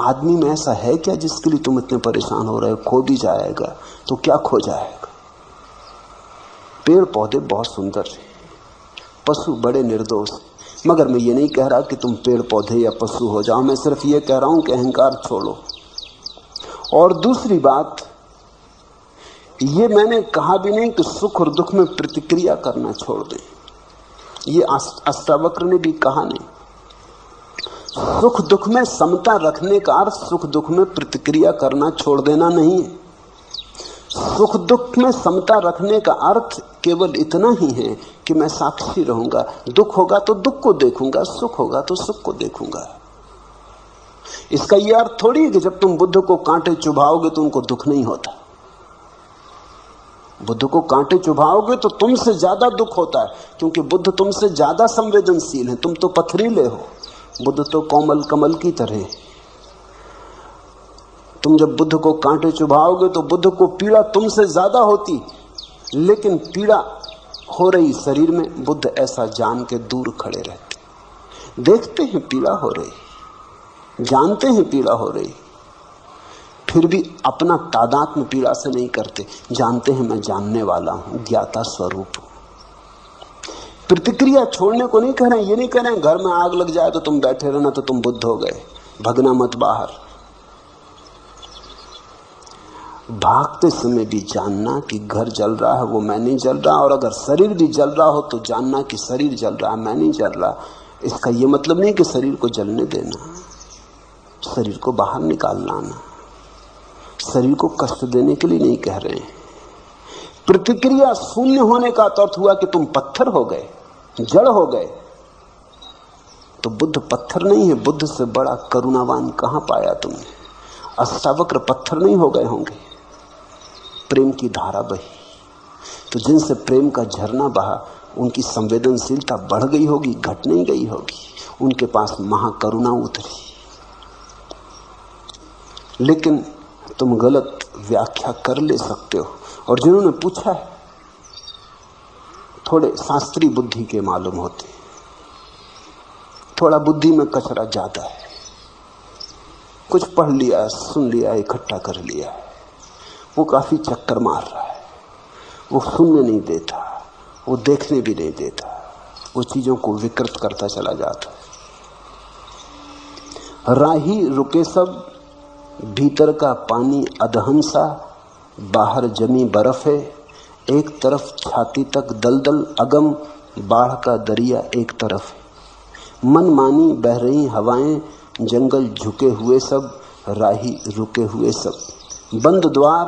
आदमी में ऐसा है क्या जिसके लिए तुम इतने परेशान हो रहे हो? खो भी जाएगा तो क्या खो जाएगा? पेड़ पौधे बहुत सुंदर हैं, पशु बड़े निर्दोष हैं। मगर मैं ये नहीं कह रहा कि तुम पेड़ पौधे या पशु हो जाओ, मैं सिर्फ ये कह रहा हूं कि अहंकार छोड़ो। और दूसरी बात, ये मैंने कहा भी नहीं कि सुख और दुख में प्रतिक्रिया करना छोड़ दें। ये अष्टावक्र ने भी कहा नहीं। सुख दुख में समता रखने का अर्थ सुख दुख में प्रतिक्रिया करना छोड़ देना नहीं है। सुख दुख में समता रखने का अर्थ केवल इतना ही है कि मैं साक्षी रहूंगा। दुख होगा तो दुख को देखूंगा, सुख होगा तो सुख को देखूंगा। इसका यह अर्थ थोड़ी है कि जब तुम बुद्ध को कांटे चुभाओगे तो उनको दुख नहीं होता। बुद्ध को कांटे चुभाओगे तो तुमसे ज्यादा दुख होता है, क्योंकि बुद्ध तुमसे ज्यादा संवेदनशील है। तुम तो पथरीले हो, बुद्ध तो कोमल कमल की तरह। तुम जब बुद्ध को कांटे चुभाओगे तो बुद्ध को पीड़ा तुमसे ज्यादा होती, लेकिन पीड़ा हो रही शरीर में, बुद्ध ऐसा जान के दूर खड़े रहते। देखते हैं पीड़ा हो रही, जानते हैं पीड़ा हो रही, फिर भी अपना तादात्म्य पीड़ा से नहीं करते। जानते हैं मैं जानने वाला हूं, ज्ञाता स्वरूप हूं। प्रतिक्रिया छोड़ने को नहीं कह रहे हैं। ये नहीं कह रहे हैं घर में आग लग जाए तो तुम बैठे रहना तो तुम बुद्ध हो गए, भगना मत बाहर। भागते समय भी जानना कि घर जल रहा है, वो मैं नहीं जल रहा। और अगर शरीर भी जल रहा हो तो जानना कि शरीर जल रहा है, मैं नहीं जल रहा। इसका यह मतलब नहीं कि शरीर को जलने देना, शरीर को बाहर निकाल लाना। शरीर को कष्ट देने के लिए नहीं कह रहे हैं। प्रतिक्रिया शून्य होने का अर्थ हुआ कि तुम पत्थर हो गए, जड़ हो गए। तो बुद्ध पत्थर नहीं है, बुद्ध से बड़ा करुणावान कहां पाया तुमने? अष्टावक्र पत्थर नहीं हो गए होंगे, प्रेम की धारा बही। तो जिनसे प्रेम का झरना बहा उनकी संवेदनशीलता बढ़ गई होगी, घट नहीं गई होगी। उनके पास महाकरुणा उतरी। लेकिन तुम गलत व्याख्या कर ले सकते हो। और जिन्होंने पूछा है थोड़े शास्त्रीय बुद्धि के मालूम होते, थोड़ा बुद्धि में कचरा ज्यादा है, कुछ पढ़ लिया, सुन लिया, इकट्ठा कर लिया, वो काफी चक्कर मार रहा है। वो सुनने नहीं देता, वो देखने भी नहीं देता, वो चीजों को विकृत करता चला जाता है। राही रुके सब, भीतर का पानी अधहंसा, बाहर जमी बर्फ है। एक तरफ छाती तक दलदल अगम, बाढ़ का दरिया एक तरफ है। मन मानी बह रही हवाएं, जंगल झुके हुए सब, राही रुके हुए सब। बंद द्वार,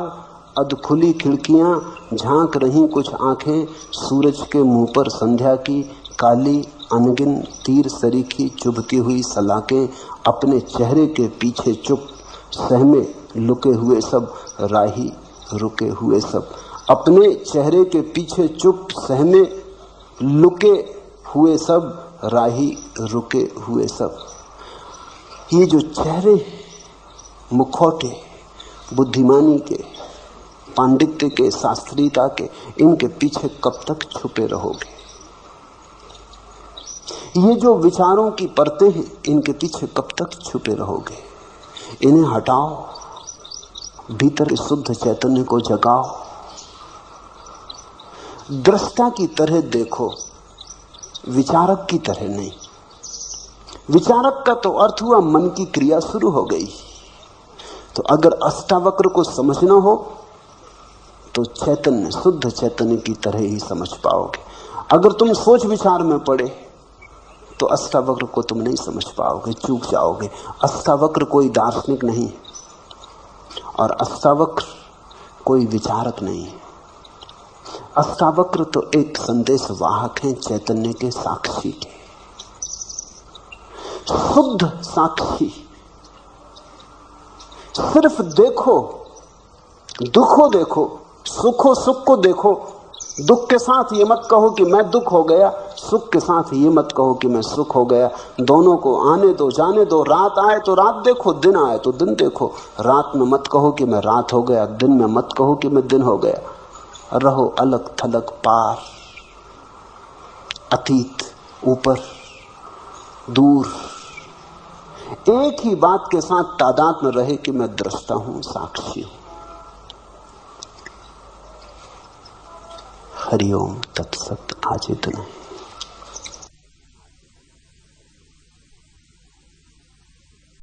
अधखुली खिड़कियां, झांक रही कुछ आंखें। सूरज के मुंह पर संध्या की काली अनगिन तीर सरीखी चुभती हुई सलाखें। अपने चेहरे के पीछे चुप, सहमे लुके हुए सब, राही रुके हुए सब। अपने चेहरे के पीछे चुप, सहमे लुके हुए सब, राही रुके हुए सब। ये जो चेहरे, मुखौटे, बुद्धिमानी के, पांडित्य के, शास्त्रीयता के, इनके पीछे कब तक छुपे रहोगे? ये जो विचारों की परतें हैं, इनके पीछे कब तक छुपे रहोगे? इन्हें हटाओ, भीतर शुद्ध चैतन्य को जगाओ। दृष्टा की तरह देखो, विचारक की तरह नहीं। विचारक का तो अर्थ हुआ मन की क्रिया शुरू हो गई। तो अगर अष्टावक्र को समझना हो तो चैतन्य, शुद्ध चैतन्य की तरह ही समझ पाओगे। अगर तुम सोच विचार में पड़े तो अष्टावक्र को तुम नहीं समझ पाओगे, चूक जाओगे। अष्टावक्र कोई दार्शनिक नहीं और अष्टावक्र कोई विचारक नहीं है। अष्टावक्र तो एक संदेश वाहक हैं, चैतन्य के साक्षी के, शुद्ध साक्षी। सिर्फ देखो, दुखो देखो, सुखो सुख को देखो। दुख के साथ ये मत कहो कि मैं दुख हो गया, सुख के साथ ये मत कहो कि मैं सुख हो गया। दोनों को आने दो, जाने दो। रात आए तो रात देखो, दिन आए तो दिन देखो। रात में मत कहो कि मैं रात हो गया, दिन में मत कहो कि मैं दिन हो गया। रहो अलग थलग, पार, अतीत, ऊपर, दूर। एक ही बात के साथ तादाद में रहे कि मैं दृष्टा हूं, साक्षी हूं। हरिओम तत्सत। आज इतना।